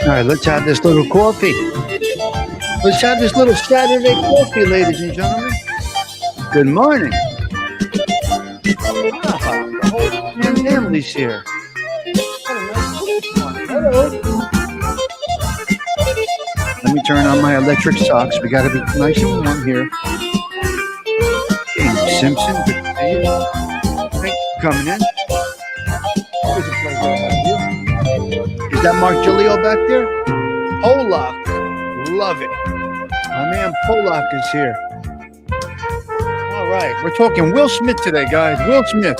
All right, let's have this little coffee. Let's have this little Saturday coffee, ladies and gentlemen. Good morning. The whole family's here. Hello. Let me turn on my electric socks. We got to be nice and warm here. James Simpson, good to see you. Thank you for coming in. Always a pleasure to have you. Is that Mark Giglio back there? Polak. Love it. My man Polak is here. All right. We're talking Will Smith today, guys. Will Smith.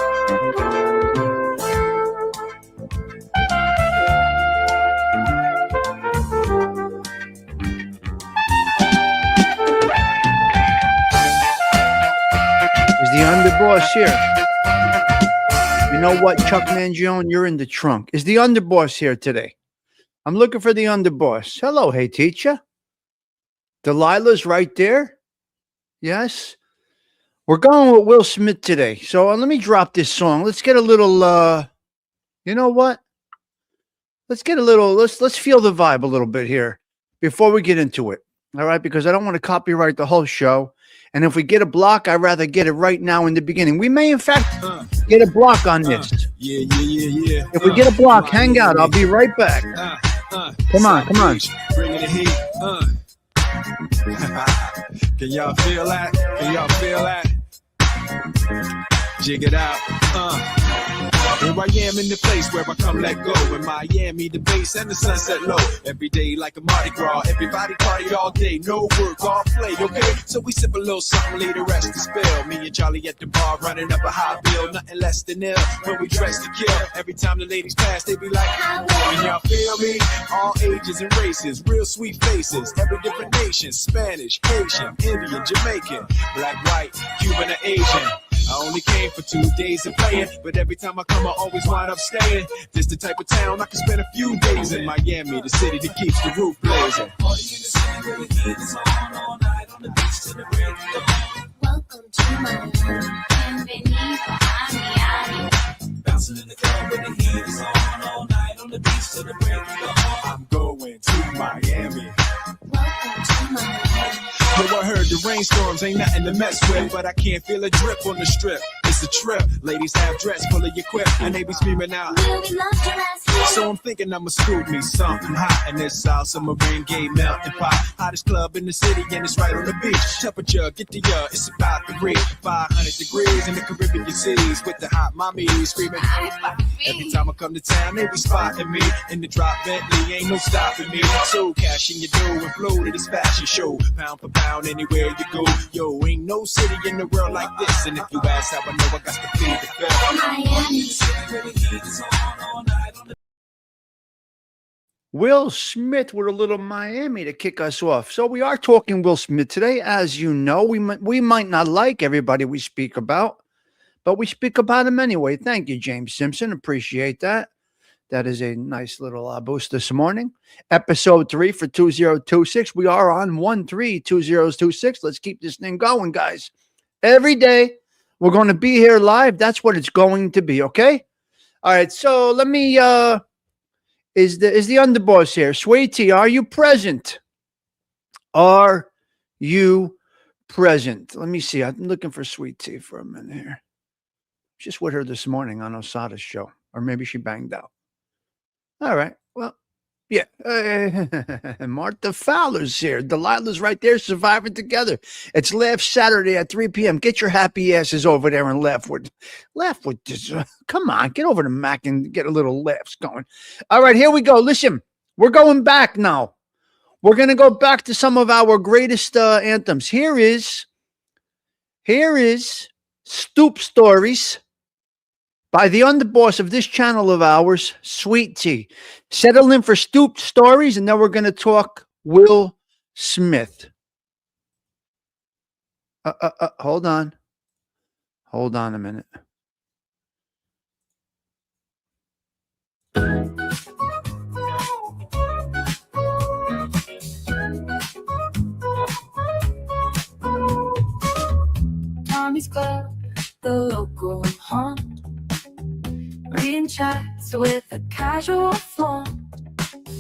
Is the underboss here? You know what, Chuck Mangione? You're in the trunk. Is the underboss here today? I'm looking for the underboss. Hello, hey teacher. Delilah's right there. Yes. We're going with Will Smith today. So let me drop this song. Let's get a little, you know what? Let's get a little, let's feel the vibe a little bit here before we get into it. All right. Because I don't want to copyright the whole show. And if we get a block, I'd rather get it right now in the beginning. We may, in fact, get a block on this. Yeah. If we get a block, hang out. I'll be right back. Come on. Bringing the heat. Can y'all feel that? Jig it out. Here I am in the place where I come let go. In Miami, the bass and the sunset low. Every day like a Mardi Gras. Everybody party all day. No work, all play, okay? So we sip a little something, leave the rest to spill. Me and Charlie at the bar running up a high bill. Nothing less than ill when we dress to kill. Every time the ladies pass, they be like, can y'all feel me? All ages and races, real sweet faces. Every different nation, Spanish, Haitian, Indian, Jamaican, black, white, Cuban, or Asian. I only came for 2 days of playing, but every time I come, I always wind up staying. This the type of town I can spend a few days in. Miami, the city that keeps the roof blazing. Party in the city where the heat is on all night on the beach to the break of dawn. Welcome to Miami, bienvenido a Miami. Bouncing in the club where the heat is on all night on the beach to the break of dawn. I'm going to Miami. Welcome to Miami. Yo, I heard the rainstorms ain't nothing to mess with, but I can't feel a drip on the strip. It's a trip. Ladies have dress full of your quip, and they be screaming out. So I'm thinking I'ma scoop me something hot in this South Summer rain gay melting pot. Hottest club in the city, and it's right on the beach. Temperature, get the it's about to reach 500 degrees in the Caribbean seas with the hot mommy screaming. Every time I come to town, they be spotting me in the drop Bentley, ain't no stopping me. So cash in your dough and flow to this fashion show, pound for pound anywhere you go. Yo, ain't no city in the world like this, and if you ask how I know, I got to feed the bill. Miami, city where the heat is on all night on the. Will Smith with a little Miami to kick us off. So we are talking Will Smith today. As you know, we might not like everybody we speak about, but we speak about him anyway. Thank you, James Simpson. Appreciate that. That is a nice little boost this morning. Episode 3 for 2026. We are on 132026. Let's keep this thing going, guys. Every day we're going to be here live. That's what it's going to be, okay? All right, so let me is the underboss here? Sweetie, are you present? Are you present? Let me see. I'm looking for Sweet Tea for a minute here. Just with her this morning on Osada's show. Or maybe she banged out. All right. Well, yeah. Martha Fowler's here. Delilah's right there, surviving together. It's Laugh Saturday at 3 p.m. Get your happy asses over there and laugh with this. Come on, get over to Mac and get a little laughs going. All right, here we go. Listen, we're going back now. We're going to go back to some of our greatest anthems. Here is Stoop Stories by the underboss of this channel of ours, Sweet Tea. Settle in for Stoop Stories, and then we're going to talk Will Smith. Hold on. Hold on a minute. Tommy's Club, the local haunt. Reading chats with a casual flaunt.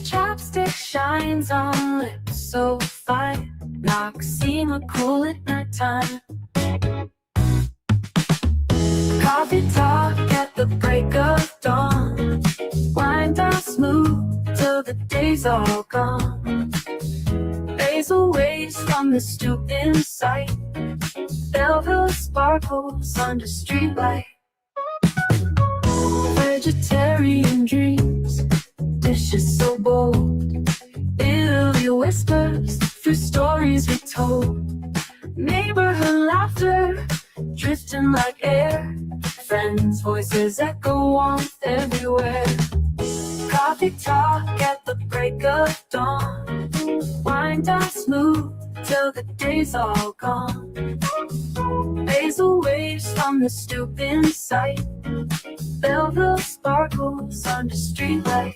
chapstick shines on lips so fine. Noxema cool at nighttime. Coffee talk at the break of dawn. Wind down smooth till the day's all gone. Basil waves from the stoop in sight. Belleville sparkles under streetlight. Vegetarian dreams, dishes so bold. Italy whispers through stories retold. Neighborhood laughter drifting like air. Friends' voices echo warmth everywhere. Coffee talk at the break of dawn. Wind down smooth till the day's all gone. Basil waves from the stoop in sight. Belleville sparkles under streetlight.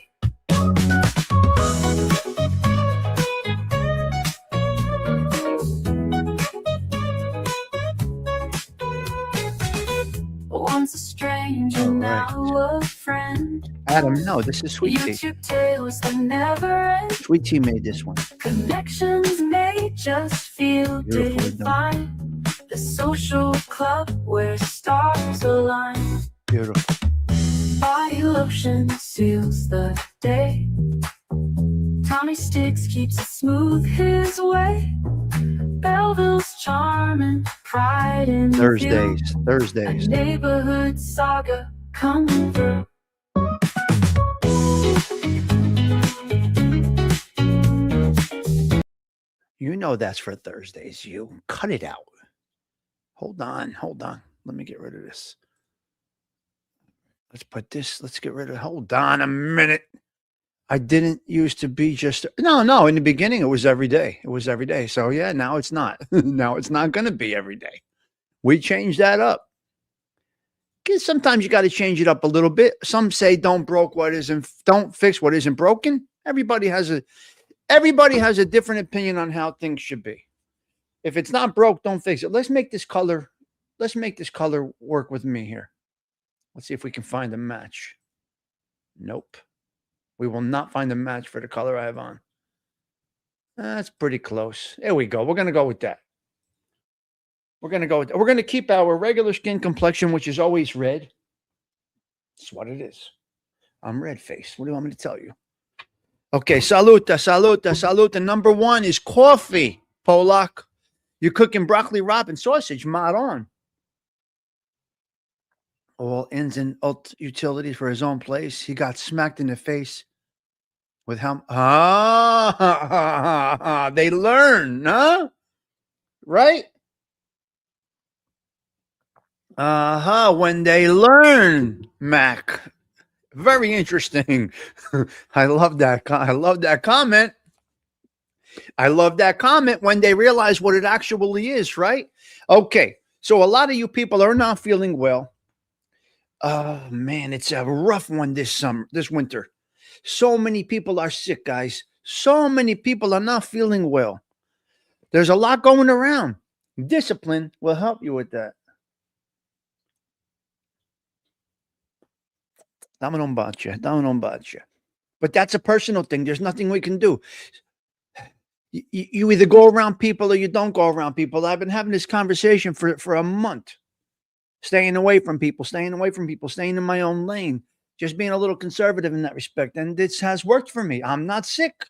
Once a stranger, now a friend. Adam, no, this is Sweet Tea. YouTube tales that never end. Sweet Tea made this one. Connections may just feel Beautiful, divine. The social club where stars align. Beautiful. Body lotion seals the day. Tommy Stigs keeps it smooth his way. Belleville's charming, pride in the view. Thursdays. A neighborhood saga coming through. You know that's for Thursdays. You cut it out. Hold on. Let me get rid of this. Let's get rid of, hold on a minute. I didn't used to be just, no, in the beginning it was every day. So yeah, now it's not. Now it's not going to be every day. We changed that up. Because sometimes you got to change it up a little bit. Some say don't fix what isn't broken. Everybody has a different opinion on how things should be. If it's not broke, don't fix it. Let's make this color work with me here. Let's see if we can find a match. Nope. We will not find a match for the color I have on. That's pretty close. There we go. We're going to go with that. We're going to keep our regular skin complexion, which is always red. That's what it is. I'm red face. What do you want me to tell you? Okay, saluta. Number one is Kawfee, Polak. You're cooking broccoli rabe and sausage, mod on. All ins and out utilities for his own place. He got smacked in the face with how they learn, huh? Right? When they learn, Mac. Very interesting. I love that comment. When they realize what it actually is, right? Okay. So a lot of you people are not feeling well. Oh man, it's a rough one this winter. So many people are sick, guys. So many people are not feeling well. There's a lot going around. Discipline will help you with that. But that's a personal thing. There's nothing we can do. You either go around people or you don't go around people. I've been having this conversation for a month. Staying away from people, staying in my own lane, just being a little conservative in that respect. And this has worked for me. I'm not sick.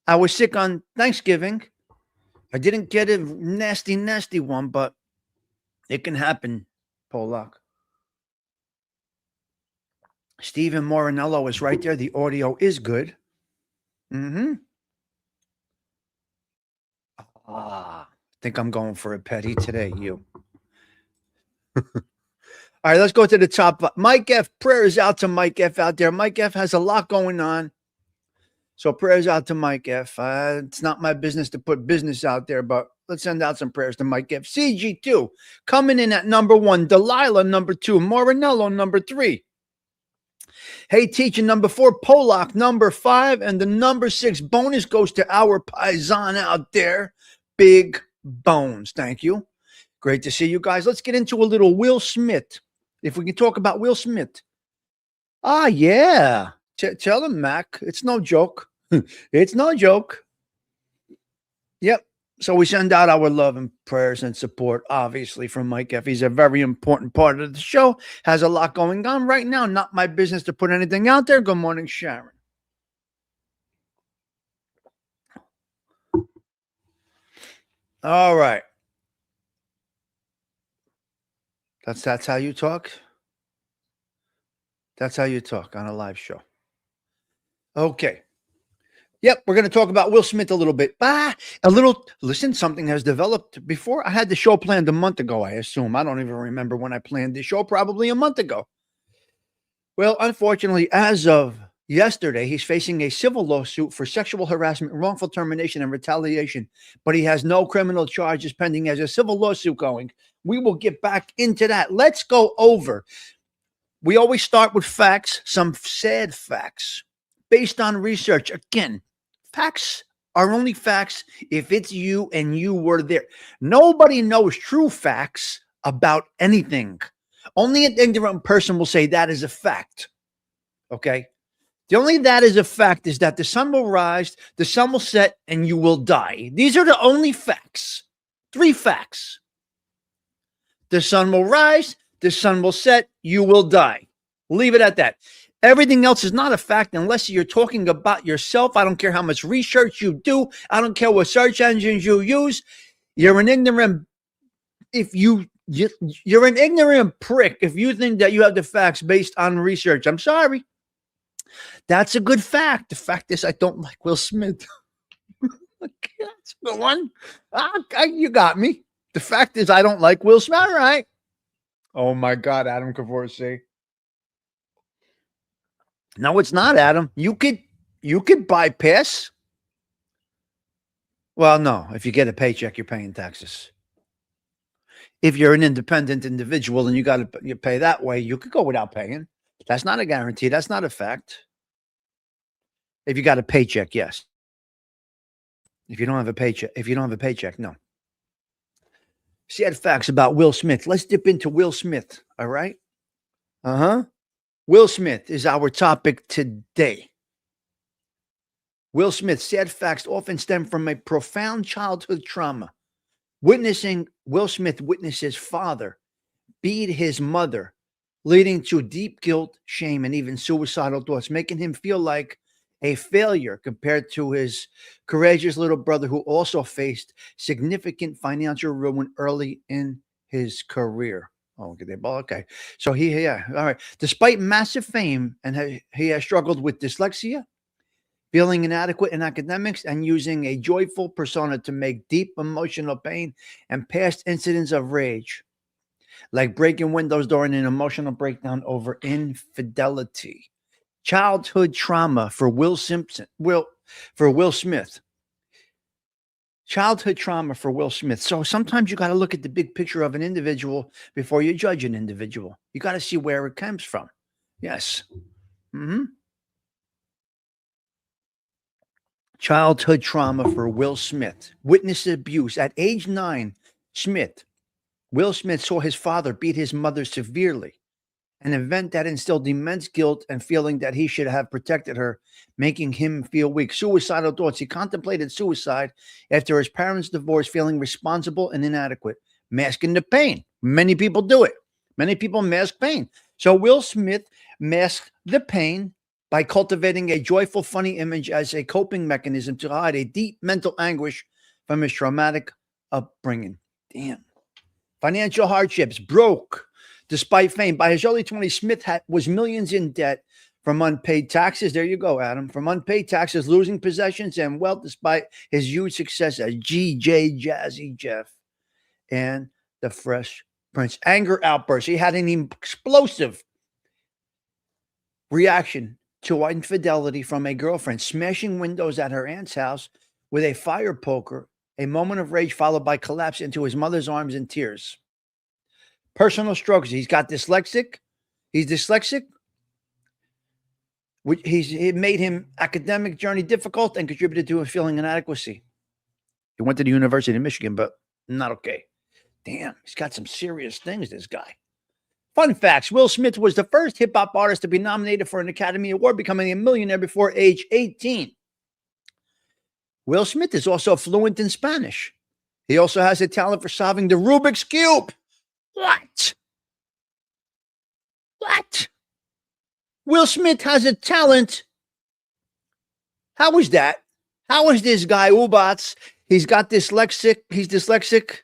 I was sick on Thanksgiving. I didn't get a nasty one, but it can happen, Polak. Steven Morinello is right there. The audio is good. I think I'm going for a petty today, you. All right, let's go to the top. Mike F. Prayers out to Mike F. out there. Mike F. has a lot going on. So prayers out to Mike F. It's not my business to put business out there, but let's send out some prayers to Mike F. CG2 coming in at number 1. Delilah, number 2. Morinello, number 3. Hey, teacher, number 4. Polak, number 5. And the number 6 bonus goes to our paisan out there. Big Bones. Thank you. Great to see you guys. Let's get into a little Will Smith. If we can talk about Will Smith. Yeah. Tell him, Mac. It's no joke. It's no joke. Yep. So we send out our love and prayers and support, obviously, from Mike F. He's a very important part of the show. Has a lot going on right now. Not my business to put anything out there. Good morning, Sharon. All right. That's how you talk. That's how you talk on a live show. Okay. Yep, we're going to talk about Will Smith a little bit. Listen, something has developed. Before, I had the show planned a month ago, I assume. I don't even remember when I planned the show, probably a month ago. Well, unfortunately, as of yesterday, he's facing a civil lawsuit for sexual harassment, wrongful termination, and retaliation, but he has no criminal charges pending as a civil lawsuit going. We will get back into that. Let's go over. We always start with facts, some sad facts based on research. Again, facts are only facts if it's you and you were there. Nobody knows true facts about anything. Only an ignorant person will say that is a fact. Okay? The only that is a fact is that the sun will rise, the sun will set, and you will die. These are the only facts. 3 facts. The sun will rise, the sun will set, you will die. Leave it at that. Everything else is not a fact unless you're talking about yourself. I don't care how much research you do. I don't care what search engines you use. You're an ignorant. You're an ignorant prick if you think that you have the facts based on research. I'm sorry. That's a good fact. The fact is, I don't like Will Smith. Okay, that's a good one. You got me. The fact is, I don't like Will Smith. All right. Oh my God, Adam Kawfee. No, it's not, Adam. You could bypass. Well, no. If you get a paycheck, you're paying taxes. If you're an independent individual and you pay that way, you could go without paying. That's not a guarantee. That's not a fact. If you got a paycheck, yes. If you don't have a paycheck, no. Sad facts about Will Smith. Let's dip into Will Smith. All right. Will Smith is our topic today. Will Smith, sad facts often stem from a profound childhood trauma. Will Smith witnessed his father beat his mother, leading to deep guilt, shame, and even suicidal thoughts, making him feel like a failure compared to his courageous little brother who also faced significant financial ruin early in his career. Oh, okay. So all right. Despite massive fame, and he has struggled with dyslexia, feeling inadequate in academics, and using a joyful persona to make deep emotional pain and past incidents of rage, like breaking windows during an emotional breakdown over infidelity. Childhood trauma for Will Smith. Childhood trauma for Will Smith. So sometimes you got to look at the big picture of an individual before you judge an individual. You got to see where it comes from. Yes. Childhood trauma for Will Smith. Witnessed abuse. At age 9, Will Smith saw his father beat his mother severely, an event that instilled immense guilt and feeling that he should have protected her, making him feel weak. Suicidal thoughts. He contemplated suicide after his parents' divorce, feeling responsible and inadequate, masking the pain. Many people do it. Many people mask pain. So Will Smith masked the pain by cultivating a joyful, funny image as a coping mechanism to hide a deep mental anguish from his traumatic upbringing. Damn. Financial hardships. Broke. Despite fame, by his early 20s, Smith was millions in debt from unpaid taxes. There you go, Adam. From unpaid taxes, losing possessions and wealth, despite his huge success as G.J. Jazzy Jeff and the Fresh Prince. Anger outbursts. He had an explosive reaction to infidelity from a girlfriend, smashing windows at her aunt's house with a fire poker, a moment of rage followed by collapse into his mother's arms in tears. Personal struggles. He's dyslexic. It made him academic journey difficult and contributed to a feeling inadequacy. He went to the University of Michigan, but not okay. Damn, he's got some serious things, this guy. Fun facts. Will Smith was the first hip hop artist to be nominated for an Academy Award, becoming a millionaire before age 18. Will Smith is also fluent in Spanish. He also has a talent for solving the Rubik's Cube. What? What? Will Smith has a talent. How is that? How is this guy, Ubats? He's got dyslexic. He's dyslexic.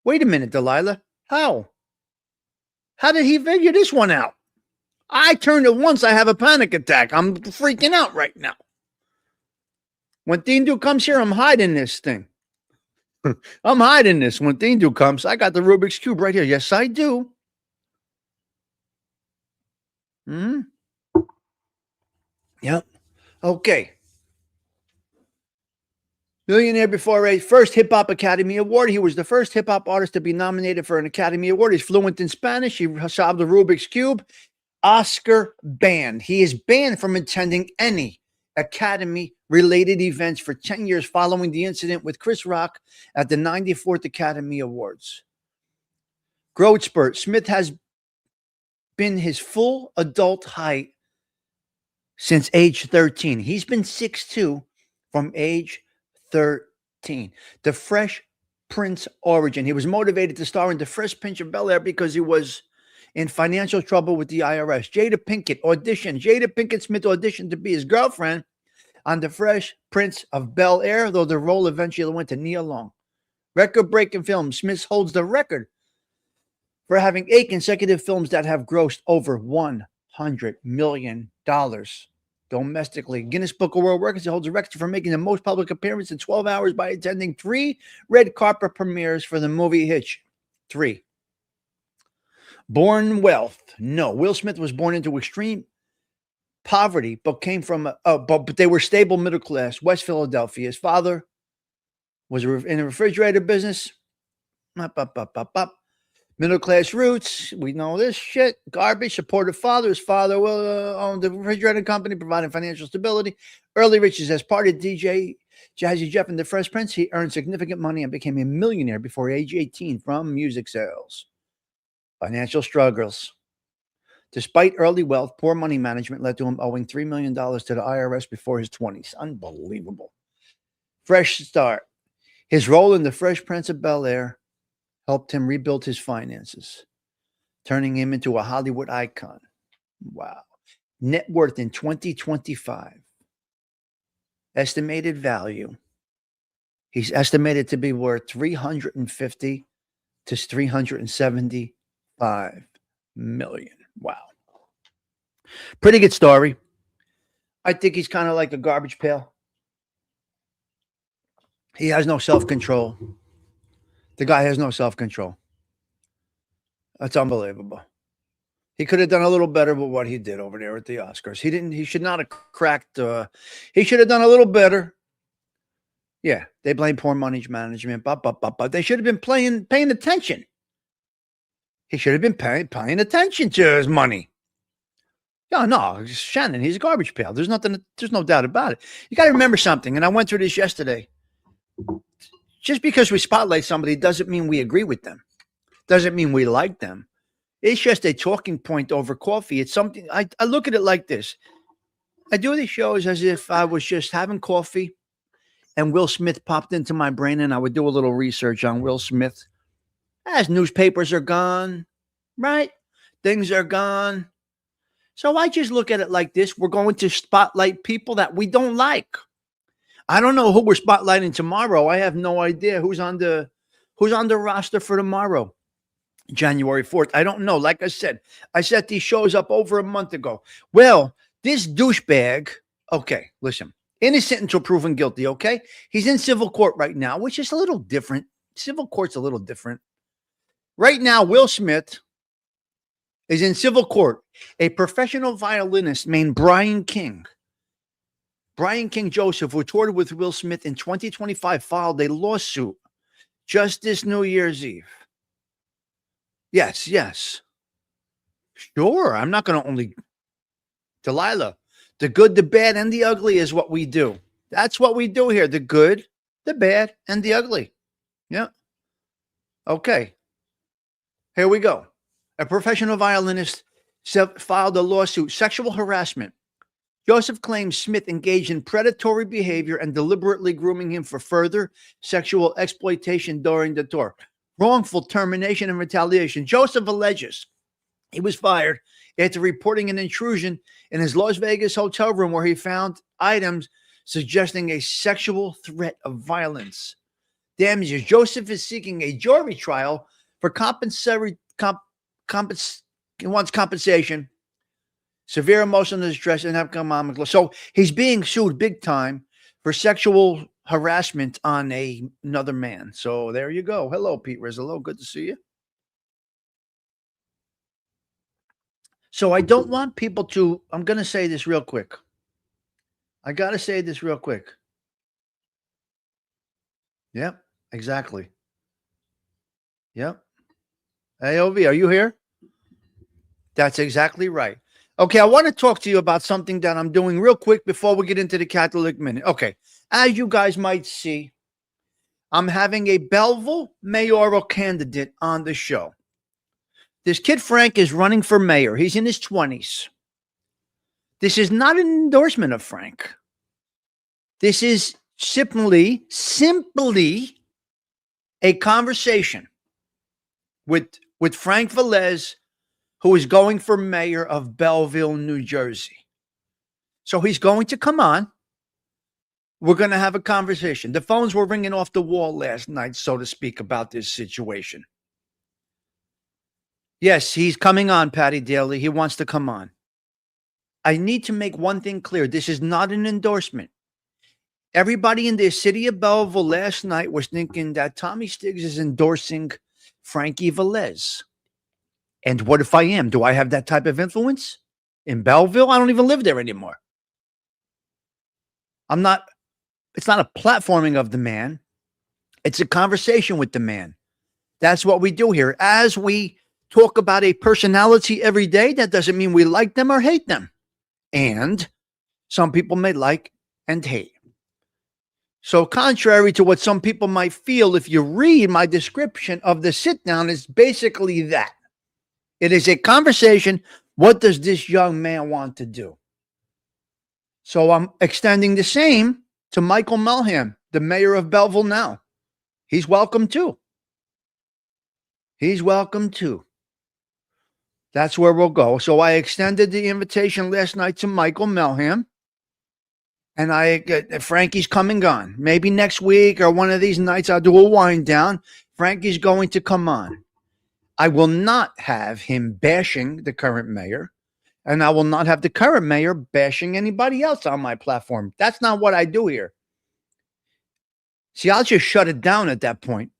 Wait a minute, Delilah. How? How did he figure this one out? I turned it once. I have a panic attack. I'm freaking out right now. When Tindu comes here, I'm hiding this thing. I'm hiding this. When Tindu comes, I got the Rubik's Cube right here. Yes, I do. Yep. Okay. Millionaire before age, first Hip Hop Academy Award. He was the first hip hop artist to be nominated for an Academy Award. He's fluent in Spanish. He solved the Rubik's Cube. Oscar banned. He is banned from attending any Academy-related events for 10 years following the incident with Chris Rock at the 94th Academy Awards. Growth spurt. Smith has been his full adult height since age 13. He's been 6'2" from age 13. The Fresh Prince origin. He was motivated to star in The Fresh Prince of Bel-Air because he was in financial trouble with the IRS. Jada Pinkett Smith auditioned to be his girlfriend on The Fresh Prince of Bel-Air, though the role eventually went to Nia Long. Record-breaking film. Smith holds the record for having 8 consecutive films that have grossed over $100 million domestically. Guinness Book of World Records holds a record for making the most public appearance in 12 hours by attending 3 red carpet premieres for the movie Hitch. 3. Born wealth. No, Will Smith was born into extreme poverty, but came from, but they were stable middle class, West Philadelphia. His father was in a refrigerator business. Middle class roots. We know this shit. Garbage. Supportive father. His father owned the refrigerator company, providing financial stability. Early riches as part of DJ Jazzy Jeff and the Fresh Prince. He earned significant money and became a millionaire before age 18 from music sales. Financial struggles. Despite early wealth, poor money management led to him owing $3 million to the IRS before his 20s. Unbelievable. Fresh start. His role in The Fresh Prince of Bel-Air helped him rebuild his finances, turning him into a Hollywood icon. Wow. Net worth in 2025. Estimated value. He's estimated to be worth $350 to $375 million. Wow. Pretty good story. I think he's kind of like a garbage pail. He has no self-control. The guy has no self-control. That's unbelievable. He could have done a little better with what he did over there at the Oscars. He should not have cracked. He should have done a little better. Yeah, they blame poor money management. But they should have been paying attention. He should have been paying attention to his money. No, Shannon, he's a garbage pail. There's no doubt about it. You got to remember something, and I went through this yesterday. Just because we spotlight somebody doesn't mean we agree with them. Doesn't mean we like them. It's just a talking point over coffee. It's something, I look at it like this. I do these shows as if I was just having coffee and Will Smith popped into my brain and I would do a little research on Will Smith. As newspapers are gone, right? Things are gone. So I just look at it like this. We're going to spotlight people that we don't like. I don't know who we're spotlighting tomorrow. I have no idea who's on the roster for tomorrow, January 4th. I don't know. Like I said, I set these shows up over a month ago. Well, this douchebag, okay, listen, innocent until proven guilty, okay? He's in civil court right now, which is a little different. Civil court's a little different. Right now, Will Smith is in civil court. A professional violinist named Brian King Joseph, who toured with Will Smith in 2025, filed a lawsuit just this New Year's Eve. Yes. Sure, I'm not going to only... Delilah, the good, the bad, and the ugly is what we do. That's what we do here. The good, the bad, and the ugly. Yeah. Okay. Here we go. A professional violinist filed a lawsuit, sexual harassment. Joseph claims Smith engaged in predatory behavior and deliberately grooming him for further sexual exploitation during the tour. Wrongful termination and retaliation. Joseph alleges he was fired after reporting an intrusion in his Las Vegas hotel room where he found items suggesting a sexual threat of violence. Damages. Joseph is seeking a jury trial for he wants compensation, severe emotional distress, and economic loss. So he's being sued big time for sexual harassment on another man. So there you go. Hello, Pete Rizzolo. Good to see you. So I don't want people to, I'm going to say this real quick. I got to say this real quick. Yep, exactly. Yep. AOV, are you here? That's exactly right. Okay, I want to talk to you about something that I'm doing real quick before we get into the Catholic Minute. Okay, as you guys might see, I'm having a Belleville mayoral candidate on the show. This kid Frank is running for mayor. He's in his 20s. This is not an endorsement of Frank. This is simply a conversation with Frank Velez, who is going for mayor of Belleville, New Jersey. So he's going to come on. We're going to have a conversation. The phones were ringing off the wall last night, so to speak, about this situation. Yes, he's coming on, Patty Daly. He wants to come on. I need to make one thing clear. This is not an endorsement. Everybody in the city of Belleville last night was thinking that Tommy Stigs is endorsing Frankie Velez. And what if I am? Do I have that type of influence in Belleville? I don't even live there anymore. It's not a platforming of the man. It's a conversation with the man. That's what we do here. As we talk about a personality every day, that doesn't mean we like them or hate them. And some people may like and hate. So contrary to what some people might feel, if you read my description of the sit down, it's basically that. It is a conversation. What does this young man want to do? So I'm extending the same to Michael Melham, the mayor of Belleville now. He's welcome too. He's welcome too. That's where we'll go. So I extended the invitation last night to Michael Melham. And Frankie's come and gone. Maybe next week or one of these nights I'll do a wind down. Frankie's going to come on. I will not have him bashing the current mayor, and I will not have the current mayor bashing anybody else on my platform. That's not what I do here. See, I'll just shut it down at that point.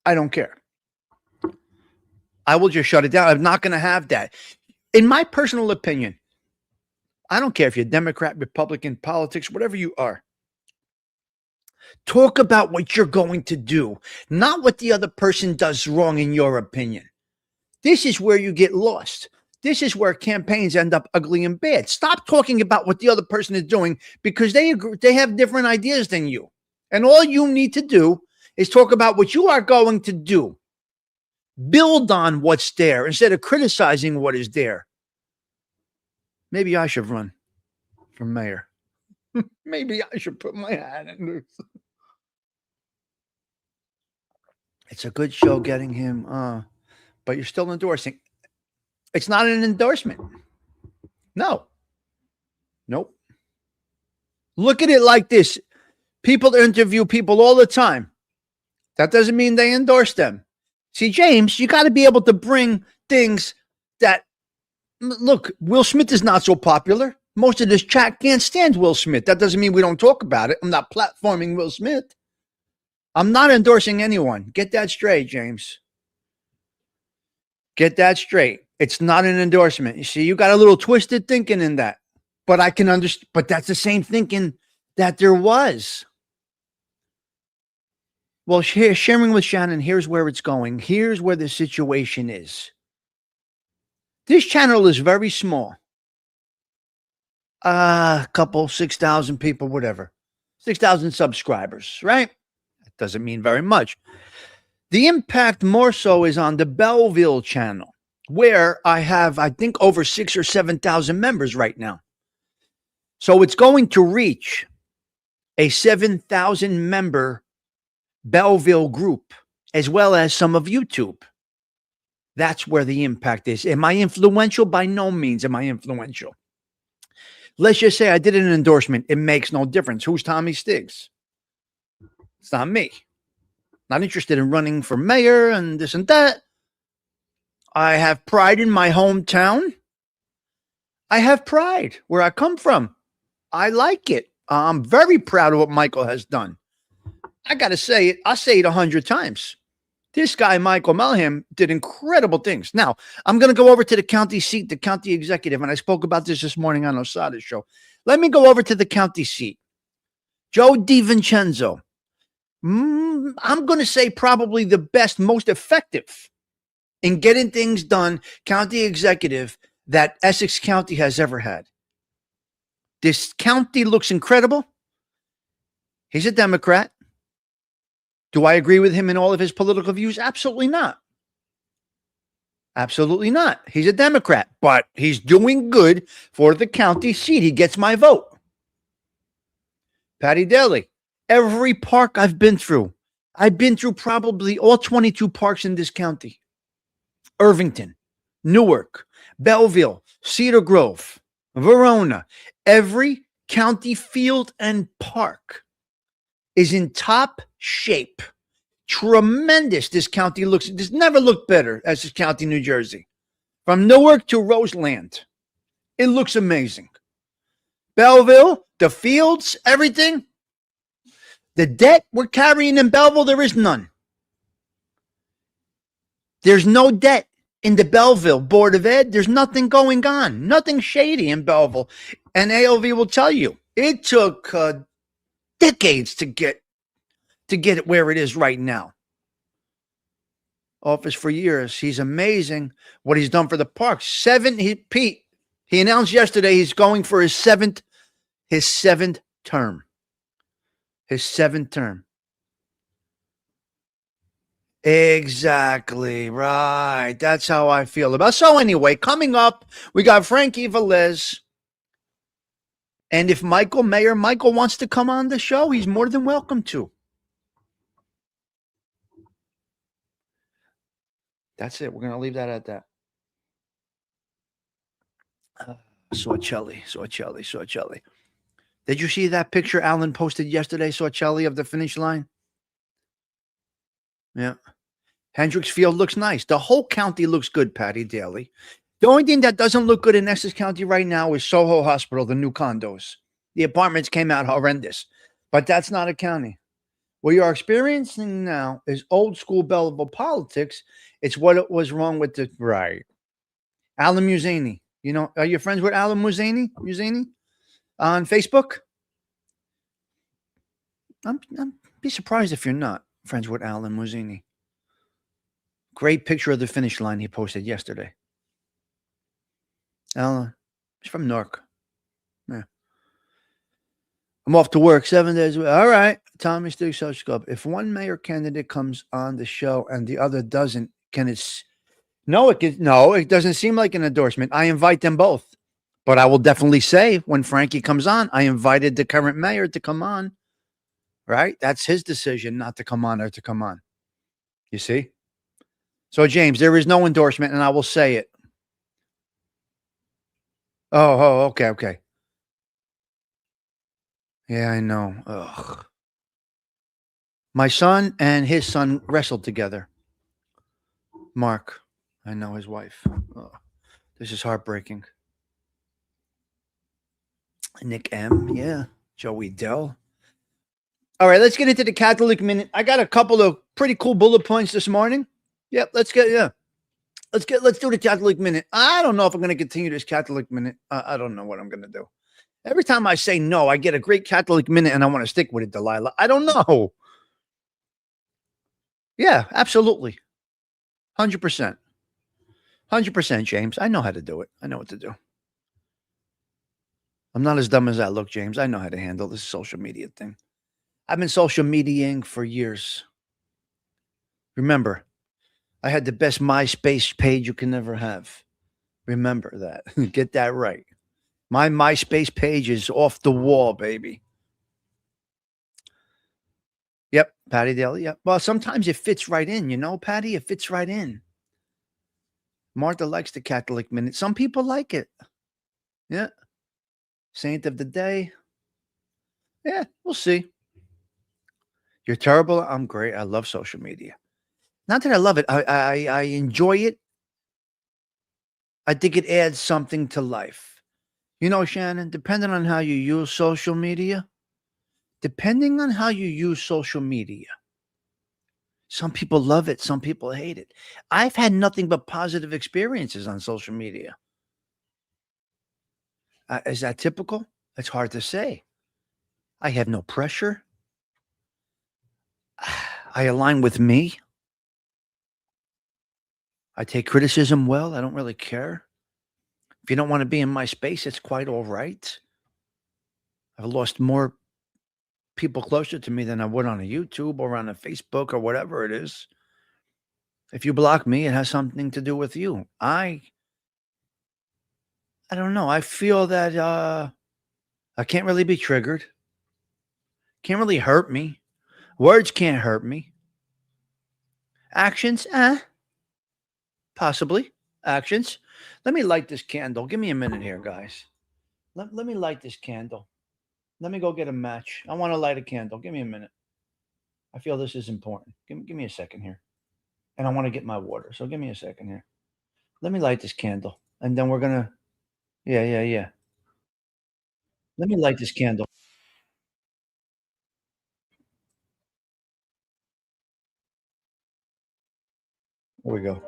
I don't care. I will just shut it down. I'm not going to have that. In my personal opinion, I don't care if you're Democrat, Republican, politics, whatever you are. Talk about what you're going to do, not what the other person does wrong in your opinion. This is where you get lost. This is where campaigns end up ugly and bad. Stop talking about what the other person is doing because they have different ideas than you. And all you need to do is talk about what you are going to do. Build on what's there instead of criticizing what is there. Maybe I should run for mayor. Maybe I should put my hat in this. It's a good show getting him, but you're still endorsing. It's not an endorsement. No. Nope. Look at it like this. People interview people all the time. That doesn't mean they endorse them. See, James, you got to be able to bring things that, look, Will Smith is not so popular. Most of this chat can't stand Will Smith. That doesn't mean we don't talk about it. I'm not platforming Will Smith. I'm not endorsing anyone. Get that straight, James. Get that straight. It's not an endorsement. You see, you got a little twisted thinking in that. But I can understand. But that's the same thinking that there was. Well, sharing with Shannon, here's where it's going. Here's where the situation is. This channel is very small. A couple, 6,000 people, whatever. 6,000 subscribers, right? That doesn't mean very much. The impact more so is on the Belleville channel, where I have, I think, over 6,000 or 7,000 members right now. So it's going to reach a 7,000 member Belleville group, as well as some of YouTube. That's where the impact is. Am I influential? By no means am I influential. Let's just say I did an endorsement. It makes no difference. Who's Tommy Stigs? It's not me. Not interested in running for mayor and this and that. I have pride in my hometown. I have pride where I come from. I like it. I'm very proud of what Michael has done. I got to say it. I'll say it 100 times. This guy, Michael Melham, did incredible things. Now, I'm going to go over to the county seat, the county executive, and I spoke about this morning on Osada's show. Let me go over to the county seat. Joe DiVincenzo. I'm going to say probably the best, most effective in getting things done county executive that Essex County has ever had. This county looks incredible. He's a Democrat. Do I agree with him in all of his political views? Absolutely not. Absolutely not. He's a Democrat, but he's doing good for the county seat. He gets my vote. Patty Daly, every park I've been through probably all 22 parks in this county. Irvington, Newark, Belleville, Cedar Grove, Verona, every county field and park is in top shape. Tremendous. This never looked better as this county, New Jersey. From Newark to Roseland. It looks amazing. Belleville, the fields, everything. The debt we're carrying in Belleville, there is none. There's no debt in the Belleville Board of Ed. There's nothing going on. Nothing shady in Belleville. And AOV will tell you, it took decades to get it where it is right now. Office for years. He's amazing what he's done for the parks. Pete, he announced yesterday he's going for his seventh term. His seventh term. Exactly. Right. That's how I feel about it. So anyway, coming up, we got Frankie Velez. And if Mayor Michael wants to come on the show, he's more than welcome to. That's it. We're going to leave that at that. Sorcelli. Did you see that picture Alan posted yesterday, Sorcelli, of the finish line? Yeah. Hendricks Field looks nice. The whole county looks good, Patty Daly. The only thing that doesn't look good in Essex County right now is Soho Hospital, the new condos. The apartments came out horrendous, but that's not a county. What you're experiencing now is old school Belleville politics. It's what it was wrong with the right. Alan Musani. You know, are you friends with Alan Musani on Facebook? I'm be surprised if you're not friends with Alan Musani. Great picture of the finish line he posted yesterday. Alan, he's from Newark. Yeah. I'm off to work 7 days a week. All right. Tommy Stigs Social Club. If one mayor candidate comes on the show and the other doesn't, it doesn't seem like an endorsement. I invite them both. But I will definitely say when Frankie comes on, I invited the current mayor to come on. Right? That's his decision not to come on or to come on. You see? So, James, there is no endorsement, and I will say it. Oh, okay. Yeah, I know. Ugh. My son and his son wrestled together. Mark, I know his wife. Oh, this is heartbreaking. Nick M, yeah. Joey Dell. All right, let's get into the Catholic Minute. I got a couple of pretty cool bullet points this morning. Yep, let's do the Catholic Minute. I don't know if I'm going to continue this Catholic Minute. I don't know what I'm going to do. Every time I say no, I get a great Catholic Minute and I want to stick with it, Delilah. I don't know. Yeah, absolutely. 100%. 100%, James. I know how to do it. I know what to do. I'm not as dumb as I look, James. I know how to handle this social media thing. I've been social mediaing for years. Remember, I had the best MySpace page you can ever have. Remember that. Get that right. My MySpace page is off the wall, baby. Yep, Patty Daly. Yep. Well, sometimes it fits right in, Patty. It fits right in. Martha likes the Catholic Minute. Some people like it. Yeah. Saint of the day. Yeah, we'll see. You're terrible. I'm great. I love social media. Not that I love it. I enjoy it. I think it adds something to life. Shannon, depending on how you use social media, some people love it, some people hate it. I've had nothing but positive experiences on social media. Is that typical? It's hard to say. I have no pressure. I align with me. I take criticism well. I don't really care. If you don't want to be in my space, it's quite all right. I've lost more people closer to me than I would on a YouTube or on a Facebook or whatever it is. If you block me, it has something to do with you. I don't know. I feel that I can't really be triggered. Can't really hurt me. Words can't hurt me. Actions, possibly. Actions. Let me light this candle. Give me a minute here, guys. Let me light this candle. Let me go get a match. I want to light a candle. Give me a minute. I feel this is important. Give me a second here. And I want to get my water. So give me a second here. Let me light this candle. And then we're going to, yeah. Let me light this candle. There we go.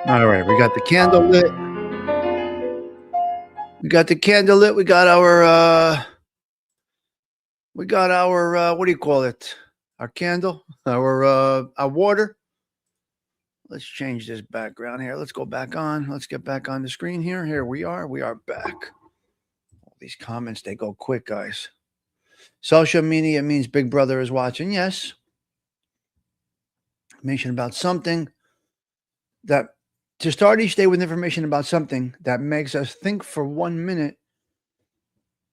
All right, we got the candle lit. We got our what do you call it? Our candle, our water. Let's change this background here. Let's go back on. Let's get back on the screen here. Here we are. We are back. All these comments, they go quick, guys. Social media means Big Brother is watching. Yes. Information about something that to start each day with information about something that makes us think for 1 minute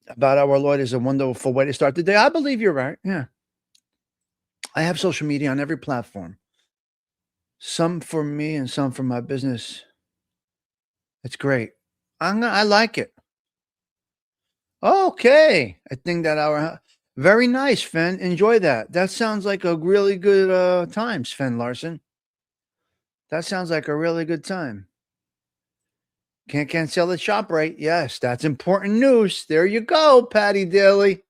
about our Lord is a wonderful way to start the day. I believe you're right. Yeah. I have social media on every platform. Some for me and some for my business. It's great. I like it. Okay. I think that Very nice, Fen. Enjoy that. That sounds like a really good time, Sven Larson. That sounds like a really good time. Can't sell at ShopRite. Yes, that's important news. There you go, Patty Daly.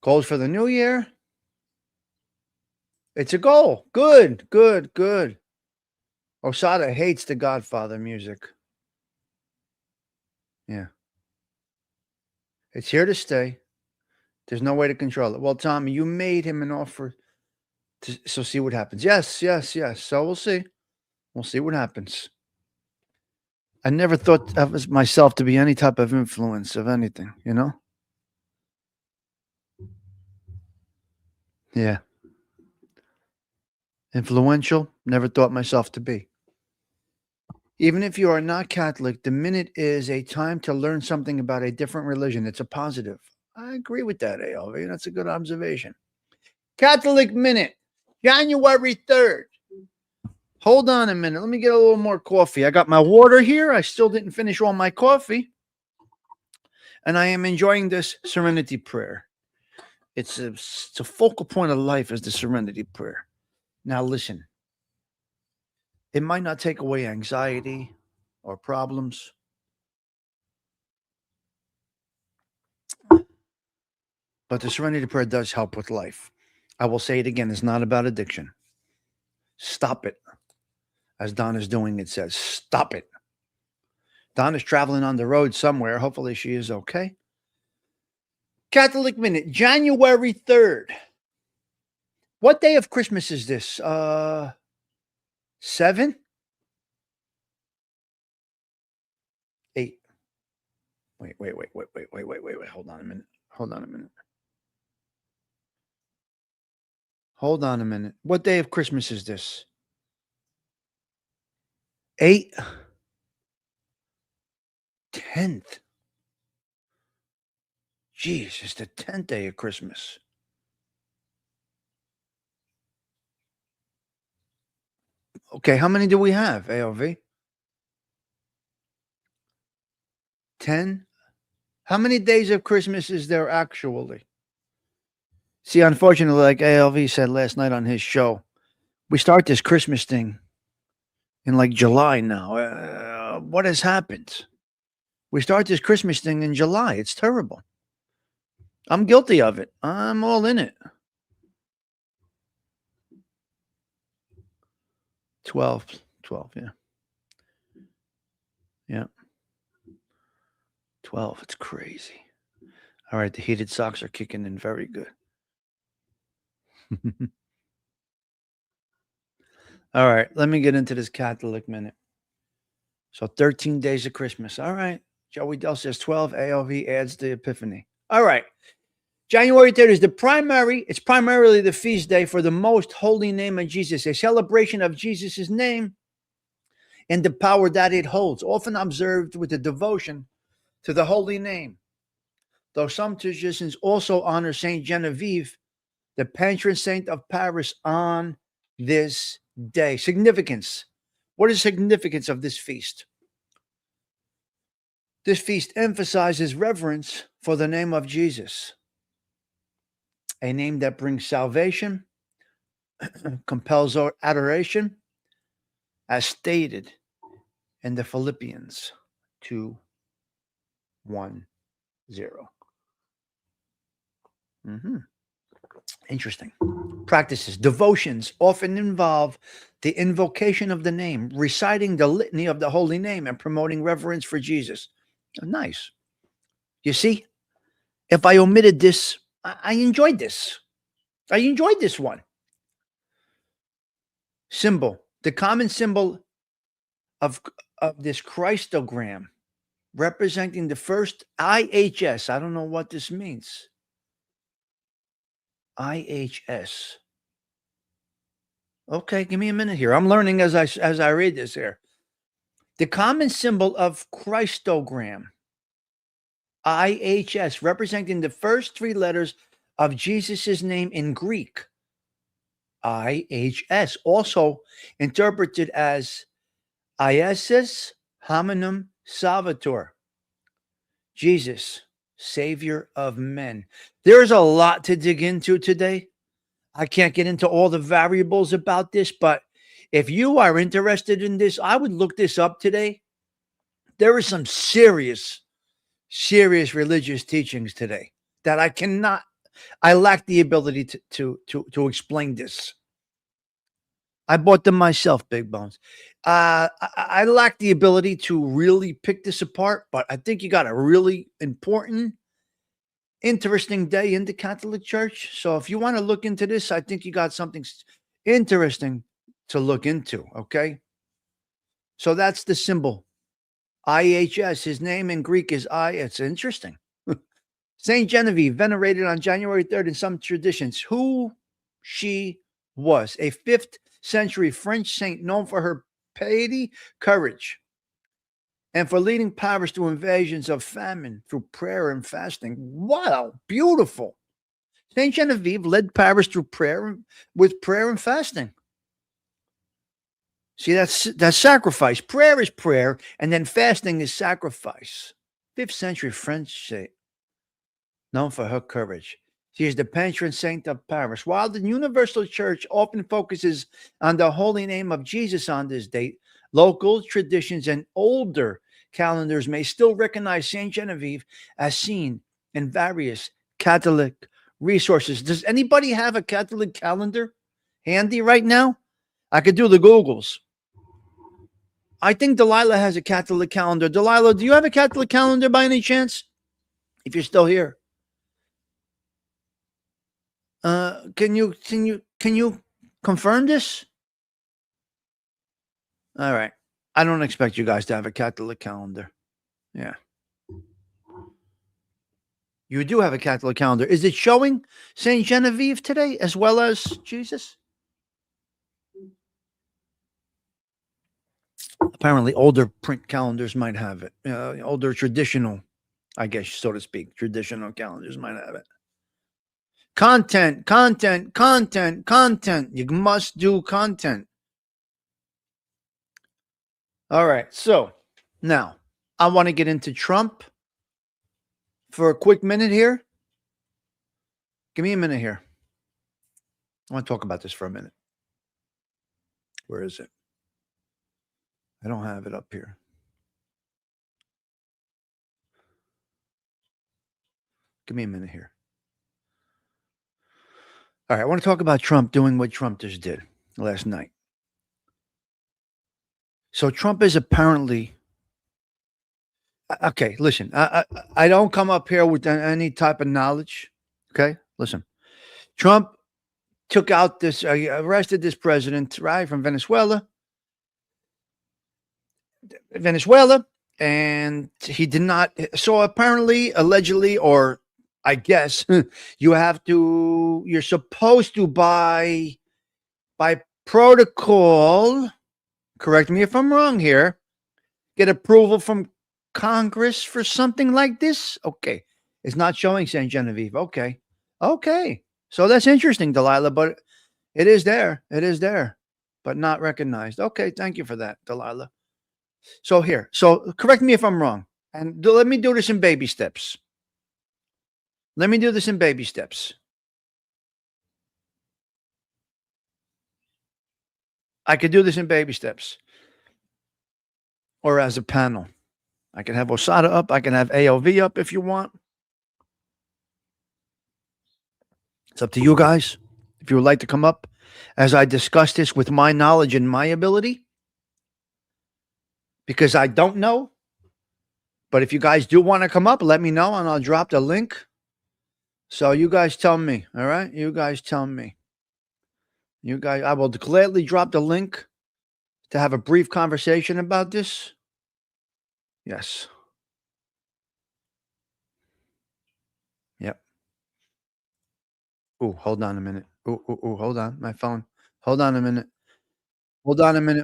Goals for the new year. It's a goal. Good, good, good. Osada hates the Godfather music. Yeah. It's here to stay. There's no way to control it. Well, Tommy, you made him an offer. So see what happens. Yes, yes, yes. So we'll see. We'll see what happens. I never thought of myself to be any type of influence of anything, you know? Yeah. Influential, never thought myself to be. Even if you are not Catholic, the minute is a time to learn something about a different religion. It's a positive. I agree with that, ALV. That's a good observation. Catholic Minute, January 3rd. Hold on a minute. Let me get a little more coffee. I got my water here. I still didn't finish all my coffee. And I am enjoying this serenity prayer. It's a focal point of life is the serenity prayer. Now listen. It might not take away anxiety or problems. But the serenity prayer does help with life. I will say it again. It's not about addiction. Stop it. As Don is doing, it says, stop it. Don is traveling on the road somewhere. Hopefully she is okay. Catholic Minute, January 3rd. What day of Christmas is this? 7? 8. Wait. Hold on a minute. What day of Christmas is this? 8? 10th. Jeez, it's the 10th day of Christmas. Okay, how many do we have, AOV? 10? How many days of Christmas is there actually? See, unfortunately, like ALV said last night on his show, we start this Christmas thing in like July now. What has happened? We start this Christmas thing in July. It's terrible. I'm guilty of it. I'm all in it. 12, yeah. Yeah. 12, it's crazy. All right, the heated socks are kicking in very good. All right, let me get into this Catholic Minute. So 13 days of Christmas. All right. Joey Dell says 12. AOV adds the Epiphany. All right. January 3rd is it's primarily the feast day for the most holy name of Jesus, a celebration of Jesus' name and the power that it holds, often observed with a devotion to the holy name. Though some traditions also honor Saint Genevieve, the patron saint of Paris, on this day. Significance. What is the significance of this feast? This feast emphasizes reverence for the name of Jesus, a name that brings salvation, compels adoration, as stated in the Philippians 2:1-0. Interesting. Practices. Devotions often involve the invocation of the name, reciting the litany of the holy name, and promoting reverence for Jesus. Nice. You see, if I omitted this, I enjoyed this. I enjoyed this one. Symbol. The common symbol of this Christogram representing the first IHS. I don't know what this means. IHS. Okay, give me a minute here. I'm learning as I read this here. The common symbol of Christogram, IHS, representing the first 3 letters of Jesus' name in Greek. IHS, also interpreted as Iesus Hominum Salvator. Jesus, Savior of men. There's a lot to dig into today. I can't get into all the variables about this, but if you are interested in this, I would look this up today. There is some serious religious teachings today that I lack the ability to explain this. I bought them myself, Big Bones. I lack the ability to really pick this apart, but I think you got a really important, interesting day in the Catholic Church. So if you want to look into this, I think you got something interesting to look into. Okay. So that's the symbol. IHS. His name in Greek is I. It's interesting. Saint Genevieve, venerated on January 3rd in some traditions. Who she was, a 5th century French saint known for her piety, courage, and for leading Paris through invasions of famine through prayer and fasting. Wow, beautiful. Saint Genevieve led Paris through prayer and fasting. See, that's sacrifice. Prayer is prayer, and then fasting is sacrifice. 5th century French saint, known for her courage. She is the patron saint of Paris. While the Universal Church often focuses on the holy name of Jesus on this date, local traditions and older calendars may still recognize Saint Genevieve as seen in various Catholic resources. Does anybody have a Catholic calendar handy right now? I could do the Googles. I think Delilah has a Catholic calendar. Delilah, do you have a Catholic calendar by any chance? If you're still here. Can you confirm this? All right. I don't expect you guys to have a Catholic calendar. Yeah. You do have a Catholic calendar. Is it showing Saint Genevieve today as well as Jesus? Apparently, older print calendars might have it. Older traditional, I guess, so to speak, traditional calendars might have it. Content. You must do content. All right. So now I want to get into Trump for a quick minute here. Give me a minute here. I want to talk about this for a minute. Where is it? I don't have it up here. Give me a minute here. All right. I want to talk about Trump doing what Trump just did last night. So Trump is apparently, okay, listen, I don't come up here with any type of knowledge. Okay, listen. Trump took out arrested this president, right, from Venezuela, and he did not. So apparently, allegedly, or I guess, you're supposed to by protocol, correct me if I'm wrong here, get approval from Congress for something like this? Okay. It's not showing St. Genevieve. Okay. So that's interesting, Delilah, but it is there. But not recognized. Okay. Thank you for that, Delilah. So correct me if I'm wrong. And let me do this in baby steps. I could do this in baby steps. Or as a panel. I can have Osada up. I can have AOV up if you want. It's up to you guys. If you would like to come up as I discuss this with my knowledge and my ability. Because I don't know. But if you guys do want to come up, let me know and I'll drop the link. So you guys tell me. All right? You guys tell me. I will gladly drop the link to have a brief conversation about this. Yes. Yep. Ooh, hold on a minute. Ooh, hold on. My phone. Hold on a minute.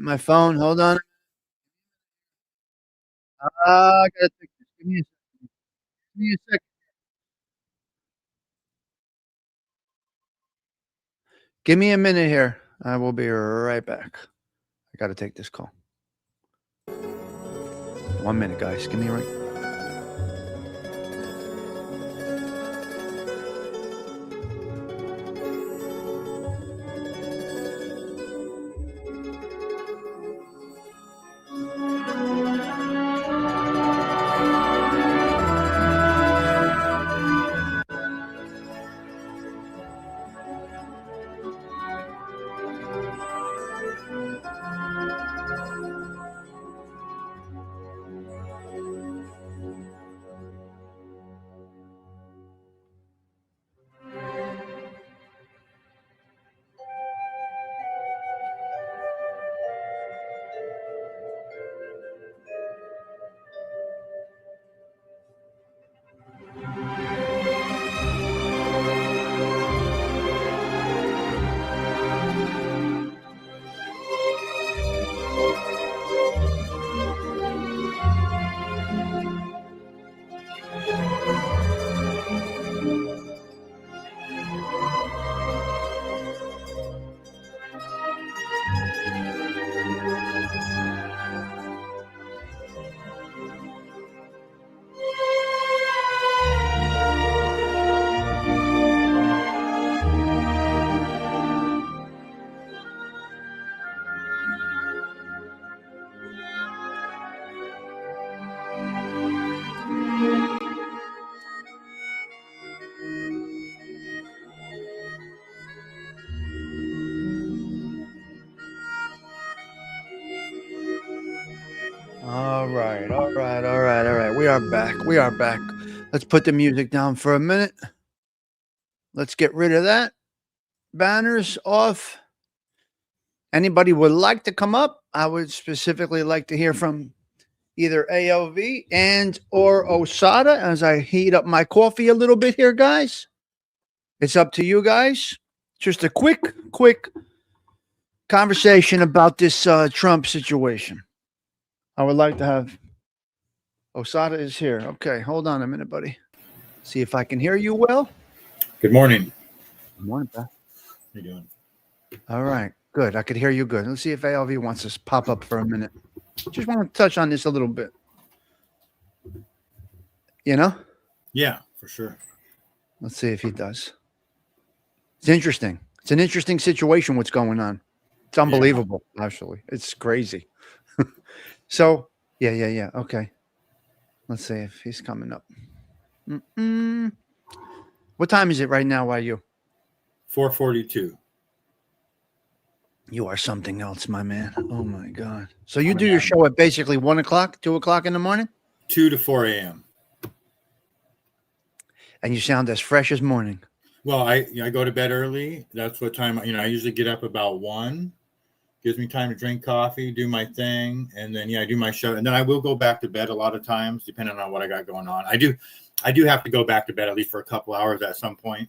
My phone. Hold on. I gotta take this. Give me a second. Give me a minute here. I will be right back. I gotta take this call. 1 minute, guys. Give me a ring. We are back. We are back. Let's put the music down for a minute. Let's get rid of that. Banners off. Anybody would like to come up? I would specifically like to hear from either AOV and or Osada as I heat up my coffee a little bit here, guys. It's up to you guys. Just a quick conversation about this Trump situation. I would like to have Osada is here. Okay, hold on a minute, buddy. See if I can hear you well. Good morning. Good morning, Pat. How you doing? All right, good. I could hear you good. Let's see if ALV wants to pop up for a minute. Just want to touch on this a little bit. You know? Yeah, for sure. Let's see if he does. It's interesting. It's an interesting situation what's going on. It's unbelievable, actually. It's crazy. So, yeah. Okay. Let's see if he's coming up. What time is it right now? Why you? 4:42. You are something else, my man. Oh my God. So you do your show at basically 1 o'clock, 2 o'clock in the morning? 2 to 4 a.m. And you sound as fresh as morning. Well, I go to bed early. That's what time, I usually get up about 1. Gives me time to drink coffee, do my thing, and then I do my show. And then I will go back to bed a lot of times, depending on what I got going on. I do have to go back to bed at least for a couple hours at some point,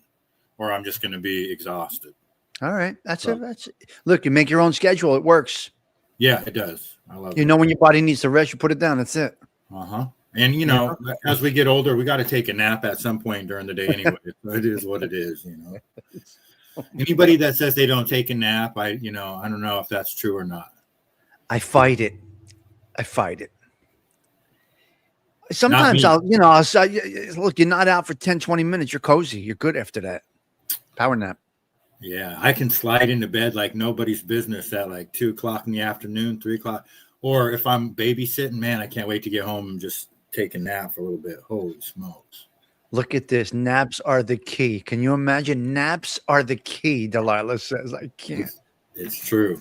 or I'm just going to be exhausted. All right. That's it. Look, you make your own schedule. It works. Yeah, it does. I love it. You know when your body needs to rest, you put it down. That's it. Uh-huh. And, as we get older, we got to take a nap at some point during the day anyway. So it is what it is, Anybody that says they don't take a nap, I don't know if that's true or not. I fight it. Sometimes I'll say, look, you're not out for 10, 20 minutes. You're cozy. You're good after that. Power nap. Yeah, I can slide into bed like nobody's business at like 2 o'clock in the afternoon, 3 o'clock. Or if I'm babysitting, man, I can't wait to get home and just take a nap for a little bit. Holy smokes. Look at this. Naps are the key. Can you imagine? Naps are the key, Delilah says. I can't. It's true.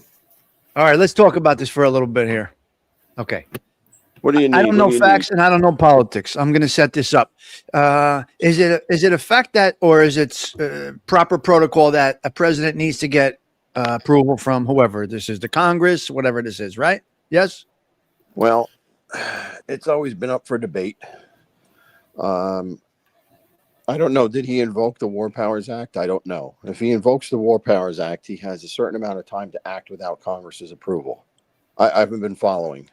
All right, let's talk about this for a little bit here. Okay. What do you need? I don't know facts and I don't know politics. I'm going to set this up. Is it a fact that, or is it proper protocol that a president needs to get approval from whoever this is, the Congress, whatever this is, right? Yes? Well, it's always been up for debate. I don't know. Did he invoke the War Powers Act? I don't know. If he invokes the War Powers Act, he has a certain amount of time to act without Congress's approval. I haven't been following.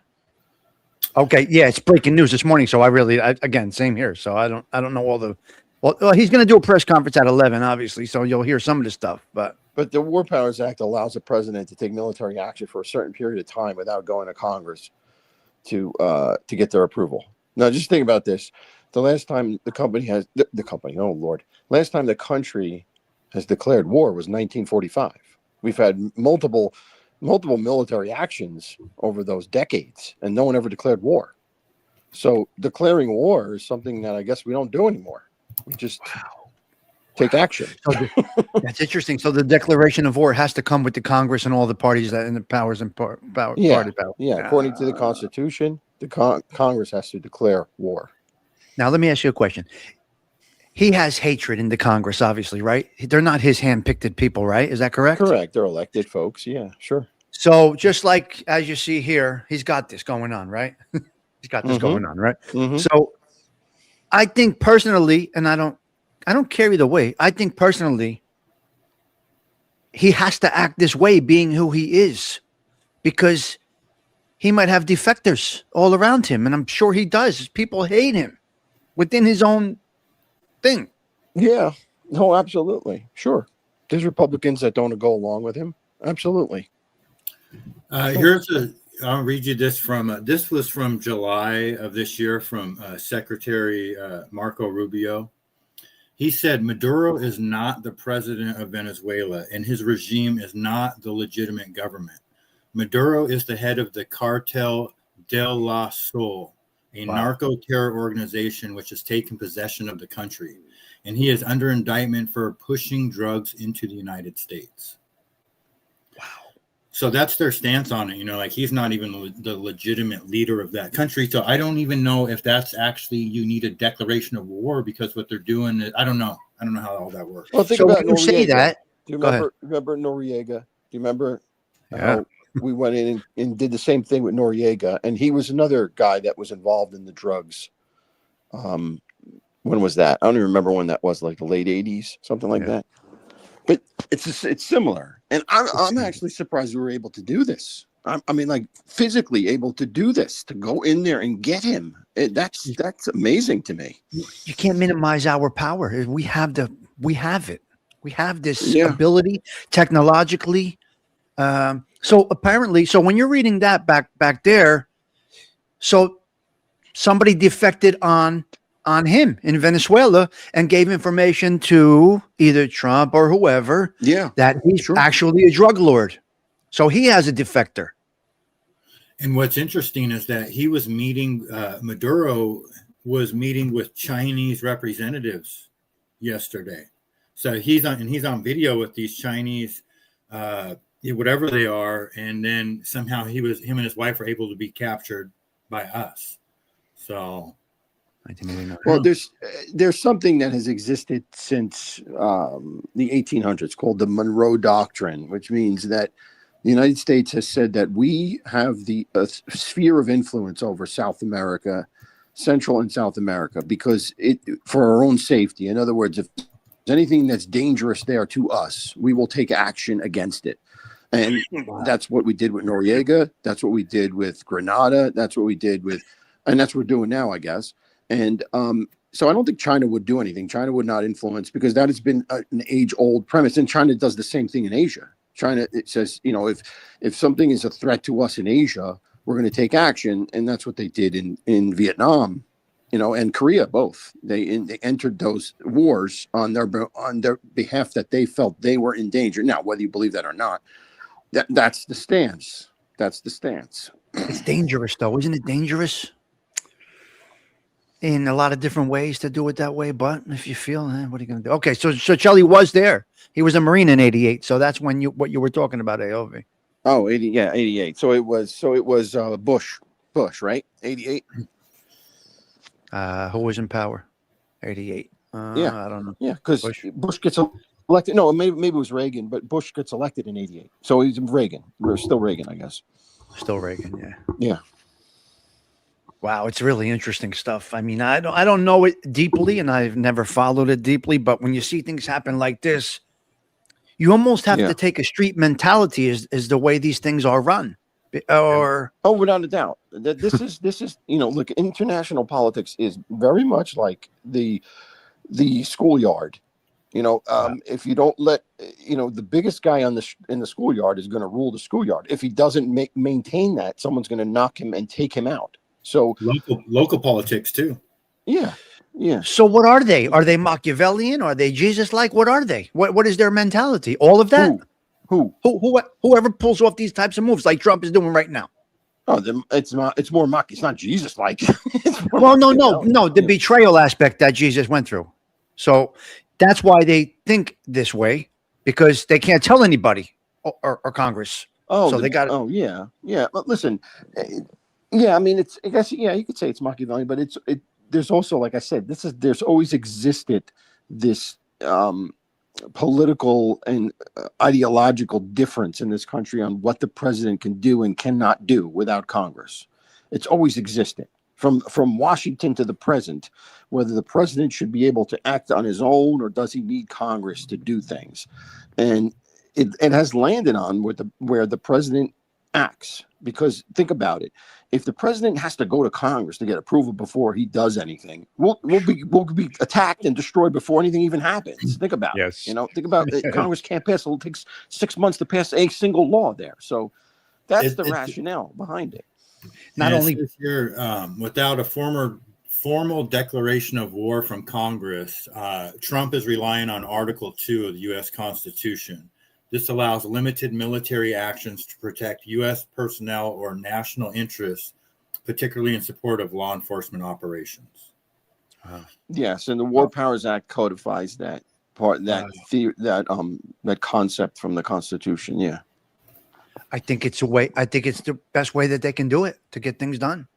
Okay, yeah, it's breaking news this morning. So again, same here. So I don't know all the. Well, he's going to do a press conference at 11, obviously. So you'll hear some of the stuff, but the War Powers Act allows the president to take military action for a certain period of time without going to Congress to get their approval. Now, just think about this. The last time last time the country has declared war was 1945. We've had multiple military actions over those decades, and no one ever declared war. So declaring war is something that I guess we don't do anymore. We just take action. That's interesting. So the declaration of war has to come with the Congress and all the parties that in the powers and party power. Yeah, according to the Constitution, the Congress has to declare war. Now, let me ask you a question. He has hatred in the Congress, obviously, right? They're not his hand-picked people, right? Is that correct? Correct. They're elected folks. Yeah, sure. So just like, as you see here, he's got this going on, right? He's got this going on, right? Mm-hmm. So I think personally, and I don't care either way. I think personally, he has to act this way being who he is, because he might have defectors all around him. And I'm sure he does. People hate him within his own thing. Yeah. No, absolutely. Sure. There's Republicans that don't go along with him. Absolutely. I'll read you this this was from July of this year from Secretary Marco Rubio. He said, Maduro is not the president of Venezuela, and his regime is not the legitimate government. Maduro is the head of the Cartel de la Sol, a narco-terror organization which has taken possession of the country, and he is under indictment for pushing drugs into the United States. Wow. So that's their stance on it. Like he's not even the legitimate leader of that country. So I don't even know if that's actually, you need a declaration of war, because what they're doing is, I don't know. I don't know how all that works. Well, think So about when you say Noriega. that, Do you go ahead. remember Noriega? Do you remember Yeah. how we went in and did the same thing with Noriega? And he was another guy that was involved in the drugs. When was that? I don't even remember when that was, like the late 80s, something like that. But it's similar. And I'm actually surprised we were able to do this. I mean, like physically able to do this, to go in there and get him. That's amazing to me. You can't minimize our power. We have it. We have this ability technologically. So apparently, when you're reading that back there, so somebody defected on him in Venezuela and gave information to either Trump or whoever that he's actually a drug lord. So he has a defector. And what's interesting is that he was meeting, Maduro was meeting with Chinese representatives yesterday. So he's on video with these Chinese, whatever they are. And then somehow him and his wife were able to be captured by us. So I didn't even know. Well, there's something that has existed since the 1800s called the Monroe Doctrine, which means that the United States has said that we have the sphere of influence over South America, Central and South America, because for our own safety. In other words, if there's anything that's dangerous there to us, we will take action against it. And that's what we did with Noriega. That's what we did with Grenada. That's what we did with, and that's what we're doing now, I guess. And so I don't think China would do anything. China would not influence, because that has been an age-old premise. And China does the same thing in Asia. China, it says, if something is a threat to us in Asia, we're going to take action. And that's what they did in Vietnam, and Korea, both. They entered those wars on their behalf, that they felt they were in danger. Now, whether you believe that or not, that's the stance. That's the stance. It's dangerous, though. Isn't it dangerous? In a lot of different ways to do it that way, but if you feel, what are you going to do? Okay, so Charlie was there. He was a Marine in '88, so that's what you were talking about, AOV. Oh, 88. So it was Bush, right? 88. Who was in power? 88. I don't know. Yeah, because Bush gets elected. No, maybe it was Reagan, but Bush gets elected in 88. So he's Reagan. We're still Reagan, I guess. Still Reagan, yeah. Yeah. Wow, it's really interesting stuff. I mean, I don't know it deeply, and I've never followed it deeply, but when you see things happen like this, you almost have to take a street mentality is the way these things are run. Without a doubt. This is look, international politics is very much like the schoolyard. If you don't let the biggest guy in the schoolyard is going to rule the schoolyard. If he doesn't maintain that, someone's going to knock him and take him out. So local politics too. Yeah. So what are they? Are they Machiavellian? Are they Jesus-like? What are they? What is their mentality? All of that? Whoever pulls off these types of moves like Trump is doing right now. Oh, it's more it's not Jesus-like. Well, no, the betrayal aspect that Jesus went through. So that's why they think this way, because they can't tell anybody or Congress. Oh, so they got. Oh, yeah. But listen. Yeah, I mean, I guess, you could say it's Machiavellian, but there's also, like I said, there's always existed this political and ideological difference in this country on what the president can do and cannot do without Congress. It's always existed from Washington to the present, whether the president should be able to act on his own or does he need Congress to do things. And it has landed on where the president acts, because think about it. If the president has to go to Congress to get approval before he does anything, we'll be attacked and destroyed before anything even happens. Think about it. Think about it. Congress can't pass. It takes 6 months to pass a single law there. So that's the rationale behind it. Not only if you're without a formal declaration of war from Congress, Trump is relying on Article 2 of the U.S. Constitution. This allows limited military actions to protect U.S. personnel or national interests, particularly in support of law enforcement operations. Yes, and the War Powers Act codifies that part, that concept from the Constitution. Yeah. I think it's a way. I think it's the best way that they can do it to get things done.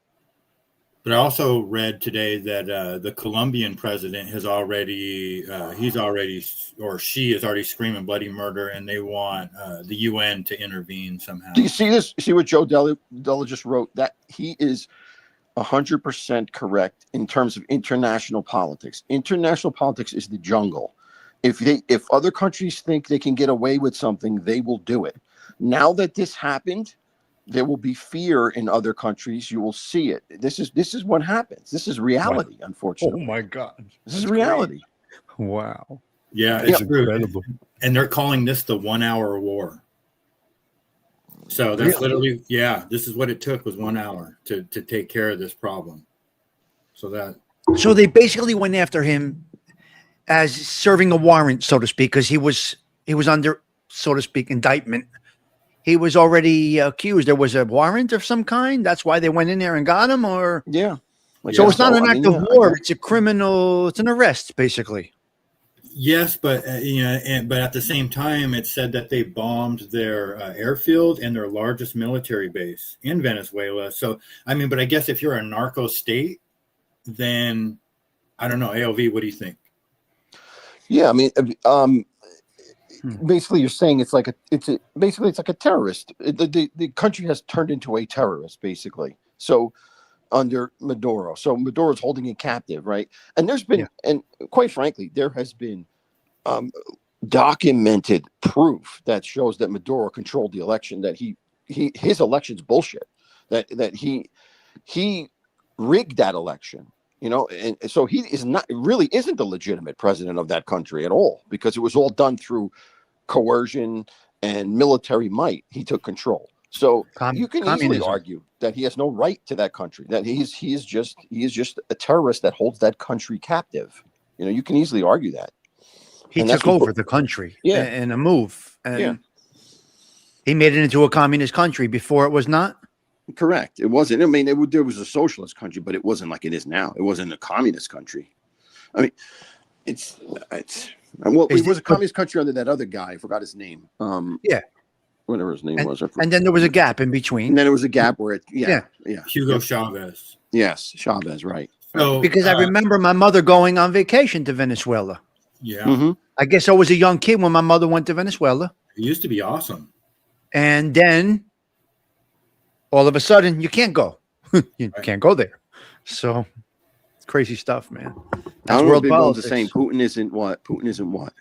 But I also read today that the Colombian president has already, or she is already screaming bloody murder, and they want the UN to intervene somehow. Do you see this? See what Joe Della just wrote? That he is 100% correct in terms of international politics. International politics is the jungle. If other countries think they can get away with something, they will do it. Now that this happened, there will be fear in other countries. You will see it. This is what happens. This is reality, unfortunately. my God. This is reality. Wow. Yeah, it's true. incredible. And they're calling this the 1 hour war. So that's literally, this is what it took, was 1 hour to take care of this problem. So they basically went after him as serving a warrant, so to speak, because he was under, so to speak, indictment. He was already accused. There was a warrant of some kind. That's why they went in there and got him, or so it's not an act of war. It's a criminal. It's an arrest, basically. Yes, but but at the same time, it said that they bombed their airfield and their largest military base in Venezuela. So but I guess if you're a narco state, then I don't know. AOV, what do you think? Yeah, basically you're saying it's like it's like a terrorist. The country has turned into a terrorist, basically. So under Maduro, so Maduro's holding it captive, right? And there's been, and quite frankly, there has been documented proof that shows that Maduro controlled the election. That his election's bullshit. That he rigged that election. And so he really isn't the legitimate president of that country at all, because it was all done through coercion and military might. He took control. So you can easily argue that he has no right to that country, that he is just a terrorist that holds that country captive. You can easily argue that. He took over the country in a move. And he made it into a communist country before it was not. Correct. It wasn't. There was a socialist country, but it wasn't like it is now. It wasn't a communist country. It was a communist country under that other guy. I forgot his name. Whatever his name was. And then there was a gap in between. And then there was a gap where Hugo Chavez. Yes, Chavez, right. So, because I remember my mother going on vacation to Venezuela. Yeah. Mm-hmm. I guess I was a young kid when my mother went to Venezuela. It used to be awesome. And then all of a sudden you can't go. You can't go there. So it's crazy stuff, man. That's world politics. Saying Putin isn't what? Putin isn't what?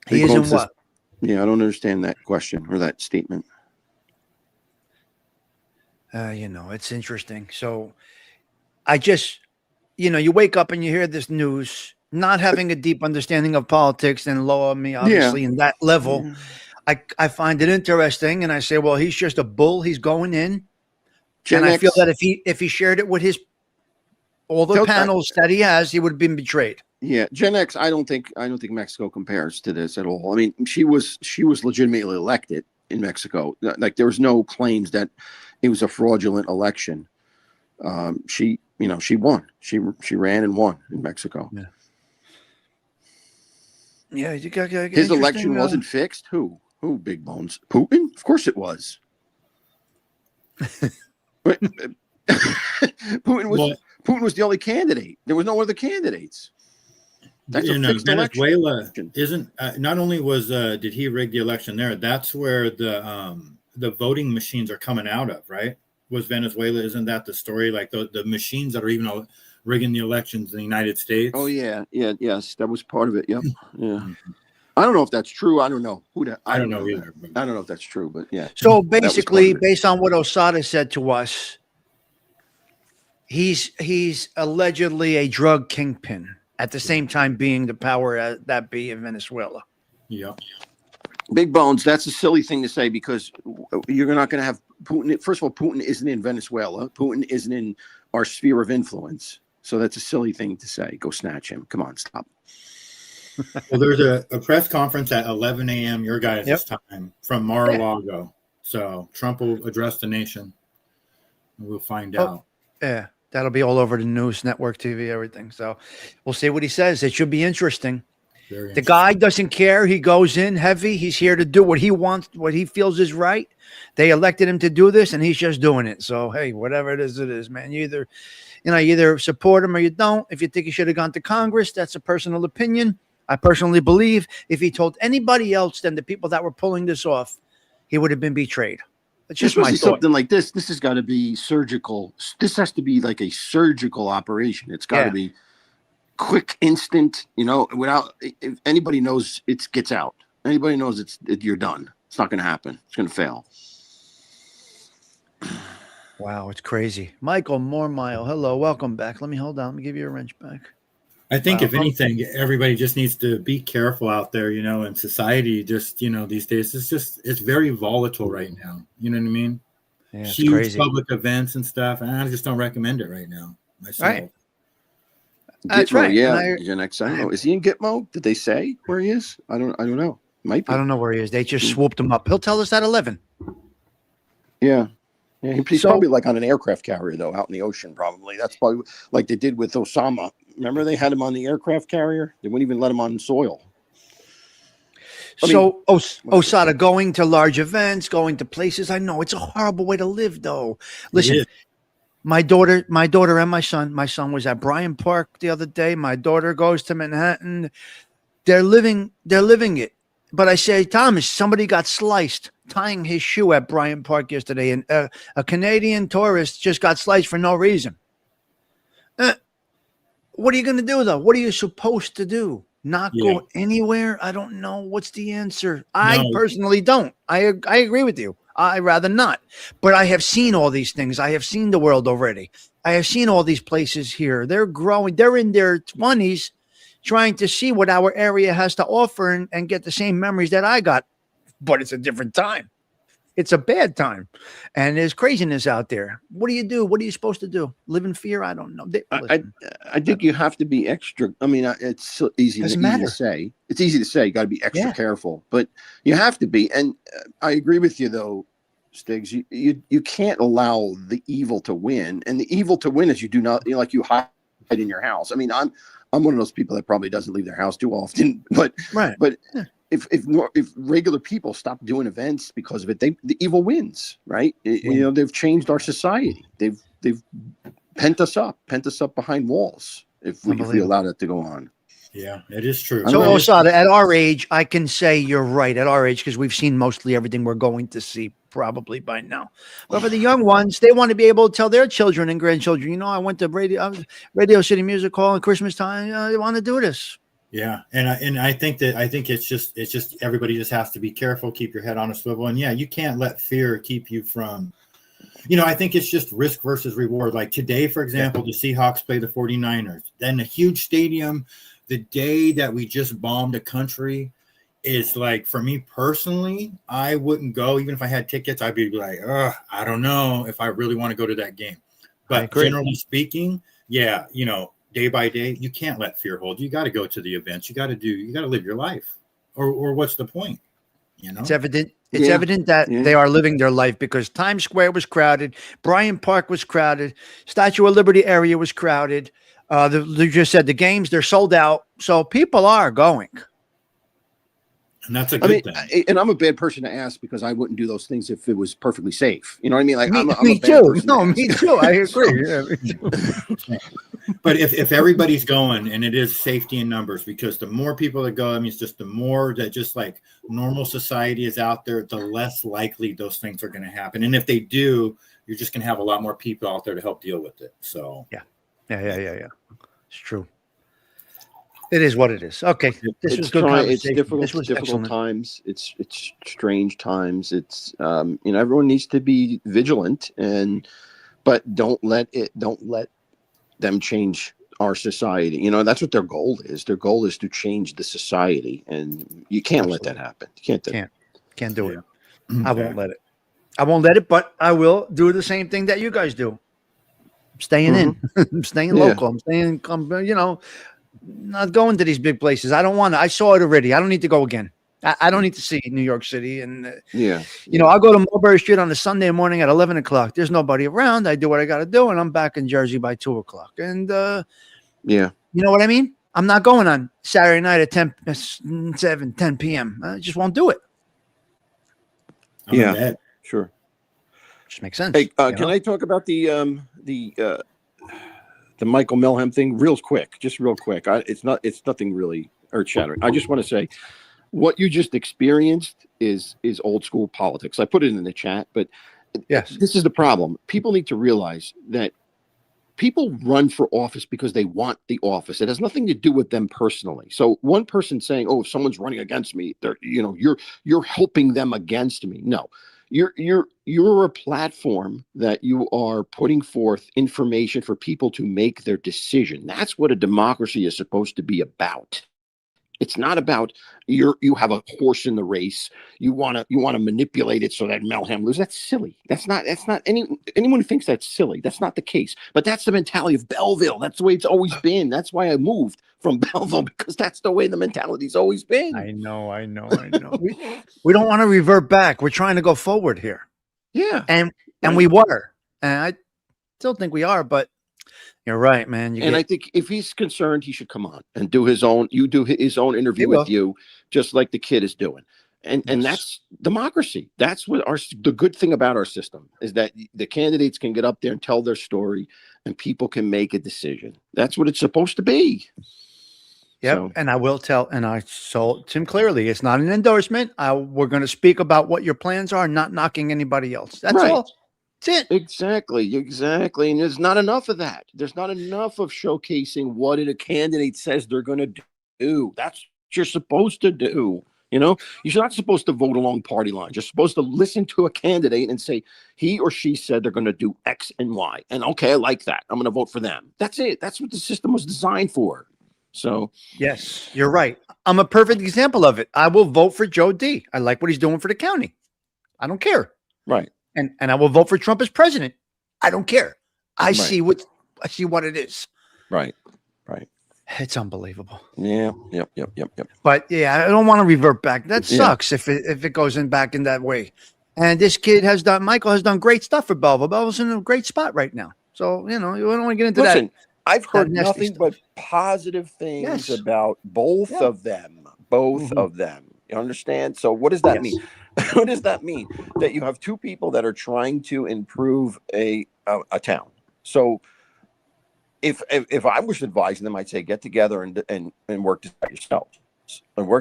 He isn't what? Yeah, I don't understand that question or that statement. It's interesting. So I just, you wake up and you hear this news, not having a deep understanding of politics and law, obviously, in that level. Yeah. I find it interesting, and I say, well, he's just a bull. He's going in. I feel that if he shared it with all the panels that he has, he would have been betrayed. Yeah, Gen X. I don't think Mexico compares to this at all. She was legitimately elected in Mexico. Like, there was no claims that it was a fraudulent election. She won. She ran and won in Mexico. Yeah, his election wasn't fixed. Who? Big Bones? Putin? Of course it was. Putin was the only candidate. There was no other candidates. That's a fixed Venezuela election. Isn't not only was did he rig the election there? That's where the voting machines are coming out of, right? Was Venezuela? Isn't that the story? Like the machines that are even rigging the elections in the United States? Oh yes, that was part of it. Yep. Yeah. I don't know if that's true. I don't know I don't know either. I don't know if that's true, but yeah. So basically, based on what Osada said to us, he's allegedly a drug kingpin, at the same time being the power that be in Venezuela. Yeah. Big Bones, that's a silly thing to say, because you're not going to have Putin. First of all, Putin isn't in Venezuela. Putin isn't in our sphere of influence. So that's a silly thing to say. Go snatch him. Come on, stop. Well, there's a press conference at 11 a.m. your guys' time from Mar-a-Lago. So Trump will address the nation. We'll find out. Yeah. That'll be all over the news, network TV, everything. So we'll see what he says. It should be interesting. Very The interesting. guy doesn't care. He goes in heavy. He's here to do what he wants, what he feels is right. They elected him to do this, and he's just doing it. So, hey, whatever it is, man. You either support him or you don't. If you think he should have gone to Congress, that's a personal opinion. I personally believe if he told anybody else than the people that were pulling this off, he would have been betrayed. It's just my Especially thought. something like this. This has got to be surgical. This has to be like a surgical operation. It's got to be quick, instant. Without if anybody knows it gets out. Anybody knows you're done. It's not going to happen. It's going to fail. Wow, it's crazy. Michael Mormile, hello, welcome back. Let me Let me give you a wrench back. I think if anything, everybody just needs to be careful out there, in society. Just, these days, it's very volatile right now. You know what I mean? Yeah, it's huge crazy. Public events and stuff. And I just don't recommend it right now myself. Right. That's Gitmo, right. Yeah, Gen X. I don't know. Is he in Gitmo? Did they say where he is? I don't know. Might be. I don't know where he is. They just swooped him up. He'll tell us at 11. Yeah. Yeah, he's probably like on an aircraft carrier, though, out in the ocean, probably. That's probably like they did with Osama. Remember they had him on the aircraft carrier? They wouldn't even let him on soil. Osada, going to large events, going to places. I know it's a horrible way to live, though. Listen, my daughter and my son was at Bryant Park the other day. My daughter goes to Manhattan. They're living it. But I say, Thomas, somebody got sliced tying his shoe at Bryant Park yesterday, and a Canadian tourist just got sliced for no reason. What are you going to do, though? What are you supposed to do? Not go anywhere? I don't know. What's the answer? I personally don't. I agree with you. I'd rather not. But I have seen all these things. I have seen the world already. I have seen all these places here. They're growing. They're in their 20s trying to see what our area has to offer and get the same memories that I got. But it's a different time. It's a bad time. And there's craziness out there. What do you do? What are you supposed to do? Live in fear? I don't know. I think you have to be extra. I mean, it's so easy to say. It's easy to say. You got to be extra careful. But you have to be. And I agree with you, though, Stigs. You can't allow the evil to win. And the evil to win is you do not, you hide in your house. I mean, I'm one of those people that probably doesn't leave their house too often. But if regular people stop doing events because of it, the evil wins, right? They've changed our society. They've pent us up behind walls if we allow that to go on. Yeah, it is true. So, Osada, at our age, I can say you're right. At our age, because we've seen mostly everything we're going to see probably by now. But for the young ones, they want to be able to tell their children and grandchildren, I went to Radio City Music Hall at Christmas time. They want to do this. Yeah, and I think it's just everybody just has to be careful, keep your head on a swivel, and you can't let fear keep you from. I think it's just risk versus reward. Like today, for example, the Seahawks play the 49ers. Then a huge stadium. The day that we just bombed a country is like, for me personally, I wouldn't go. Even if I had tickets, I'd be like, I don't know if I really want to go to that game. But generally speaking, day by day, you can't let fear hold. You got to go to the events. You got to live your life. Or what's the point? It's evident. It's evident that they are living their life because Times Square was crowded. Bryant Park was crowded. Statue of Liberty area was crowded. They just said the games, they're sold out. So people are going. And that's a good thing. And I'm a bad person to ask because I wouldn't do those things if it was perfectly safe. You know what I mean? Like me too. No, me too. I agree. But if everybody's going, and it is safety in numbers, because the more people that go, it's just the more that just like normal society is out there, the less likely those things are going to happen. And if they do, you're just going to have a lot more people out there to help deal with it. So yeah. It's true. It is what it is. Okay, this was good conversation. It's difficult times. It's strange times. It's everyone needs to be vigilant, but don't let them change our society. That's what their goal is. Their goal is to change the society, and you can't let that happen. You can't do it. I won't let it. I won't let it, but I will do the same thing that you guys do. I'm staying in. I'm staying local. I'm staying, not going to these big places. I don't want to. I saw it already. I don't need to go again. I don't need to see New York City. And, I'll go to Mulberry Street on a Sunday morning at 11 o'clock. There's nobody around. I do what I got to do, and I'm back in Jersey by 2 o'clock. And, you know what I mean? I'm not going on Saturday night at 10 p.m. I just won't do it. I'm in bed. Sure. Just makes sense. Hey, can I talk about the Michael Milham thing real quick? Just real quick. It's nothing really earth shattering. I just want to say what you just experienced is old school politics. I put it in the chat, but Yes, this is the problem. People need to realize that people run for office because they want the office. It has nothing to do with them personally. So one person saying, "Oh, if someone's running against me, you're helping them against me." No, you're a platform that you are putting forth information for people to make their decision. That's what a democracy is supposed to be about. It's not about you have a horse in the race. You want to manipulate it so that Melham loses. That's silly. That's not anyone who thinks that's silly. That's not the case. But that's the mentality of Belleville. That's the way it's always been. That's why I moved from Belleville, because that's the way the mentality's always been. I know. We don't want to revert back. We're trying to go forward here. Yeah. And we were. And I still think we are, but you're right, man. I think if he's concerned, he should come on and do his own interview with you, just like the kid is doing. And that's democracy. That's what the good thing about our system is, that the candidates can get up there and tell their story and people can make a decision. That's what it's supposed to be. Yep. So, and I will tell, and I told Tim clearly, it's not an endorsement. We're going to speak about what your plans are, not knocking anybody else. That's right. all. That's it. Exactly. And there's not enough of that. There's not enough of showcasing what a candidate says they're going to do. That's what you're supposed to do. You're not supposed to vote along party lines. You're supposed to listen to a candidate and say, he or she said they're going to do X and Y. And okay, I like that. I'm going to vote for them. That's it. That's what the system was designed for. So, yes, you're right. I'm a perfect example of it. I will vote for Joe D. I like what he's doing for the county. I don't care. Right. And I will vote for Trump as president. I don't care. I see what it is. Right. It's unbelievable. Yeah. Yep. But yeah, I don't want to revert back. That sucks if it goes back in that way. And this kid Michael has done great stuff for Belleville. Belleville's in a great spot right now. So, we don't want to get into that. I've heard nothing but positive things about both of them. Of them. You understand? So what does that mean? What does that mean? That you have two people that are trying to improve a town. So if I was advising them, I'd say get together and work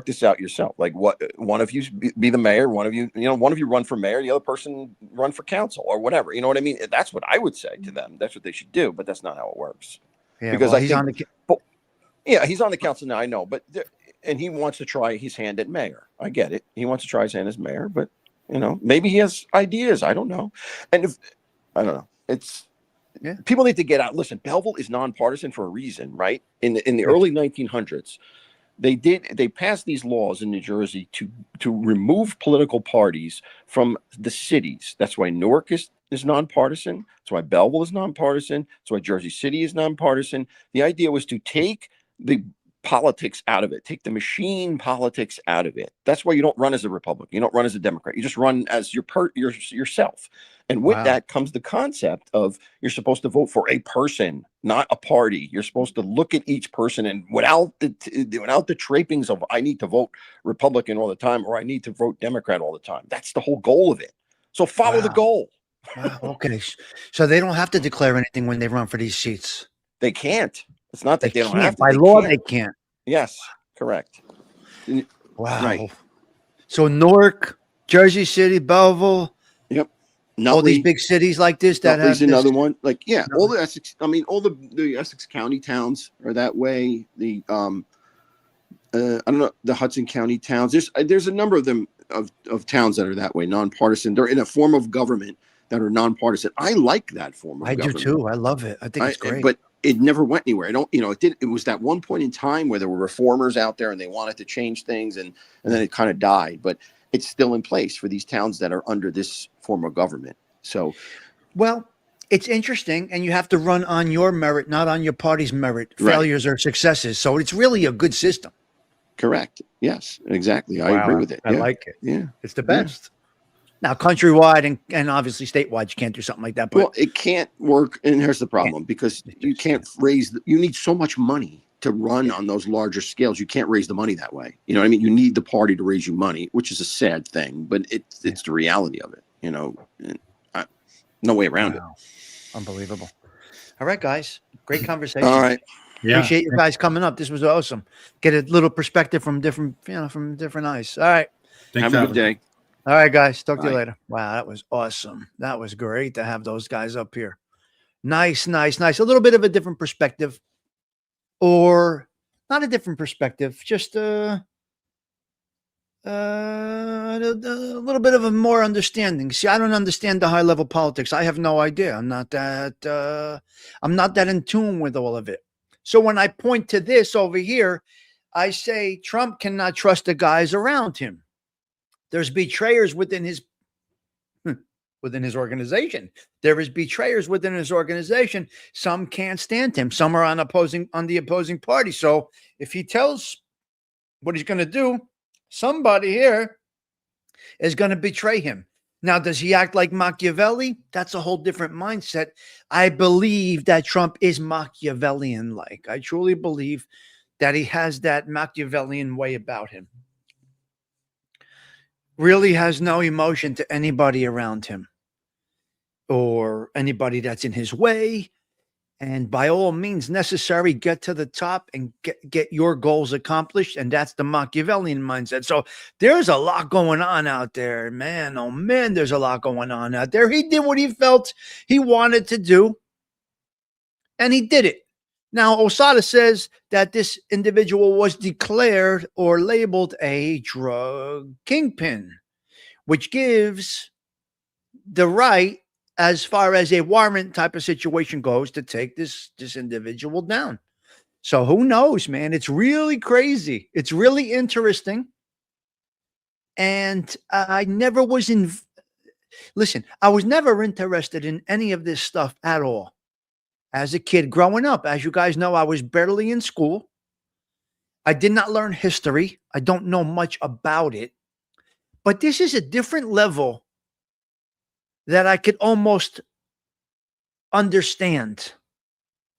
this out yourself. Like, what, one of you be the mayor, one of you run for mayor, the other person run for council or whatever. You know what I mean? That's what I would say to them. That's what they should do, but that's not how it works. Yeah, because he's on the council now. I know, but and he wants to try his hand at mayor. I get it. He wants to try his hand as mayor, but maybe he has ideas. I don't know. And I don't know. People need to get out. Listen, Belleville is nonpartisan for a reason, right? In the early 1900s, they passed these laws in New Jersey to remove political parties from the cities. That's why Newark is nonpartisan. That's why Belleville is nonpartisan. That's why Jersey City is nonpartisan. The idea was to take the politics out of it, take the machine politics out of it. That's why you don't run as a Republican. You don't run as a Democrat. You just run as yourself. And with that comes the concept of you're supposed to vote for a person, not a party. You're supposed to look at each person, and without the trappings of I need to vote Republican all the time or I need to vote Democrat all the time. That's the whole goal of it. So follow the goal. Wow. Okay. So they don't have to declare anything when they run for these seats. They can't. It's not that they don't have to. By law, they can't. Yes, correct. Wow. Right. So Newark, Jersey City, Belleville. Yep. All these big cities like this that have another one. Like, all the Essex. I mean, all the Essex County towns are that way. The I don't know, the Hudson County towns. There's a number of them of towns that are that way, nonpartisan. They're in a form of government that are nonpartisan. I like that form of government. I do too. I love it. I think it's great. But it never went anywhere. It was that one point in time where there were reformers out there and they wanted to change things, and then it kind of died. But it's still in place for these towns that are under this form of government. So, well, it's interesting, and you have to run on your merit, not on your party's merit. Failures or successes. So it's really a good system. Correct. Yes, exactly. I agree with it. I like it. Yeah, it's the best. Now, countrywide and obviously statewide, you can't do something like that. But it can't work. And here's the problem, because you can't you need so much money to run on those larger scales. You can't raise the money that way. You know what I mean? You need the party to raise you money, which is a sad thing, but it's the reality of it. You know, no way around it. Unbelievable. All right, guys. Great conversation. All right. Yeah. Appreciate you guys coming up. This was awesome. Get a little perspective from different eyes. All right. Thanks, Have a good day. All right, guys. Talk to you Bye. later. Wow, that was awesome. That was great to have those guys up here. Nice. A little bit of a different perspective. Or not a different perspective, just a little bit of a more understanding. See, I don't understand the high level politics. I have no idea. I'm not that in tune with all of it. So when I point to this over here, I say Trump cannot trust the guys around him. There's betrayers within his organization. There is betrayers within his organization. Some can't stand him. Some are on the opposing party. So if he tells what he's going to do, somebody here is going to betray him. Now, does he act like Machiavelli? That's a whole different mindset. I believe that Trump is Machiavellian-like. I truly believe that he has that Machiavellian way about him. Really has no emotion to anybody around him or anybody that's in his way. And by all means necessary, get to the top and get your goals accomplished. And that's the Machiavellian mindset. So there's a lot going on out there, man. Oh, man, there's a lot going on out there. He did what he felt he wanted to do, and he did it. Now, Osada says that this individual was declared or labeled a drug kingpin, which gives the right, as far as a warrant type of situation goes, to take this individual down. So who knows, man? It's really crazy. It's really interesting. And I was never interested in any of this stuff at all. As a kid growing up, as you guys know, I was barely in school. I did not learn history. I don't know much about it. But this is a different level that I could almost understand.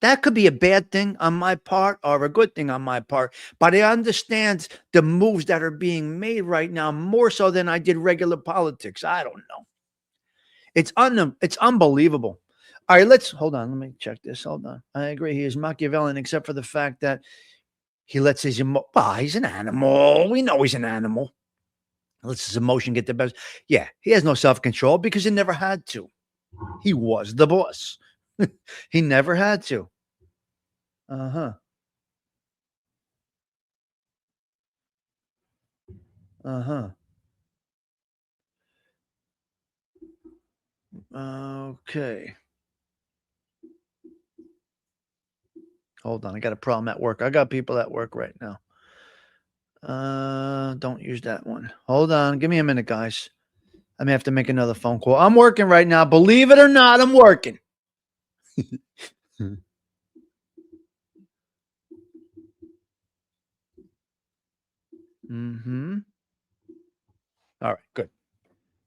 That could be a bad thing on my part or a good thing on my part, but I understand the moves that are being made right now more so than I did regular politics. I don't know. It's unbelievable. All right, hold on. Let me check this. Hold on. I agree. He is Machiavellian, except for the fact that he lets he's an animal. We know he's an animal. Lets his emotion get the best. Yeah, he has no self-control because he never had to. He was the boss. He never had to. Uh-huh. Okay. Hold on. I got a problem at work. I got people at work right now. Don't use that one. Hold on. Give me a minute, guys. I may have to make another phone call. I'm working right now. Believe it or not, I'm working. All right, good.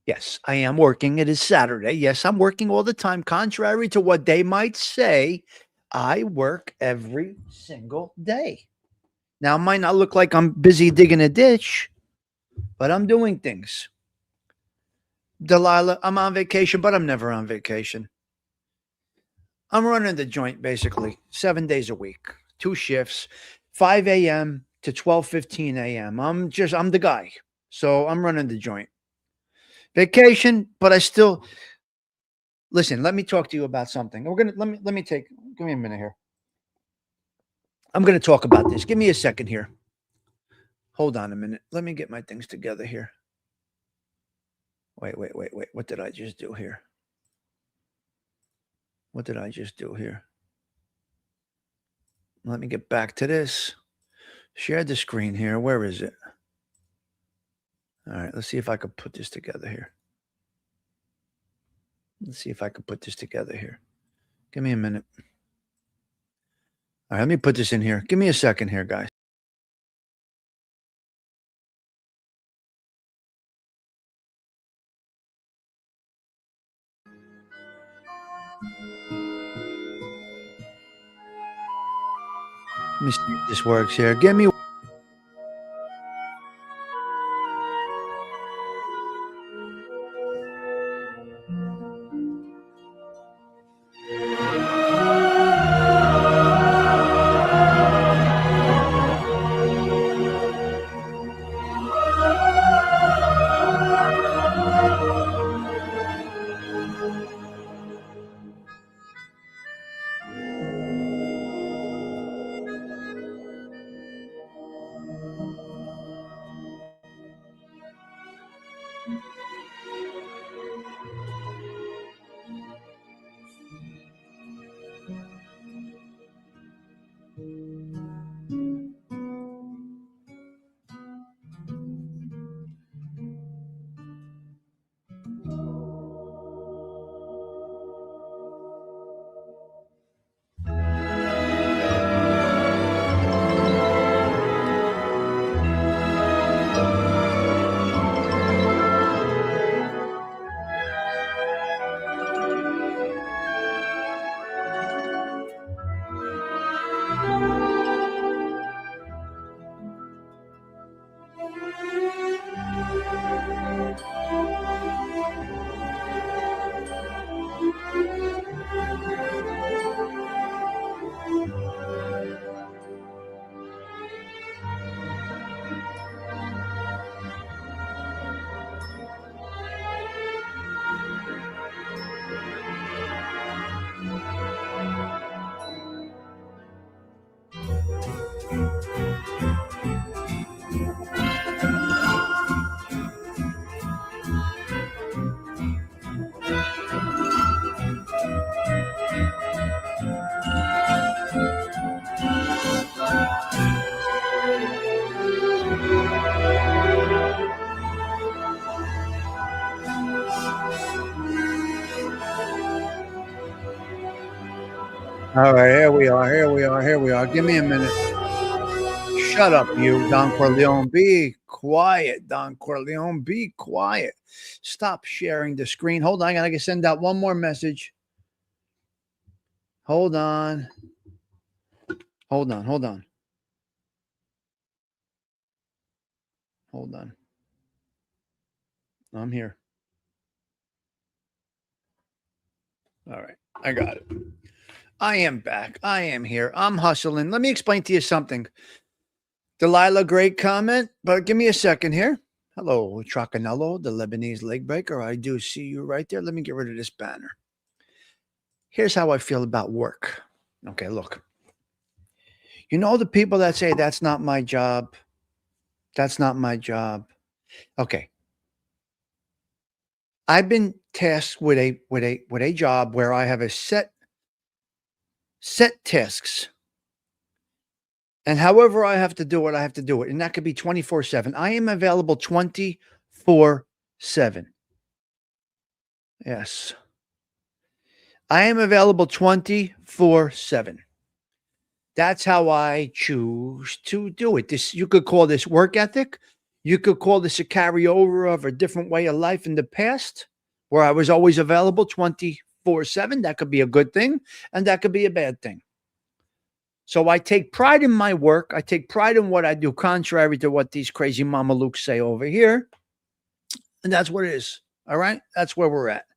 Yes, I am working. It is Saturday. Yes, I'm working all the time. Contrary to what they might say, I work every single day. Now, it might not look like I'm busy digging a ditch, but I'm doing things. Delilah, I'm on vacation, but I'm never on vacation. I'm running the joint basically 7 days a week, 2 shifts, 5 a.m. to 12:15 a.m. I'm the guy. So I'm running the joint. Vacation, but I still listen, let me talk to you about something. Give me a minute here. I'm going to talk about this. Give me a second here. Hold on a minute. Let me get my things together here. Wait. What did I just do here? Let me get back to this. Share the screen here. Where is it? All right, let's see if I could put this together here. Give me a minute. All right, let me put this in here. Give me a second here, guys. Let me see if this works here. Give me. All right, here we are. Here we are. Here we are. Give me a minute. Shut up, you, Don Corleone. Be quiet, Don Corleone. Be quiet. Stop sharing the screen. Hold on. I gotta send out one more message. Hold on. Hold on. Hold on. Hold on. I'm here. All right. I got it. I am back. I am here. I'm hustling. Let me explain to you something. Delilah, great comment, but give me a second here. Hello, Tracanello, the Lebanese leg breaker. I do see you right there. Let me get rid of this banner. Here's how I feel about work. Okay, look. You know the people that say that's not my job. That's not my job. Okay. I've been tasked with a job where I have a set tasks. And however I have to do it, I have to do it. And that could be 24/7. I am available 24/7. Yes. I am available 24/7. That's how I choose to do it. This, you could call this work ethic. You could call this a carryover of a different way of life in the past, where I was always available 24/7. That could be a good thing, and that could be a bad thing. So I take pride in my work. I take pride in what I do, contrary to what these crazy mamalukes say over here. And that's what it is. All right. That's where we're at.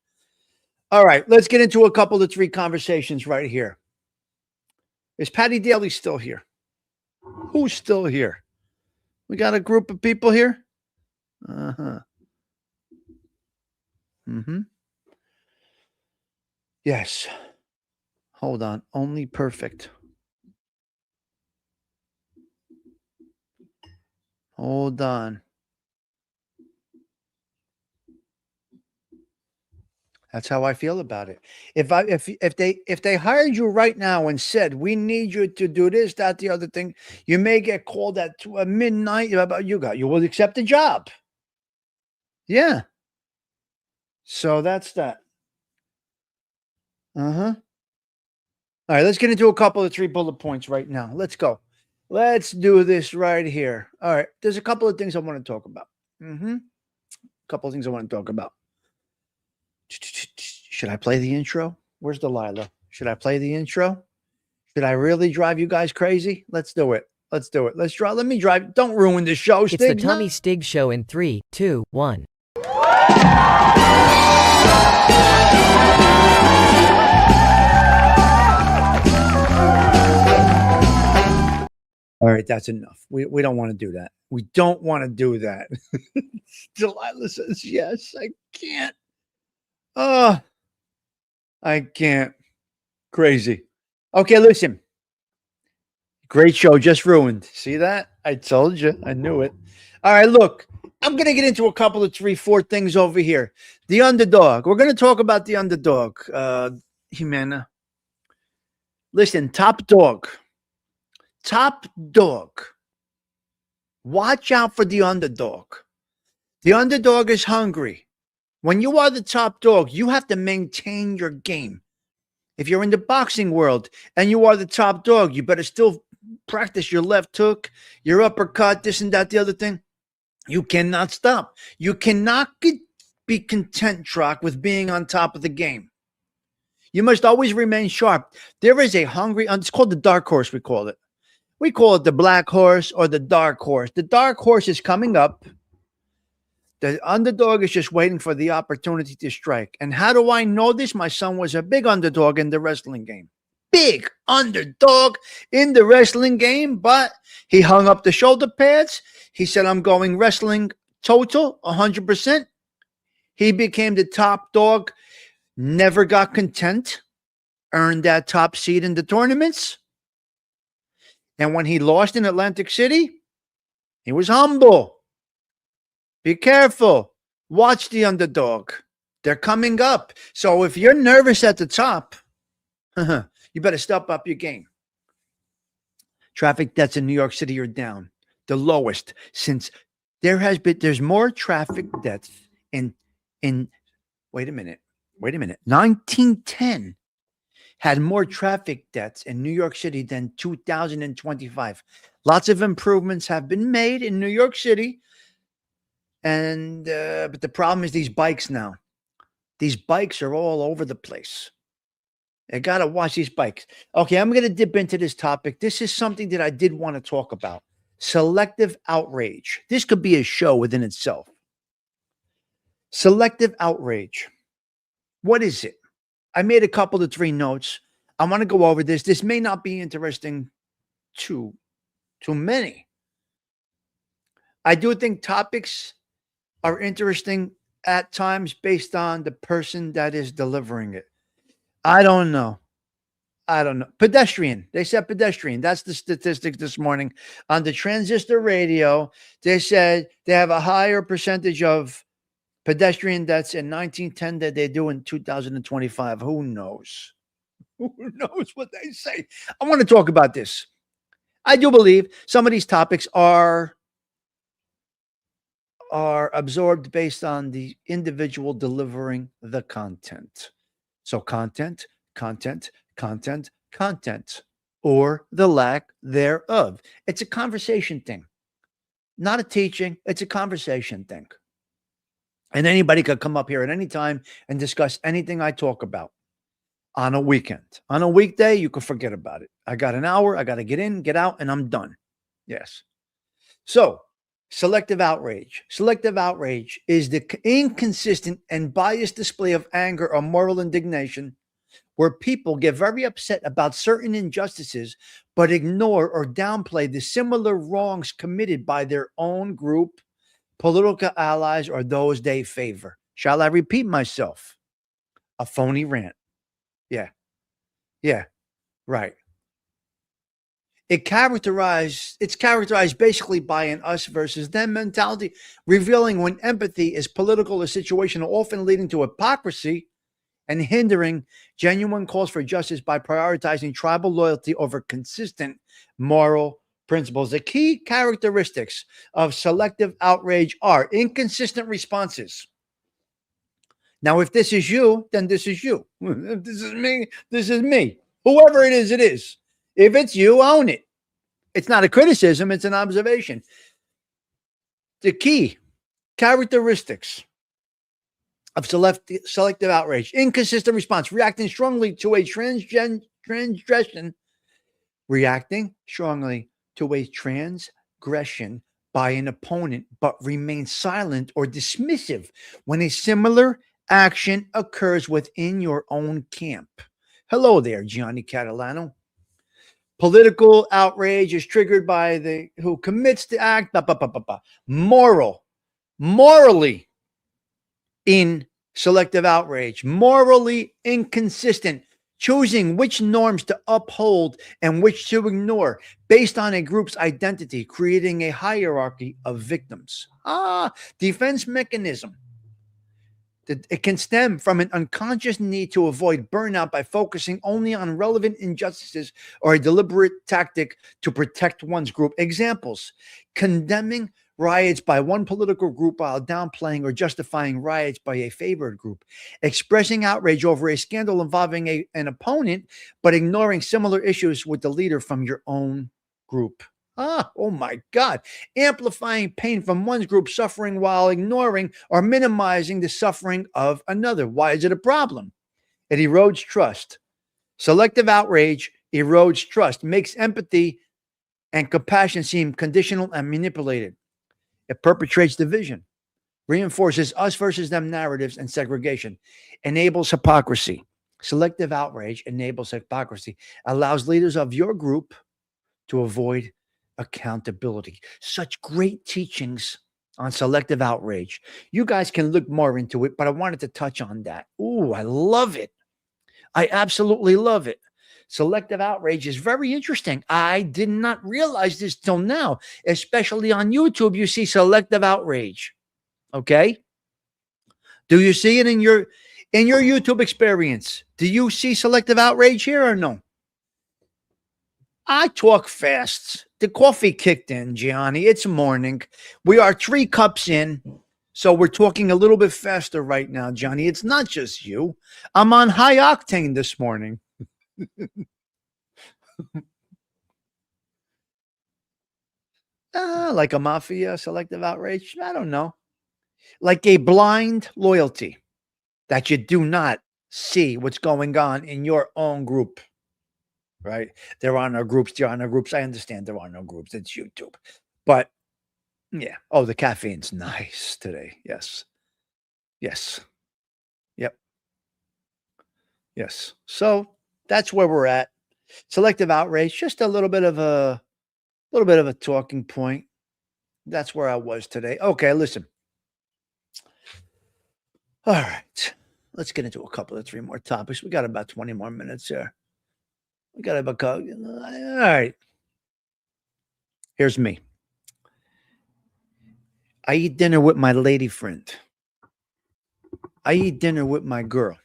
All right. Let's get into a couple of 3 conversations right here. Is Patty Daly still here? Who's still here? We got a group of people here. Uh-huh. Mm-hmm. Yes. Hold on. Only perfect. Hold on. That's how I feel about it. If they hired you right now and said, we need you to do this, that, the other thing, you may get called at midnight. You will accept the job. Yeah. So that's that. Uh-huh. All right, let's get into a couple of 3 bullet points right now. Let's go. Let's do this right here. All right. There's a couple of things I want to talk about. A couple of things I want to talk about. Should I play the intro? Where's Delilah? Should I play the intro? Did I really drive you guys crazy? Let's do it. Let's do it. Let's drive. Let me drive. Don't ruin the show, It's the Stigs. Tommy Stigs Show in 3, 2, 1. All right, that's enough. We don't want to do that. We don't want to do that. Delilah says yes. I can't. Oh, I can't. Crazy. Okay, listen. Great show, just ruined. See that? I told you. I knew it. All right, look. I'm going to get into a couple of 3, 4 things over here. The underdog. We're going to talk about the underdog, Jimena. Listen, top dog. Top dog. Watch out for the underdog. The underdog is hungry. When you are the top dog, you have to maintain your game. If you're in the boxing world and you are the top dog, you better still practice your left hook, your uppercut, this and that, the other thing. You cannot stop. You cannot be content, Trock, with being on top of the game. You must always remain sharp. There is a hungry, it's called the dark horse, we call it. We call it the black horse or the dark horse. The dark horse is coming up. The underdog is just waiting for the opportunity to strike. And how do I know this? My son was a big underdog in the wrestling game. Big underdog in the wrestling game, but he hung up the shoulder pads. He said, I'm going wrestling total, 100%. He became the top dog, never got content, earned that top seed in the tournaments. And when he lost in Atlantic City, he was humble. Be careful. Watch the underdog. They're coming up. So if you're nervous at the top, you better step up your game. Traffic deaths in New York City are down. The lowest since there's more traffic deaths in wait a minute. 1910 had more traffic deaths in New York City than 2025. Lots of improvements have been made in New York City. And but the problem is these bikes now. These bikes are all over the place. I got to watch these bikes. Okay, I'm going to dip into this topic. This is something that I did want to talk about. Selective outrage. This could be a show within itself. Selective outrage. What is it? I made a couple of 3 notes. I want to go over this. This may not be interesting to many. I do think topics are interesting at times based on the person that is delivering it. I don't know. Pedestrian. They said pedestrian. That's the statistics this morning. On the transistor radio, they said they have a higher percentage of pedestrian deaths in 1910 than they do in 2025. Who knows? Who knows what they say? I want to talk about this. I do believe some of these topics are absorbed based on the individual delivering the content. So content, or the lack thereof. It's a conversation thing, not a teaching. It's a conversation thing. And anybody could come up here at any time and discuss anything I talk about on a weekend. On a weekday, you can forget about it. I got an hour. I got to get in, get out, and I'm done. Yes. So, selective outrage. Selective outrage is the inconsistent and biased display of anger or moral indignation where people get very upset about certain injustices but ignore or downplay the similar wrongs committed by their own group, political allies, or those they favor. Shall I repeat myself? A phony rant. Yeah, right. It's characterized basically by an us versus them mentality, revealing when empathy is political or situational, often leading to hypocrisy and hindering genuine calls for justice by prioritizing tribal loyalty over consistent moral principles. The key characteristics of selective outrage are inconsistent responses. Now, if this is you, then this is you. If this is me, this is me. Whoever it is, it is. If it's you, own it. It's not a criticism, it's an observation. The key characteristics of selective outrage: inconsistent response, reacting strongly to a transgression reacting strongly to a transgression by an opponent, but remain silent or dismissive when a similar action occurs within your own camp. Hello there, Gianni Catalano. Political outrage is triggered by the who commits the act. Morally in selective outrage, morally inconsistent, choosing which norms to uphold and which to ignore based on a group's identity, creating a hierarchy of victims. Defense mechanism. It can stem from an unconscious need to avoid burnout by focusing only on relevant injustices or a deliberate tactic to protect one's group. Examples: condemning riots by one political group while downplaying or justifying riots by a favored group, expressing outrage over a scandal involving an opponent, but ignoring similar issues with the leader from your own group. Oh my God. Amplifying pain from one's group suffering while ignoring or minimizing the suffering of another. Why is it a problem? It erodes trust. Selective outrage erodes trust, makes empathy and compassion seem conditional and manipulated. It perpetrates division, reinforces us versus them narratives and segregation, enables hypocrisy. Selective outrage enables hypocrisy, allows leaders of your group to avoid accountability. Such great teachings on selective outrage. You guys can look more into it, but I wanted to touch on that. Ooh, I love it. I absolutely love it. Selective outrage is very interesting. I did not realize this till now, especially on YouTube. You see selective outrage. Okay. Do you see it in your YouTube experience? Do you see selective outrage here or no? I talk fast. The coffee kicked in, Gianni. It's morning. We are 3 cups in. So we're talking a little bit faster right now, Johnny. It's not just you. I'm on high octane this morning. Like a mafia selective outrage? I don't know. Like a blind loyalty that you do not see what's going on in your own group. Right? There are no groups. There are no groups. I understand there are no groups. It's YouTube. But yeah. Oh, the caffeine's nice today. Yes. Yes. Yep. Yes. So that's where we're at. Selective outrage, just a little bit of a talking point. That's where I was today. Okay, listen. All right. Let's get into a couple of 3 more topics. We got about 20 more minutes here. We got about all right. Here's me. I eat dinner with my lady friend. I eat dinner with my girl.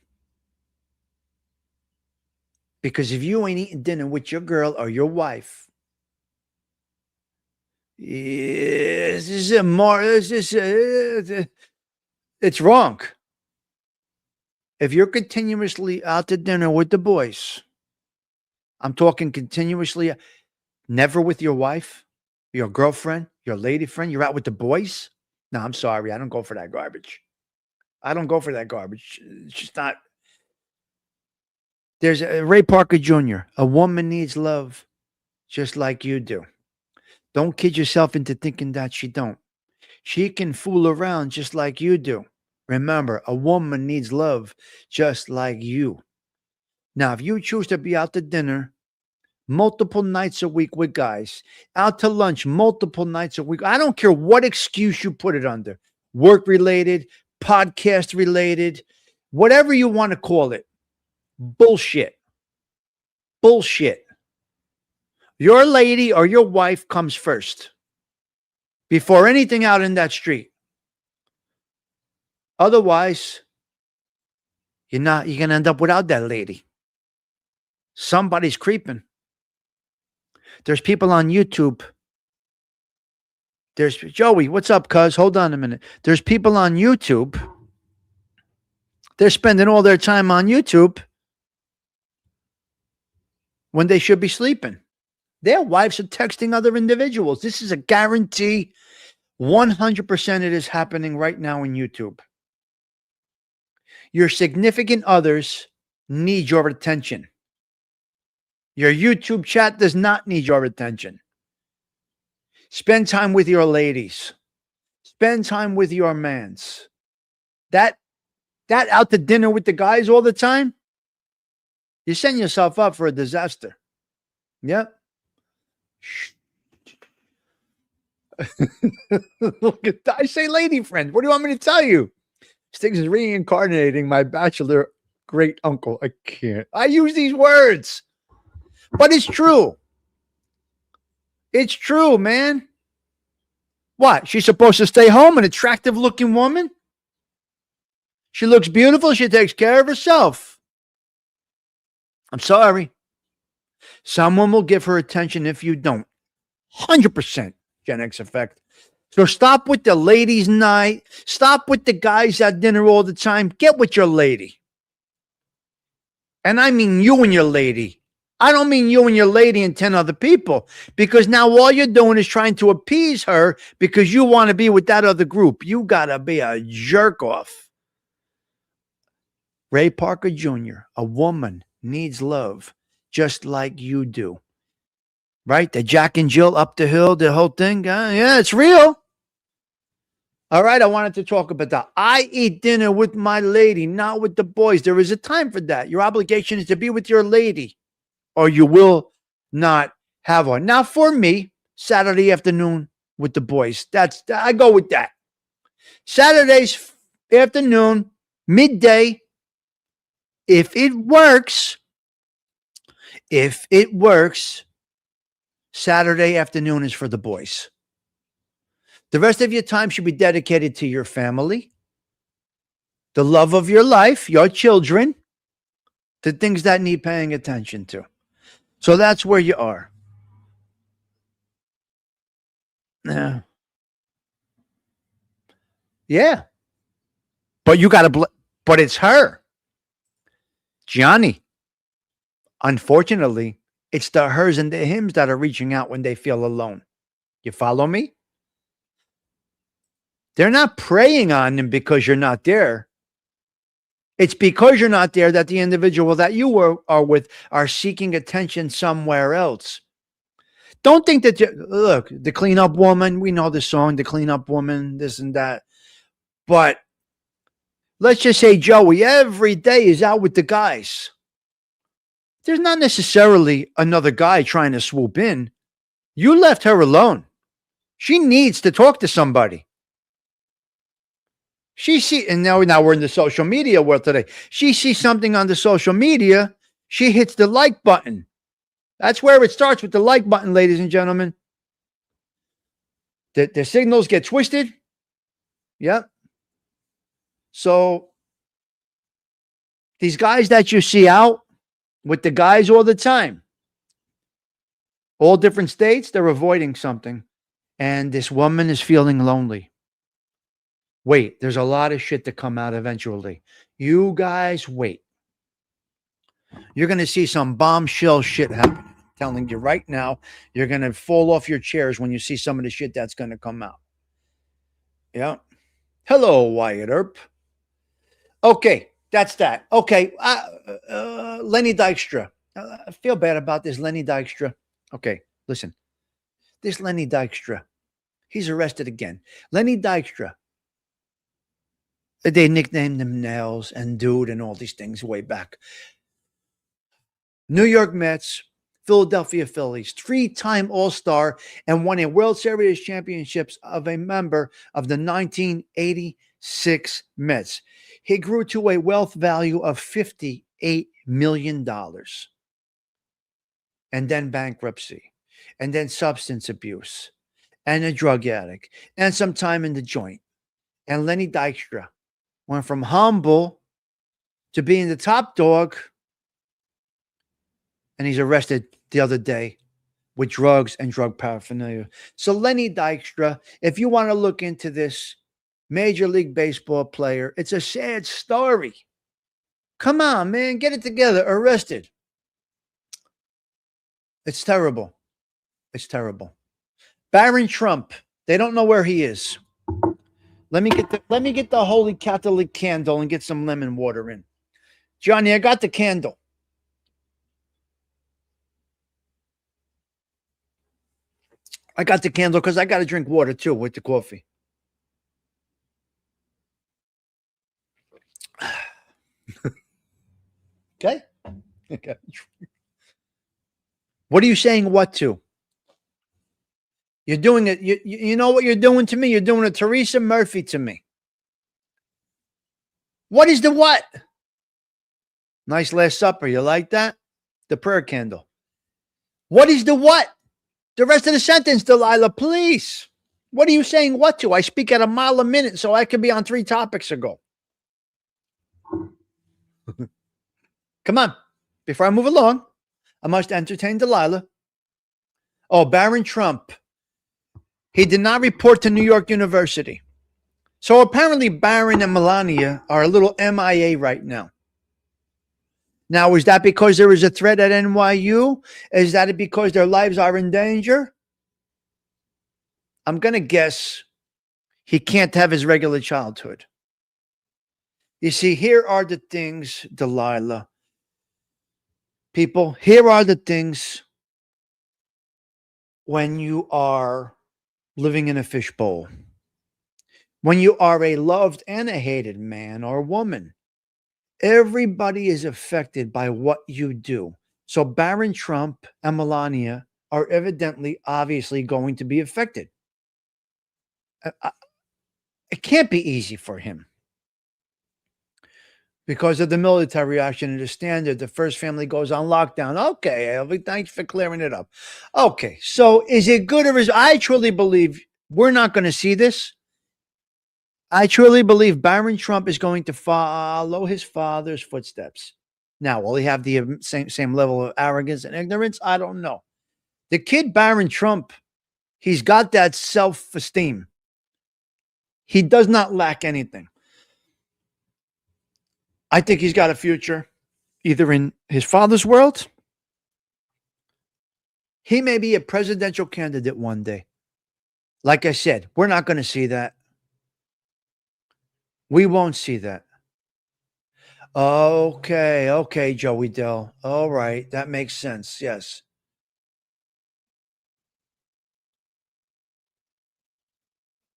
Because if you ain't eating dinner with your girl or your wife, it's wrong. If you're continuously out to dinner with the boys, I'm talking continuously, never with your wife, your girlfriend, your lady friend, you're out with the boys. No, I'm sorry. I don't go for that garbage. I don't go for that garbage. It's just not. There's Ray Parker Jr. A woman needs love just like you do. Don't kid yourself into thinking that she don't. She can fool around just like you do. Remember, a woman needs love just like you. Now, if you choose to be out to dinner multiple nights a week with guys, out to lunch multiple nights a week, I don't care what excuse you put it under, work related, podcast related, whatever you want to call it. Bullshit. Bullshit. Your lady or your wife comes first before anything out in that street. Otherwise, you're going to end up without that lady. Somebody's creeping. There's people on YouTube. There's Joey. What's up, cuz? Hold on a minute. There's people on YouTube. They're spending all their time on YouTube when they should be sleeping. Their wives are texting other individuals. This is a guarantee. 100% it is happening right now in YouTube. Your significant others need your attention. Your YouTube chat does not need your attention. Spend time with your ladies. Spend time with your mans. That out to dinner with the guys all the time, you send yourself up for a disaster. Yep. Look at that. I say lady friend. What do you want me to tell you? Stigs is reincarnating my bachelor great uncle. I can't. I use these words. But it's true. It's true, man. What? She's supposed to stay home, an attractive looking woman? She looks beautiful. She takes care of herself. I'm sorry. Someone will give her attention if you don't. 100% Gen X effect. So stop with the ladies' night. Stop with the guys at dinner all the time. Get with your lady. And I mean you and your lady. I don't mean you and your lady and 10 other people, because now all you're doing is trying to appease her because you want to be with that other group. You got to be a jerk off. Ray Parker Jr., a woman needs love just like you do. Right? The Jack and Jill up the hill, the whole thing. Yeah, it's real. All right, I wanted to talk about that. I eat dinner with my lady, not with the boys. There is a time for that. Your obligation is to be with your lady, or you will not have one. Now, for me, Saturday afternoon with the boys. I go with that. Saturdays afternoon, midday. If it works, Saturday afternoon is for the boys. The rest of your time should be dedicated to your family, the love of your life, your children, the things that need paying attention to. So that's where you are. Yeah. But you got to, but it's her. Gianni. Unfortunately, it's the hers and the hims that are reaching out when they feel alone. You follow me? They're not preying on them because you're not there. It's because you're not there that the individual that you are with are seeking attention somewhere else. Don't think that look, the cleanup woman, we know the song, the cleanup woman, this and that. But let's just say Joey every day is out with the guys. There's not necessarily another guy trying to swoop in. You left her alone. She needs to talk to somebody. And now we're in the social media world today. She sees something on the social media. She hits the like button. That's where it starts, with the like button, ladies and gentlemen. The signals get twisted. Yep. So these guys that you see out with the guys all the time, all different states, they're avoiding something. And this woman is feeling lonely. Wait, there's a lot of shit to come out eventually. You guys wait. You're going to see some bombshell shit happen. I'm telling you right now, you're going to fall off your chairs when you see some of the shit that's going to come out. Yeah. Hello, Wyatt Earp. Okay, that's that. Okay, Lenny Dykstra. I feel bad about this Lenny Dykstra. Okay, listen. This Lenny Dykstra, he's arrested again. Lenny Dykstra. They nicknamed him Nails and Dude and all these things way back. New York Mets, Philadelphia Phillies, 3-time All-Star, and won a World Series championships of a member of the 1986 Mets. He grew to a wealth value of $58 million. And then bankruptcy, and then substance abuse, and a drug addict, and some time in the joint. And Lenny Dykstra went from humble to being the top dog, and he's arrested the other day with drugs and drug paraphernalia. So Lenny Dykstra, if you want to look into this Major League Baseball player, it's a sad story. Come on, man, get it together. Arrested. It's terrible. It's terrible. Barron Trump, they don't know where he is. Let me get the holy Catholic candle and get some lemon water in. Johnny, I got the candle. I got the candle because I got to drink water too with the coffee. Okay. Okay. What are you saying what to? You're doing it. You know what you're doing to me? You're doing a Teresa Murphy to me. What is the what? Nice Last Supper. You like that? The prayer candle. What is the what? The rest of the sentence, Delilah, please. What are you saying what to? I speak at a mile a minute, so I could be on 3 topics ago. Come on. Before I move along, I must entertain Delilah. Oh, Barron Trump. He did not report to New York University. So apparently Barron and Melania are a little MIA right now. Now, is that because there is a threat at NYU? Is that because their lives are in danger? I'm going to guess he can't have his regular childhood. You see, here are the things, Delilah. People, here are the things when you are living in a fishbowl. When you are a loved and a hated man or woman, everybody is affected by what you do. So Barron Trump and Melania are evidently, obviously going to be affected. It can't be easy for him. Because of the military action and the standard, the first family goes on lockdown. Okay, Elvie, thanks for clearing it up. Okay, so is it good or is I truly believe we're not going to see this. I truly believe Barron Trump is going to follow his father's footsteps. Now, will he have the same level of arrogance and ignorance? I don't know. The kid Barron Trump, he's got that self-esteem. He does not lack anything. I think he's got a future either in his father's world. He may be a presidential candidate one day. Like I said, we're not going to see that. We won't see that. Okay, Joey Dell. All right, that makes sense. Yes.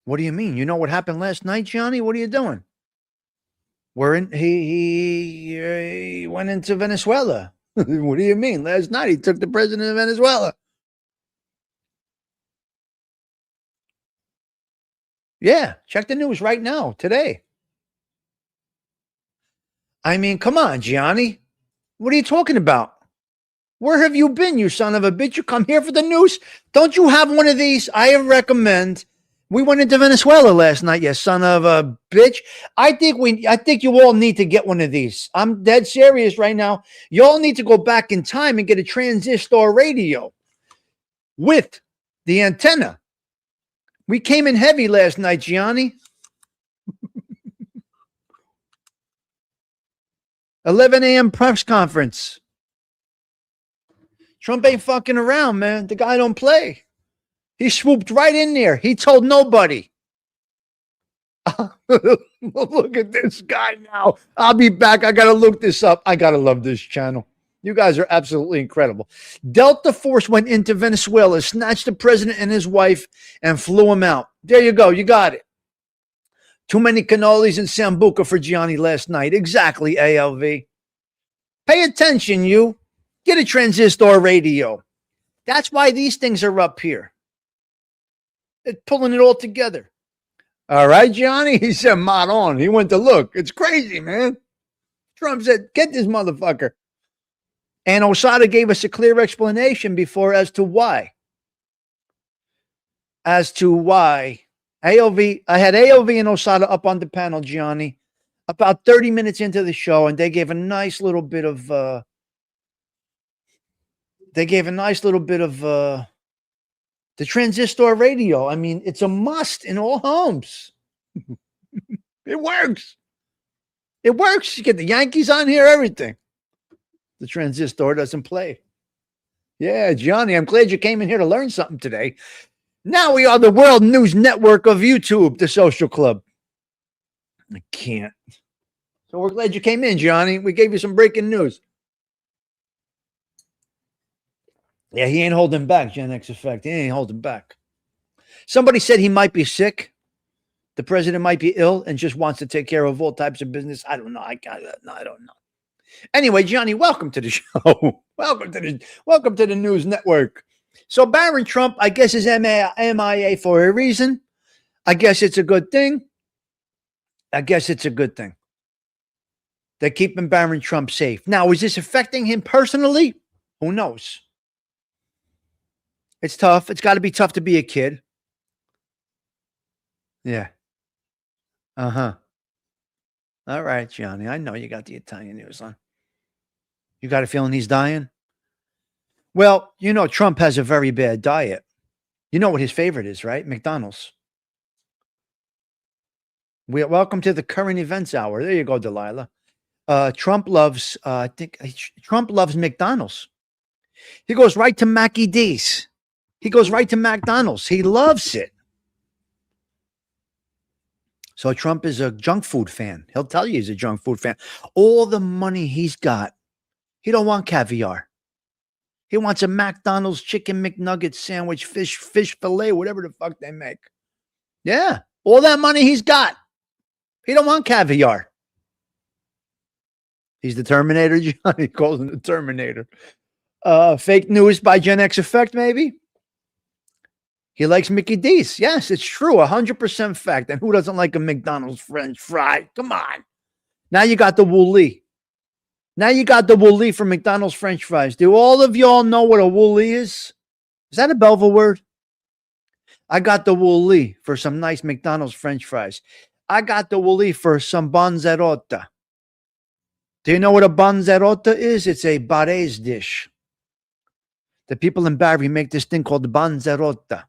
What do you mean? You know what happened last night, Johnny? What are you doing? He went into Venezuela. What do you mean? Last night he took the president of Venezuela. Yeah, check the news right now, today. I mean, come on, Gianni. What are you talking about? Where have you been, you son of a bitch? You come here for the news? Don't you have one of these? I recommend. We went into Venezuela last night, you son of a bitch. I think you all need to get one of these. I'm dead serious right now. You all need to go back in time and get a transistor radio with the antenna. We came in heavy last night, Gianni. 11 a.m. press conference. Trump ain't fucking around, man. The guy don't play. He swooped right in there. He told nobody. Look at this guy now. I'll be back. I got to look this up. I got to love this channel. You guys are absolutely incredible. Delta Force went into Venezuela, snatched the president and his wife, and flew him out. There you go. You got it. Too many cannolis and sambuca for Gianni last night. Exactly, ALV. Pay attention, you. Get a transistor radio. That's why these things are up here. It's pulling it all together. All right, Gianni? He said, mod on. He went to look. It's crazy, man. Trump said, get this motherfucker. And Osada gave us a clear explanation before as to why. As to why. AOV, I had AOV and Osada up on the panel, Gianni, about 30 minutes into the show, and they gave a nice little bit of the transistor radio. I mean, it's a must in all homes. It works. It works. You get the Yankees on here, everything. The transistor doesn't play. Yeah, Johnny, I'm glad you came in here to learn something today. Now we are the World News Network of YouTube, the social club. I can't. So we're glad you came in, Johnny. We gave you some breaking news. Yeah, he ain't holding back, Gen X Effect. He ain't holding back. Somebody said he might be sick. The president might be ill and just wants to take care of all types of business. I don't know. I don't know. Anyway, Johnny, welcome to the show. welcome to the news network. So Barron Trump, I guess, is MIA for a reason. I guess it's a good thing. They're keeping Barron Trump safe. Now, is this affecting him personally? Who knows? It's tough. It's got to be tough to be a kid. Yeah. Uh-huh. All right, Johnny. I know you got the Italian news on. You got a feeling he's dying? Well, you know, Trump has a very bad diet. You know what his favorite is, right? McDonald's. Welcome to the current events hour. There you go, Delilah. Trump loves McDonald's. He goes right to Mackie D's. He goes right to McDonald's. He loves it. So Trump is a junk food fan. He'll tell you he's a junk food fan. All the money he's got, he don't want caviar. He wants a McDonald's chicken McNugget sandwich, fish fillet, whatever the fuck they make. Yeah, all that money he's got. He don't want caviar. He's the Terminator, John. He calls him the Terminator. Fake news by Gen X Effect, maybe? He likes Mickey D's. Yes, it's true. 100% fact. And who doesn't like a McDonald's French fry? Come on. Now you got the Wooly. From McDonald's French fries. Do all of y'all know what a Wooly is? Is that a Belleville word? I got the Wooly for some nice McDonald's French fries. I got the Wooly for some banzerotta. Do you know what a banzerotta is? It's a Barres dish. The people in Barry make this thing called banzerotta.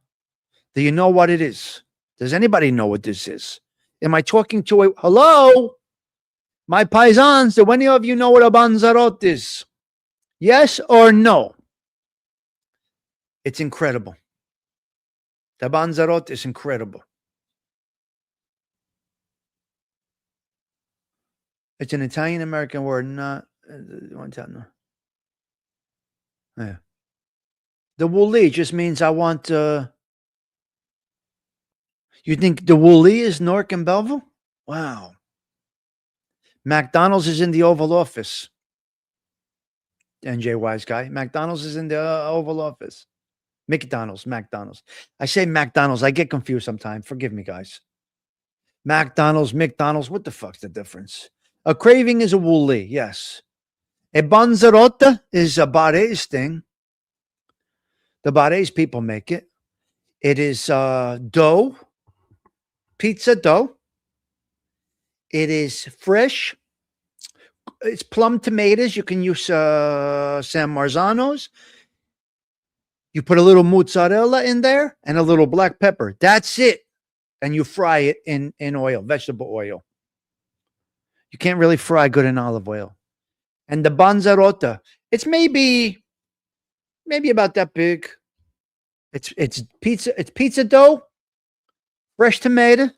Do you know what it is? Does anybody know what this is? Am I talking to a... Hello? My paisans, do any of you know what a banzerotta is? Yes or no? It's incredible. The banzerotta is incredible. It's an Italian-American word, not... No. Yeah. The Wooly just means I want... You think the Wooly is Newark and Belleville? Wow. McDonald's is in the Oval Office. NJ Wise Guy. McDonald's is in the Oval Office. McDonald's. I say McDonald's. I get confused sometimes. Forgive me, guys. McDonald's. What the fuck's the difference? A craving is a Wooly, yes. A banzerotta is a Barres thing. The Barres people make it. It is dough. Pizza dough. It is fresh. It's plum tomatoes. You can use San Marzanos. You put a little mozzarella in there and a little black pepper. That's it. And you fry it in oil, vegetable oil. You can't really fry good in olive oil. And the banzerotta, it's maybe about that big. It's pizza dough, fresh tomato,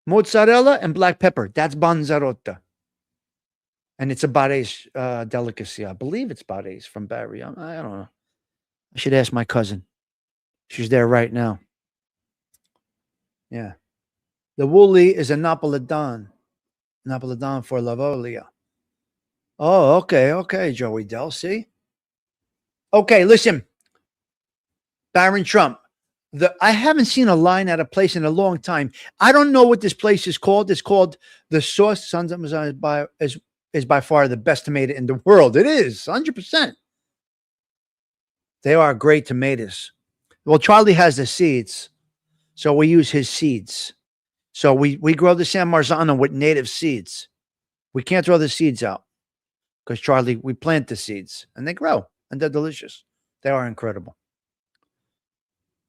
mozzarella, and black pepper. That's banzerotta. And it's a Barres delicacy. I believe it's Barres from Barry. I don't know. I should ask my cousin. She's there right now. Yeah. The Wooly is a Napolitan. Napolitan for Lavolia. Oh, okay, Joey Dell. See? Okay, listen. Barron Trump. I haven't seen a line at a place in a long time. I don't know what this place is called. It's called the Sauce. Sons of Mazan is by far the best tomato in the world. It is 100%. They are great tomatoes. Well, Charlie has the seeds, so we use his seeds. So we grow the San Marzano with native seeds. We can't throw the seeds out because Charlie, we plant the seeds and they grow and they're delicious. They are incredible.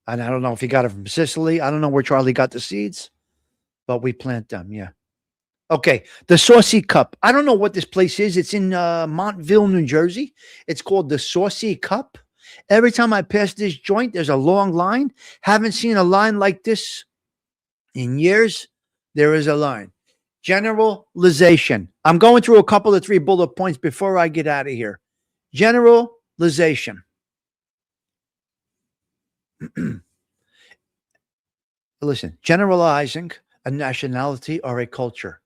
And I don't know if he got it from Sicily. I don't know where Charlie got the seeds, but we plant them. Yeah. Okay. The Saucy Cup. I don't know what this place is. It's in Montville, New Jersey. It's called the Saucy Cup. Every time I pass this joint, there's a long line. Haven't seen a line like this in years. There is a line. Generalization. I'm going through a couple of 3 bullet points before I get out of here. Generalization. listen, generalizing a nationality or a culture,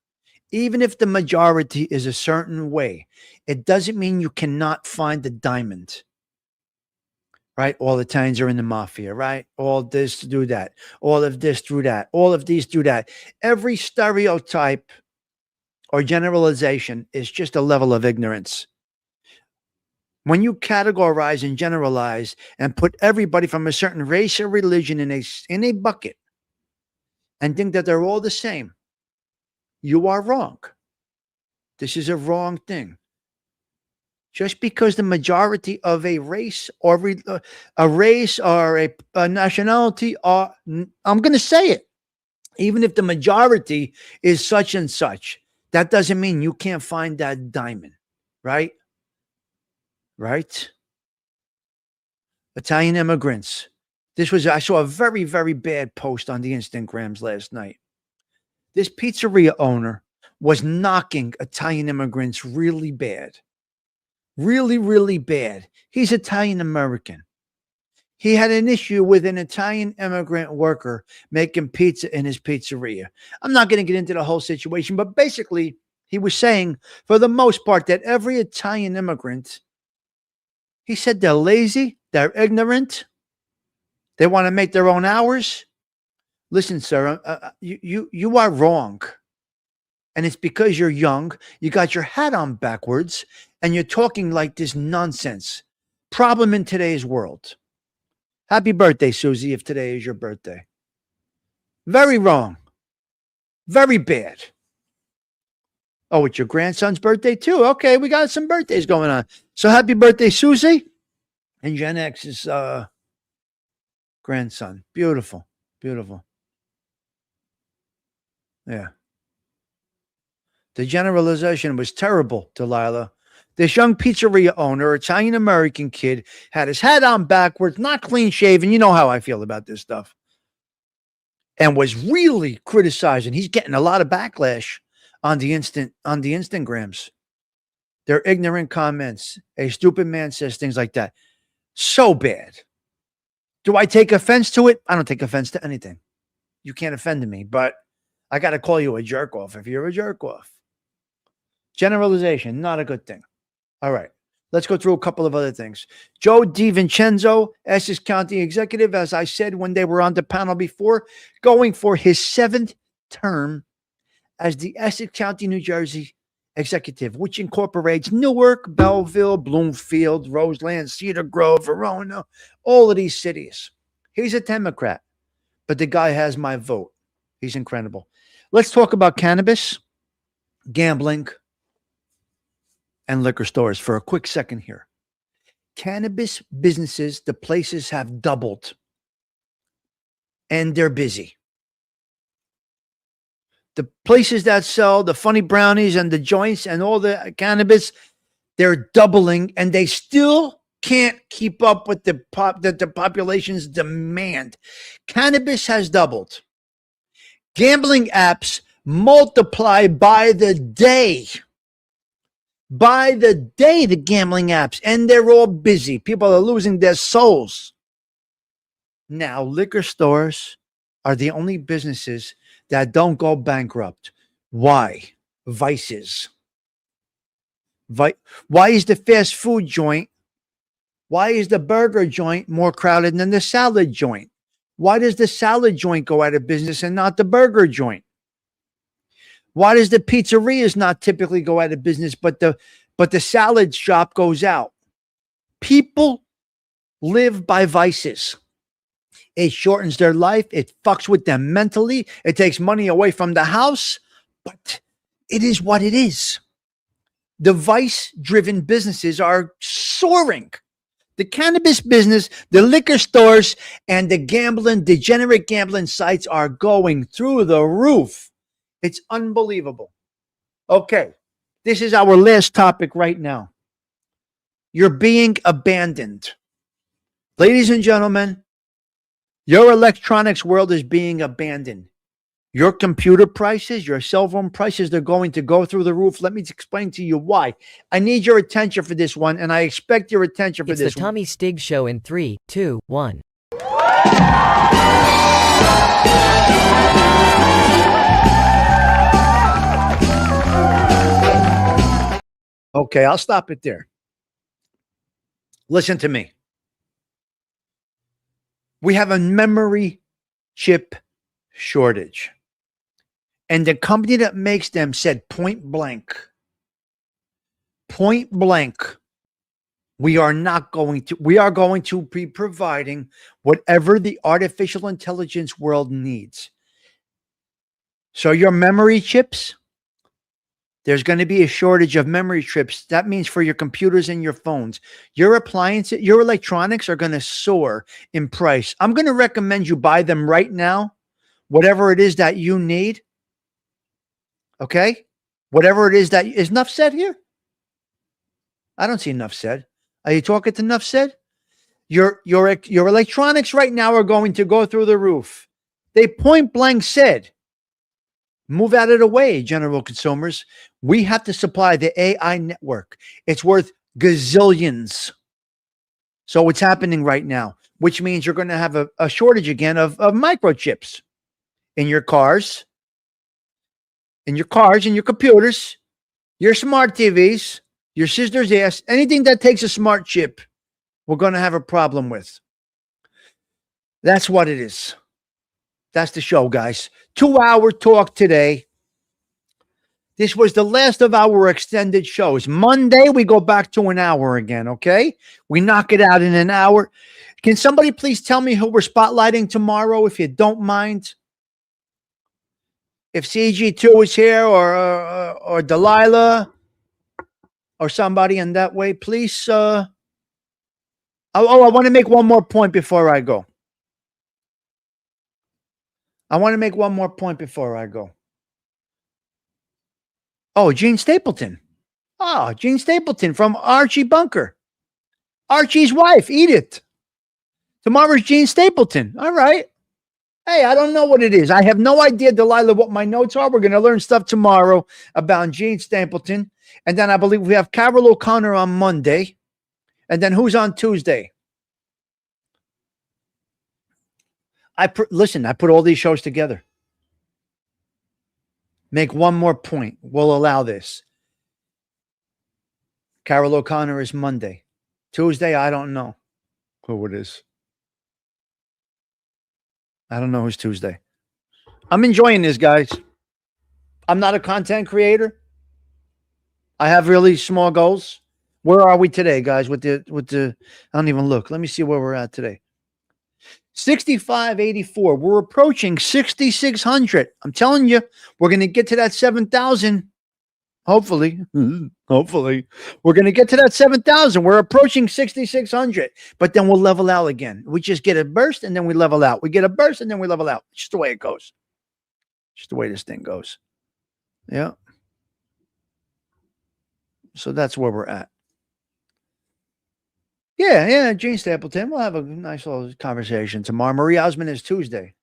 even if the majority is a certain way, it doesn't mean you cannot find the diamond. Right? All Italians are in the mafia, right? All this do that. All of this through that. All of these do that. Every stereotype or generalization is just a level of ignorance. When you categorize and generalize and put everybody from a certain race or religion in a bucket and think that they're all the same, you are wrong. This is a wrong thing. Just because the majority of a race or a nationality are, I'm going to say it, even if the majority is such and such, that doesn't mean you can't find that diamond, right? Right? Italian immigrants. I saw a very, very bad post on the Instagrams last night. This pizzeria owner was knocking Italian immigrants really bad. Really, really bad. He's Italian American. He had an issue with an Italian immigrant worker making pizza in his pizzeria. I'm not going to get into the whole situation, but basically, he was saying, for the most part, that every Italian immigrant, he said they're lazy, they're ignorant, they want to make their own hours. Listen, sir, you are wrong. And it's because you're young, you got your hat on backwards, and you're talking like this nonsense. Problem in today's world. Happy birthday, Susie, if today is your birthday. Very wrong. Very bad. Oh, it's your grandson's birthday too? Okay, we got some birthdays going on. So happy birthday, Susie. And Gen X's grandson. Beautiful. Beautiful. Yeah. The generalization was terrible, Delilah. This young pizzeria owner, Italian-American kid, had his hat on backwards, not clean-shaven. You know how I feel about this stuff. And was really criticizing. He's getting a lot of backlash on the Instagrams. They're ignorant comments. A stupid man says things like that. So bad. Do I take offense to it? I don't take offense to anything. You can't offend me, but I got to call you a jerk-off if you're a jerk-off. Generalization, not a good thing. All right, let's go through a couple of other things. Joe DiVincenzo, Essex County Executive, as I said when they were on the panel before, going for his 7th term as the Essex County, New Jersey Executive, which incorporates Newark, Belleville, Bloomfield, Roseland, Cedar Grove, Verona, all of these cities. He's a Democrat, but the guy has my vote. He's incredible. Let's talk about cannabis, gambling, and liquor stores for a quick second here. Cannabis businesses, the places have doubled, and they're busy. The places that sell the funny brownies and the joints and all the cannabis, they're doubling, and they still can't keep up with the population's demand. Cannabis has doubled. Gambling apps multiply by the day. By the day, the gambling apps, and they're all busy. People are losing their souls. Now, liquor stores are the only businesses that don't go bankrupt. Why? Vices. Why is the fast food joint, why is the burger joint more crowded than the salad joint? Why does the salad joint go out of business and not the burger joint? Why does the pizzerias not typically go out of business, but the salad shop goes out? People live by vices. It shortens their life. It fucks with them mentally. It takes money away from the house, but it is what it is. The vice-driven businesses are soaring. The cannabis business, the liquor stores, and the degenerate gambling sites are going through the roof. It's unbelievable. Okay, this is our last topic right now. You're being abandoned. Ladies and gentlemen, your electronics world is being abandoned. Your computer prices, your cell phone prices, they're going to go through the roof. Let me explain to you why. I need your attention for this one, and I expect your attention for this one. It's the Tommy Stigs Show in 3, 2, 1. Okay, I'll stop it there. Listen to me. We have a memory chip shortage. And the company that makes them said point blank, we are going to be providing whatever the artificial intelligence world needs. So your memory chips, there's going to be a shortage of memory chips. That means for your computers and your phones, your appliances, your electronics are going to soar in price. I'm going to recommend you buy them right now, whatever it is that you need. Okay? Whatever it is that is enough said here. I don't see enough said. Are you talking to enough said? Your electronics right now are going to go through the roof. They point blank said, move out of the way, general consumers. We have to supply the AI network. It's worth gazillions. So it's happening right now, which means you're going to have a shortage again of microchips in your cars, in your computers, your smart TVs, your sister's ass, anything that takes a smart chip, we're going to have a problem with. That's what it is. That's the show, guys. 2-hour talk today. This was the last of our extended shows. Monday, we go back to an hour again, okay? We knock it out in an hour. Can somebody please tell me who we're spotlighting tomorrow, if you don't mind? If CG2 is here or Delilah or somebody in that way, please. I want to make one more point before I go. Oh, Gene Stapleton. Oh, Gene Stapleton from Archie Bunker. Archie's wife, Edith. Tomorrow's Gene Stapleton. All right. Hey, I don't know what it is. I have no idea, Delilah, what my notes are. We're going to learn stuff tomorrow about Gene Stapleton. And then I believe we have Carol O'Connor on Monday. And then who's on Tuesday? Listen, I put all these shows together. Make one more point. We'll allow this. Carol O'Connor is Monday. Tuesday, I don't know who it is. I don't know who's Tuesday. I'm enjoying this, guys. I'm not a content creator. I have really small goals. Where are we today, guys? With the I don't even look. Let me see where we're at today. 6584. We're approaching 6,600. I'm telling you, we're going to get to that 7,000. Hopefully. Hopefully. We're going to get to that 7,000. We're approaching 6,600. But then we'll level out again. We just get a burst and then we level out. We get a burst and then we level out. Just the way it goes. Just the way this thing goes. Yeah. So that's where we're at. Yeah, Gene Stapleton. We'll have a nice little conversation tomorrow. Marie Osmond is Tuesday.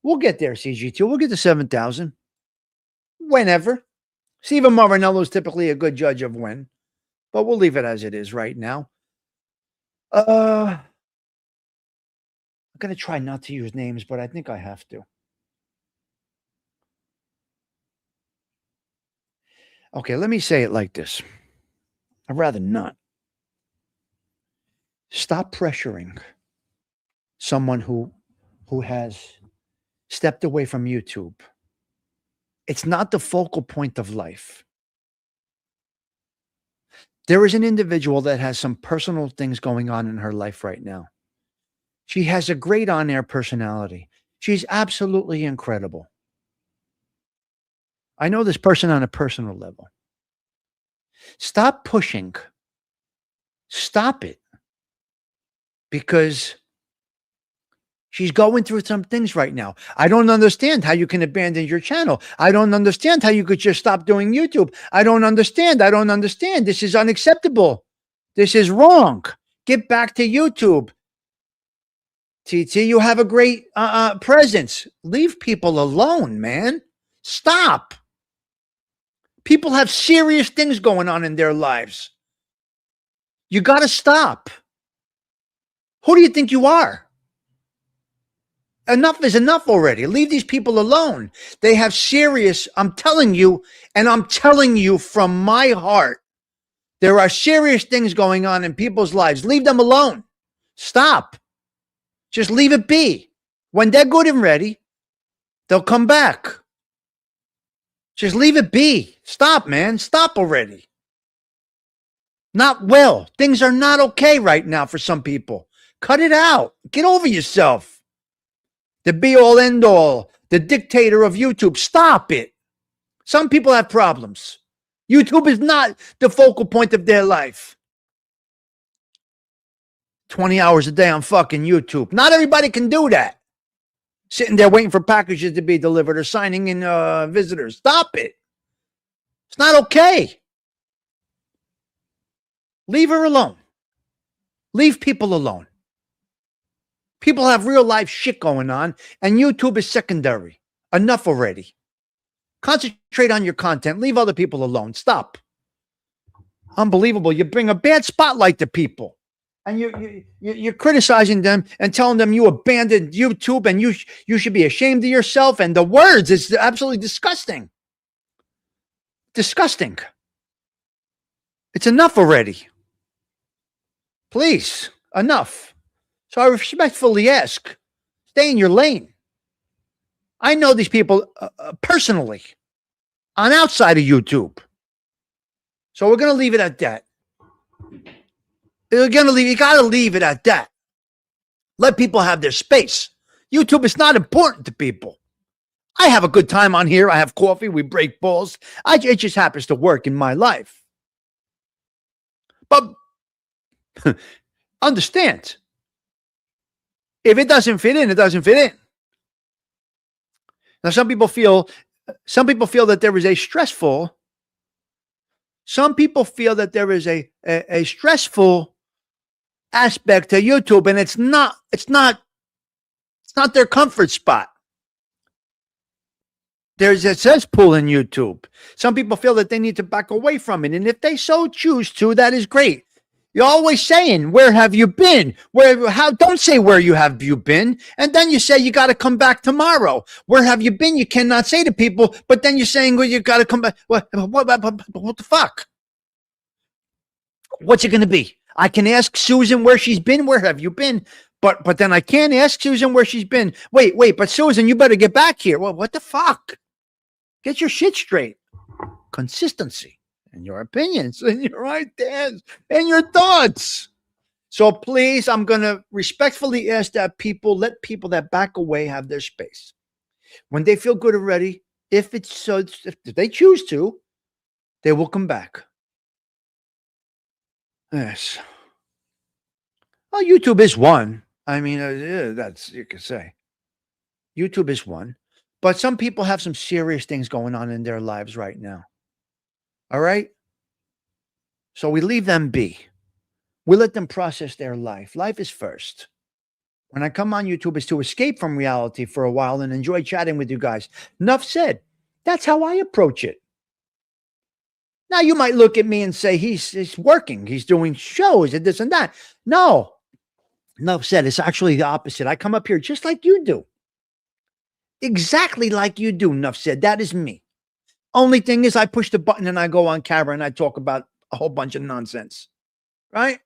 We'll get there, CG2. We'll get to 7,000. Whenever. Stephen Marinello is typically a good judge of when. But we'll leave it as it is right now. I'm going to try not to use names, but I think I have to. Okay, let me say it like this. I'd rather not. Stop pressuring someone who has stepped away from YouTube. It's not the focal point of life. There is an individual that has some personal things going on in her life right now. She has a great on-air personality. She's absolutely incredible. I know this person on a personal level. Stop pushing. Stop it. Because she's going through some things right now. I don't understand how you can abandon your channel. I don't understand how you could just stop doing YouTube. I don't understand. This is unacceptable. This is wrong. Get back to YouTube. TT, you have a great presence. Leave people alone, man. Stop. People have serious things going on in their lives. You got to stop. Who do you think you are? Enough is enough already. Leave these people alone. They have serious, I'm telling you, and I'm telling you from my heart, there are serious things going on in people's lives. Leave them alone. Stop. Just leave it be. When they're good and ready, they'll come back. Just leave it be. Stop, man. Stop already. Not well. Things are not okay right now for some people. Cut it out. Get over yourself. The be all end all, the dictator of YouTube. Stop it. Some people have problems. YouTube is not the focal point of their life. 20 hours a day on fucking YouTube. Not everybody can do that. Sitting there waiting for packages to be delivered or signing in visitors. Stop it. It's not okay. Leave her alone. Leave people alone. People have real life shit going on, and YouTube is secondary. Enough already. Concentrate on your content. Leave other people alone. Stop. Unbelievable. You bring a bad spotlight to people, and you're criticizing them and telling them you abandoned YouTube and you should be ashamed of yourself. And the words is absolutely disgusting. Disgusting. It's enough already. Please, enough. So I respectfully ask, stay in your lane. I know these people personally on outside of YouTube. So we're going to leave it at that. You got to leave it at that. Let people have their space. YouTube is not important to people. I have a good time on here. I have coffee. We break balls. It just happens to work in my life. But understand, if it doesn't fit in, it doesn't fit in. Now, some people feel that there is a stressful. Some people feel that there is a stressful aspect to YouTube, and it's not their comfort spot. There's a cesspool in YouTube. Some people feel that they need to back away from it, and if they so choose to, that is great. You're always saying, where have you been? Don't say where you been. And then you say, you got to come back tomorrow. Where have you been? You cannot say to people, but then you're saying, well, you got to come back. What the fuck? What's it going to be? I can ask Susan where she's been. Where have you been? But then I can't ask Susan where she's been. Wait, but Susan, you better get back here. Well, what the fuck? Get your shit straight. Consistency. And your opinions and your ideas and your thoughts. So please, I'm going to respectfully ask that let people that back away have their space. When they feel good already, if they choose to, they will come back. Yes. Well, YouTube is one. I mean, that's, you could say. YouTube is one. But some people have some serious things going on in their lives right now. All right? So we leave them be. We let them process their life. Life is first. When I come on YouTube, it's to escape from reality for a while and enjoy chatting with you guys. Enough said. That's how I approach it. Now, you might look at me and say, he's working. He's doing shows and this and that. No. Enough said. It's actually the opposite. I come up here just like you do. Exactly like you do. Enough said. That is me. Only thing is I push the button and I go on camera and I talk about a whole bunch of nonsense, right?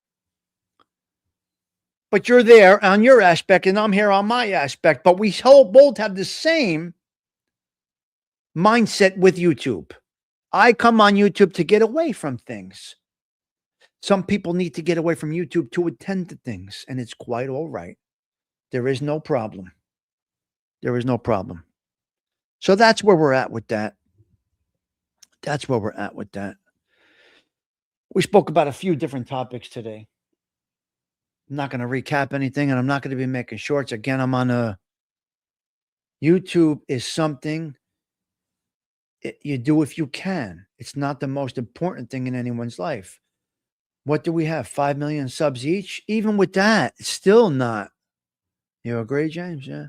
But you're there on your aspect and I'm here on my aspect, but we both have the same mindset with YouTube. I come on YouTube to get away from things. Some people need to get away from YouTube to attend to things, and it's quite all right. There is no problem. There is no problem. So that's where we're at with that. That's where we're at with that. We spoke about a few different topics today. I'm not going to recap anything, and I'm not going to be making shorts. Again, I'm on YouTube is something you do if you can. It's not the most important thing in anyone's life. What do we have? 5 million subs each? Even with that, it's still not. You agree, James? Yeah.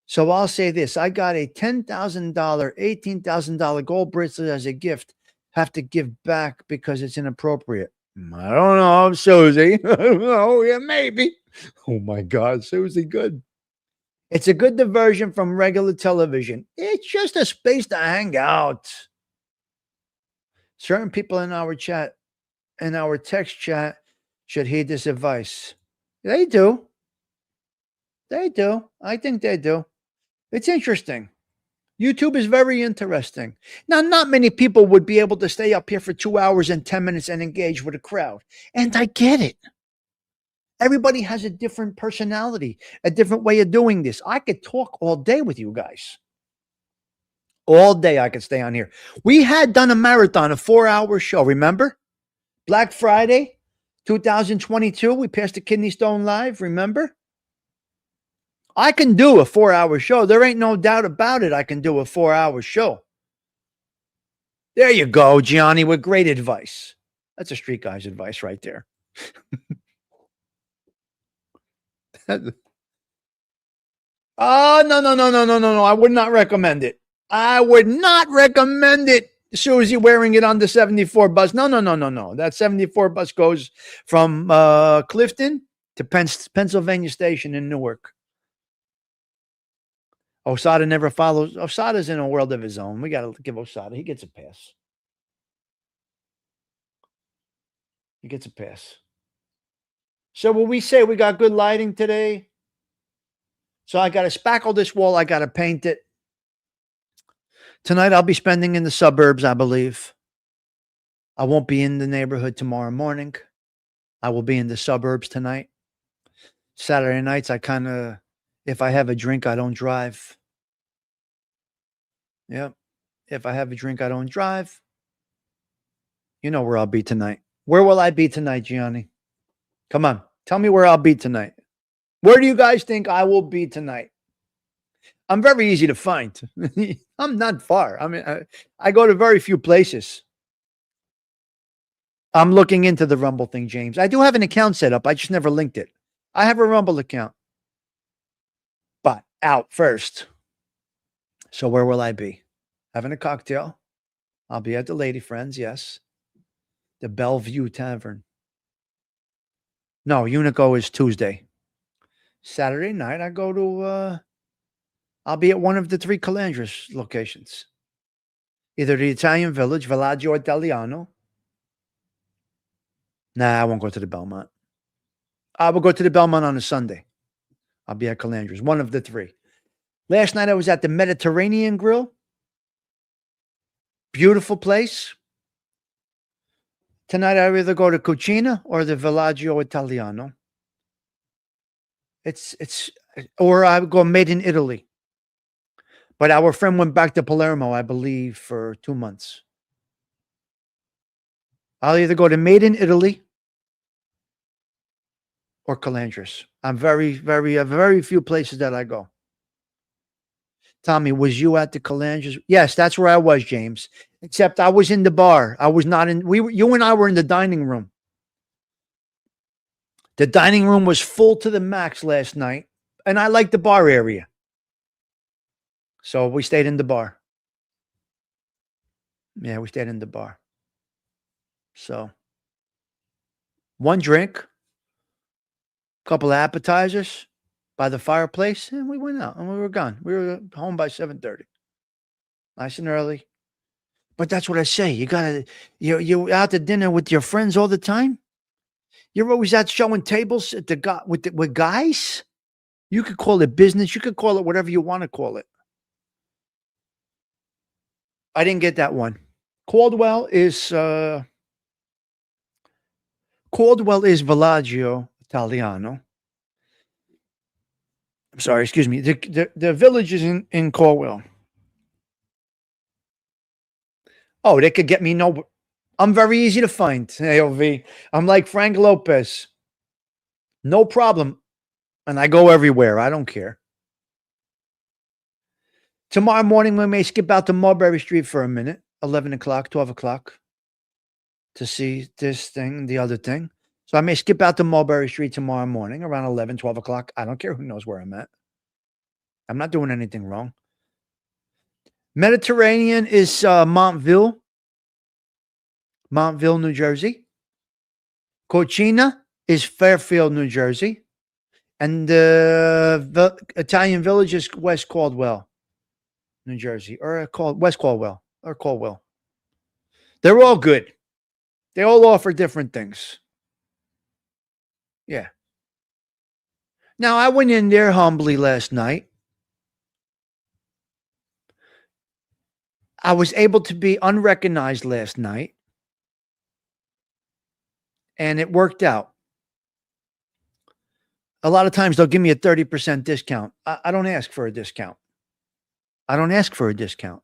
So I'll say this. I got a $10,000, $18,000 gold bracelet as a gift. Have to give back because it's inappropriate. I don't know, Susie. I don't know. Yeah, maybe. Oh, my God. Susie, good. It's a good diversion from regular television. It's just a space to hang out. Certain people in our chat, in our text chat, should heed this advice. They do. They do. I think they do. It's interesting. YouTube is very interesting. Now, not many people would be able to stay up here for 2 hours and 10 minutes and engage with a crowd. And I get it. Everybody has a different personality, a different way of doing this. I could talk all day with you guys. All day I could stay on here. We had done a marathon, a 4-hour show, remember? Black Friday, 2022. We passed the kidney stone live, remember? I can do a 4-hour show. There ain't no doubt about it. I can do a 4-hour show. There you go, Gianni, with great advice. That's a street guy's advice right there. Oh, no. I would not recommend it. I would not recommend it. Susie wearing it on the 74 bus. No. That 74 bus goes from Clifton to Pennsylvania Station in Newark. Osada never follows. Osada's in a world of his own. We got to give Osada. He gets a pass. He gets a pass. So will we say we got good lighting today? So I got to spackle this wall. I got to paint it. Tonight I'll be spending in the suburbs, I believe. I won't be in the neighborhood tomorrow morning. I will be in the suburbs tonight. Saturday nights, if I have a drink, I don't drive. Yep. If I have a drink, I don't drive. You know where I'll be tonight. Where will I be tonight, Gianni? Come on. Tell me where I'll be tonight. Where do you guys think I will be tonight? I'm very easy to find. I'm not far. I mean, I go to very few places. I'm looking into the Rumble thing, James. I do have an account set up. I just never linked it. I have a Rumble account. But out first. So where will I be? Having a cocktail. I'll be at the Lady Friends, yes. The Bellevue Tavern. No, Unico is Tuesday. Saturday night, I go to, I'll be at one of the 3 Calandras locations. Either the Italian Village, Villaggio Italiano. Nah, I won't go to the Belmont. I will go to the Belmont on a Sunday. I'll be at Calandras, one of the 3. Last night I was at the Mediterranean Grill. Beautiful place. Tonight I either go to Cucina or the Villaggio Italiano. Or I would go Made in Italy. But our friend went back to Palermo, I believe, for 2 months. I'll either go to Made in Italy or Calandras. I'm very few places that I go. Tommy, was you at the Calandras? Yes, that's where I was, James. Except I was in the bar. I was not in. You and I were in the dining room. The dining room was full to the max last night, and I liked the bar area. So we stayed in the bar. Yeah, we stayed in the bar. So, one drink, couple of appetizers by the fireplace, and we went out, and we were gone. We were home by 7:30. Nice and early. But that's what I say. You're out to dinner with your friends all the time? You're always out showing tables at with guys? You could call it business. You could call it whatever you want to call it. I didn't get that one. Caldwell is Villaggio Italiano. I'm sorry, excuse me. The village is in Caldwell. Oh, they could get me no. I'm very easy to find, AOV. I'm like Frank Lopez. No problem. And I go everywhere. I don't care. Tomorrow morning, we may skip out to Mulberry Street for a minute, 11 o'clock, 12 o'clock, to see this thing, the other thing. So I may skip out to Mulberry Street tomorrow morning around 11, 12 o'clock. I don't care who knows where I'm at. I'm not doing anything wrong. Mediterranean is Montville, New Jersey. Cucina is Fairfield, New Jersey. And the Italian Village is West Caldwell, New Jersey, or West Caldwell, or Caldwell. They're all good. They all offer different things. Yeah. Now, I went in there humbly last night. I was able to be unrecognized last night, and it worked out. A lot of times they'll give me a 30% discount. I don't ask for a discount. I don't ask for a discount.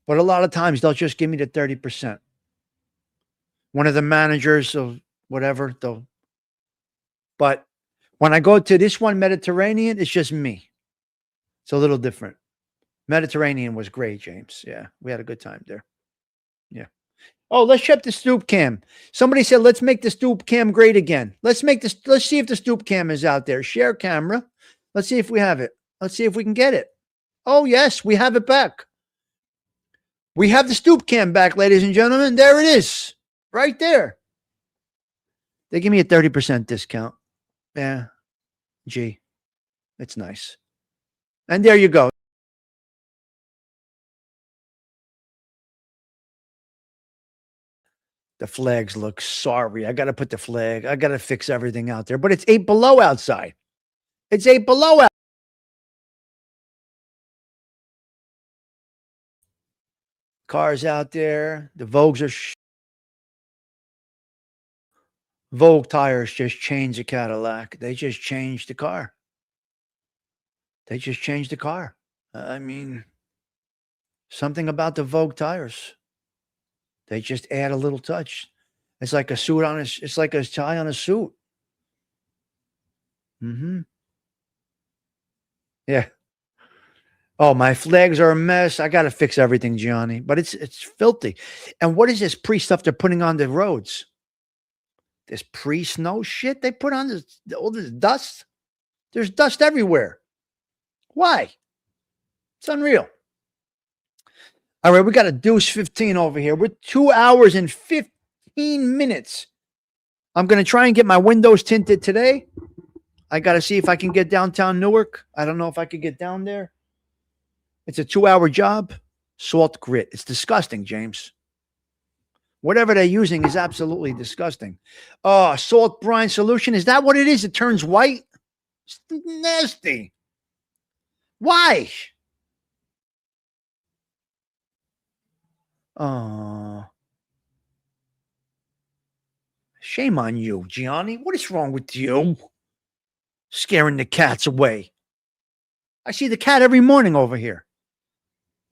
But a lot of times they'll just give me the 30%. One of the managers of whatever, but when I go to this one, Mediterranean, it's just me. It's a little different. Mediterranean was great, James. Yeah, we had a good time there. Yeah. Oh, let's check the stoop cam. Somebody said, let's make the stoop cam great again. Let's see if the stoop cam is out there. Share camera. Let's see if we have it. Let's see if we can get it. Oh, yes, we have it back. We have the stoop cam back, ladies and gentlemen. There it is. Right there. They give me a 30% discount. Yeah. Gee, it's nice. And there you go. The flags look sorry. I got to put the flag. I got to fix everything out there. But it's 8 below outside. It's 8 below out. Cars out there. The Vogues are Vogue tires just changed the Cadillac. They just changed the car. They just changed the car. I mean, something about the Vogue tires. They just add a little touch. It's like a suit on it's like a tie on a suit. Mm-hmm. Yeah. Oh, my flags are a mess. I got to fix everything, Gianni. But it's filthy. And what is this pre-stuff they're putting on the roads? This pre-snow shit they put on all this dust. There's dust everywhere. Why? It's unreal. All right, we got a deuce 15 over here. We're 2 hours and 15 minutes. I'm going to try and get my windows tinted today. I got to see if I can get downtown Newark. I don't know if I could get down there. It's a 2-hour job. Salt grit. It's disgusting, James. Whatever they're using is absolutely disgusting. Oh, salt brine solution. Is that what it is? It turns white? It's nasty. Why? Oh. Shame on you, Gianni. What is wrong with you? Scaring the cats away. I see the cat every morning over here.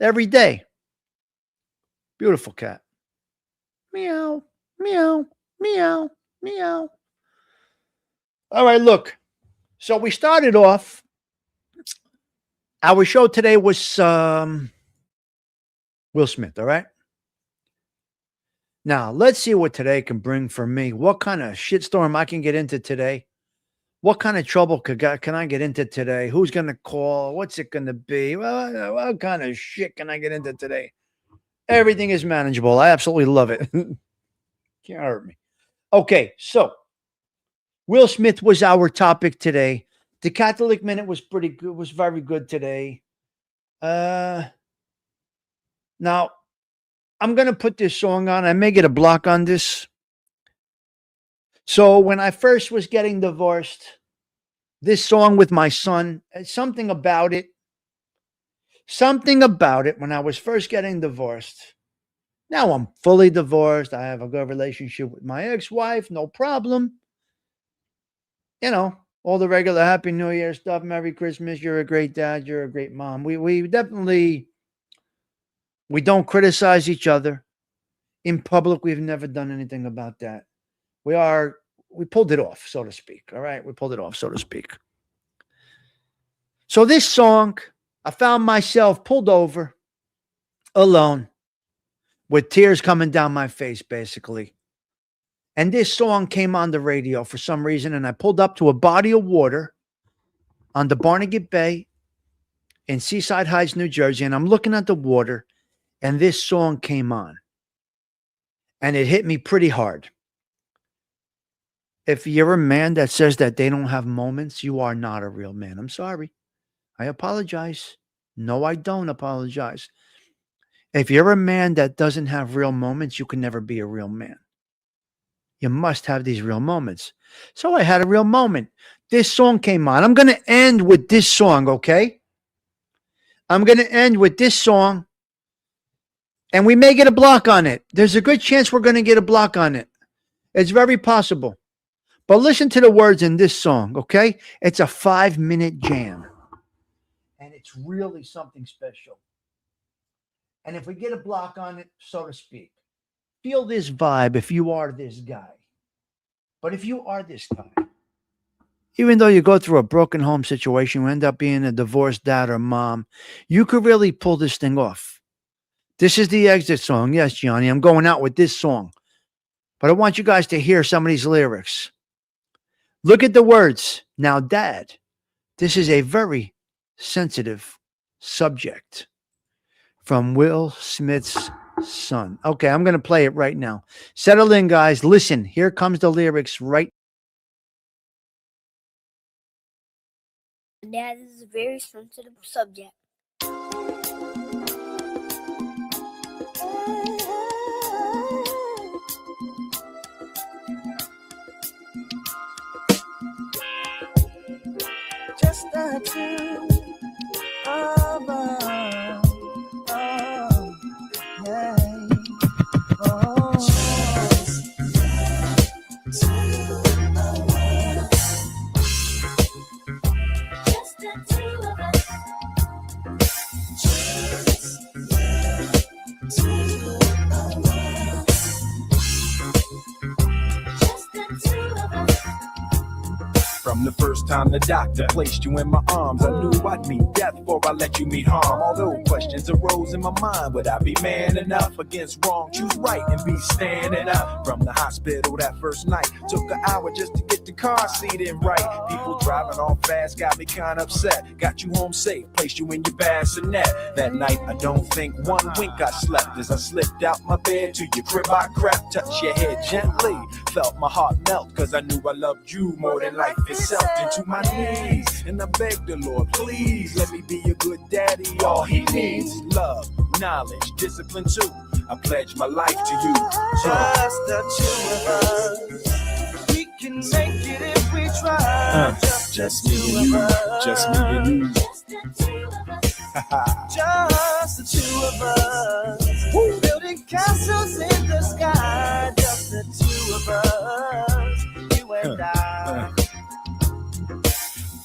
Every day. Beautiful cat. Meow, meow, meow, meow. All right, look. So we started off. Our show today was Will Smith, all right? Now, let's see what today can bring for me. What kind of shitstorm I can get into today? What kind of trouble can I get into today? Who's going to call? What's it going to be? Well, what kind of shit can I get into today? Everything is manageable. I absolutely love it. Can't hurt me. Okay, so Will Smith was our topic today. The Catholic Minute was pretty good, was very good today. Now, I'm going to put this song on. I may get a block on this. So when I first was getting divorced, this song with my son, something about it when I was first getting divorced. Now I'm fully divorced. I have a good relationship with my ex-wife. No problem. You know, all the regular Happy New Year stuff. Merry Christmas. You're a great dad. You're a great mom. We definitely, we don't criticize each other. In public, we've never done anything about that. We pulled it off, so to speak. All right. We pulled it off, so to speak. So this song, I found myself pulled over alone with tears coming down my face, basically. And this song came on the radio for some reason. And I pulled up to a body of water on the Barnegat Bay in Seaside Heights, New Jersey. And I'm looking at the water and this song came on. And it hit me pretty hard. If you're a man that says that they don't have moments, you are not a real man. I'm sorry. I apologize. No, I don't apologize. If you're a man that doesn't have real moments, you can never be a real man. You must have these real moments. So I had a real moment. This song came on. I'm going to end with this song, okay? I'm going to end with this song, and we may get a block on it. There's a good chance we're going to get a block on it. It's very possible. But listen to the words in this song, okay? It's a 5-minute jam. And it's really something special. And if we get a block on it, so to speak, feel this vibe if you are this guy. But if you are this guy, even though you go through a broken home situation, you end up being a divorced dad or mom, you could really pull this thing off. This is the exit song. Yes, Johnny, I'm going out with this song. But I want you guys to hear some of these lyrics. Look at the words. Now, Dad, this is a very sensitive subject from Will Smith's son. Okay, I'm going to play it right now. Settle in, guys. Listen, here comes the lyrics right. Dad, this is a very sensitive subject. Just the two of us. Oh, yeah. Oh. Just the two of us. Just the two of us. From the first time the doctor placed you in my arms, I knew I'd meet death before I let you meet harm. Although questions arose in my mind, would I be man enough against wrong? Choose right and be standing up. From the hospital that first night, took an hour just to get the car seat in right. People driving off fast got me kinda upset. Got you home safe, placed you in your bassinet. That night I don't think one wink I slept. As I slipped out my bed to your crib I crept. Touched your head gently, felt my heart melt, cause I knew I loved you more than life itself. Into my knees, and I begged the Lord, please let me be a good daddy. All he needs is love, knowledge, discipline too. I pledge my life to you. Just the two of us. We can make it if we try. Just me and you, just me and you. Just the two of us. Just the two of us. Woo. Building castles in the sky. Just the two of us. You and I.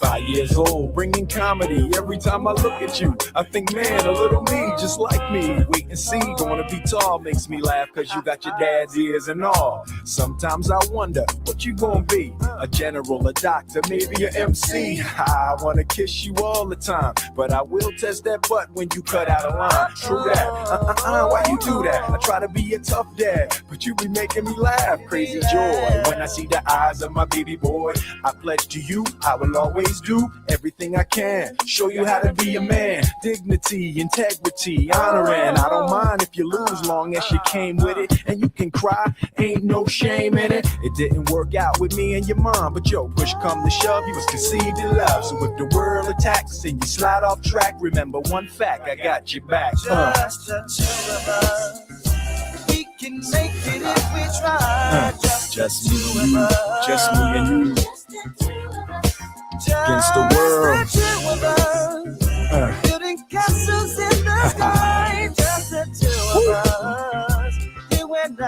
5 years old, bringing comedy. Every time I look at you, I think, man, a little me, just like me. Wait and see, gonna be tall, makes me laugh, cause you got your dad's ears and all. Sometimes I wonder, what you gonna be? A general, a doctor, maybe an MC. I wanna kiss you all the time, but I will test that butt when you cut out a line. True that, why you do that? I try to be a tough dad, but you be making me laugh. Crazy joy, when I see the eyes of my baby boy. I pledge to you, I will always do everything I can. Show you how to be a man. Dignity, integrity, honoring. I don't mind if you lose, long as you came with it. And you can cry, ain't no shame in it. It didn't work out with me and your mom, but yo, push come to shove, you was conceived in love. So if the world attacks and you slide off track, remember one fact, I got your back. Just the two of us. We can make it if we try. Just me and you, just me and you. Against the world. Just the two of us. Building castles in the sky. Just the two of us. You and I,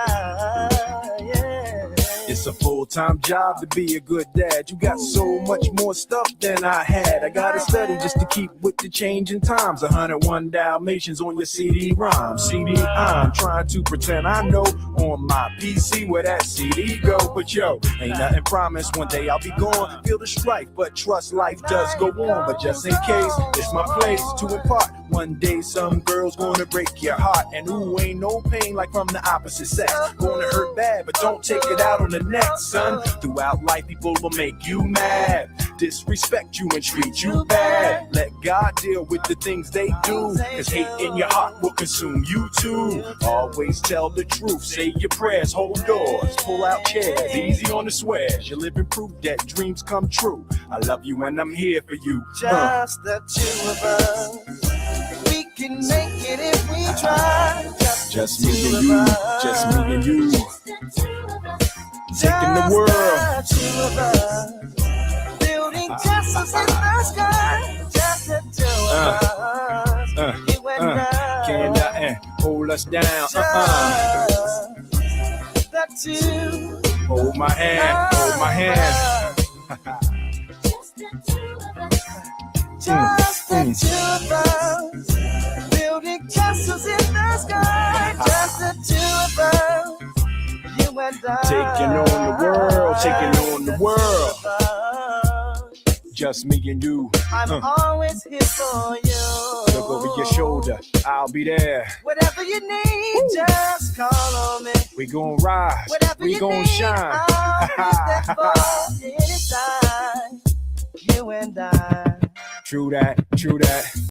yeah. It's a full-time job to be a good dad. You got so much more stuff than I had. I gotta study just to keep with the changing times. 101 Dalmatians on your CD-ROM. CD, I'm trying to pretend I know on my PC where that CD go. But yo, ain't nothing promised. One day I'll be gone. Feel the strife, but trust life does go on. But just in case, it's my place to impart. One day some girl's gonna break your heart. And ooh, ain't no pain like from the opposite sex. Gonna hurt bad, but don't take it out on the next, son. Throughout life, people will make you mad. disrespect you and treat you bad. Let God deal with the things they do, cause hate in your heart will consume you too. Always tell the truth, say your prayers, hold doors, pull out chairs, easy on the swears. You're living proof that dreams come true. I love you and I'm here for you. Just the two of us. We can make it if we try. Just me and you, just me and you. Taking the world. Just the two of us. Building castles in the sky. Just the two of us. You and I. Can't nothing hold us down. Just the two. Hold my hand, hold my hand. Just the two of us. Building castles in the sky. Just the two of us. You and I. Taking on the world, taking on the world. Just me and you. I'm always here for you. Look over your shoulder, I'll be there. Whatever you need, just call on me. We gon' rise, Whatever we you gon' need, shine. I'll be there for you anytime. You and I. True that, true that.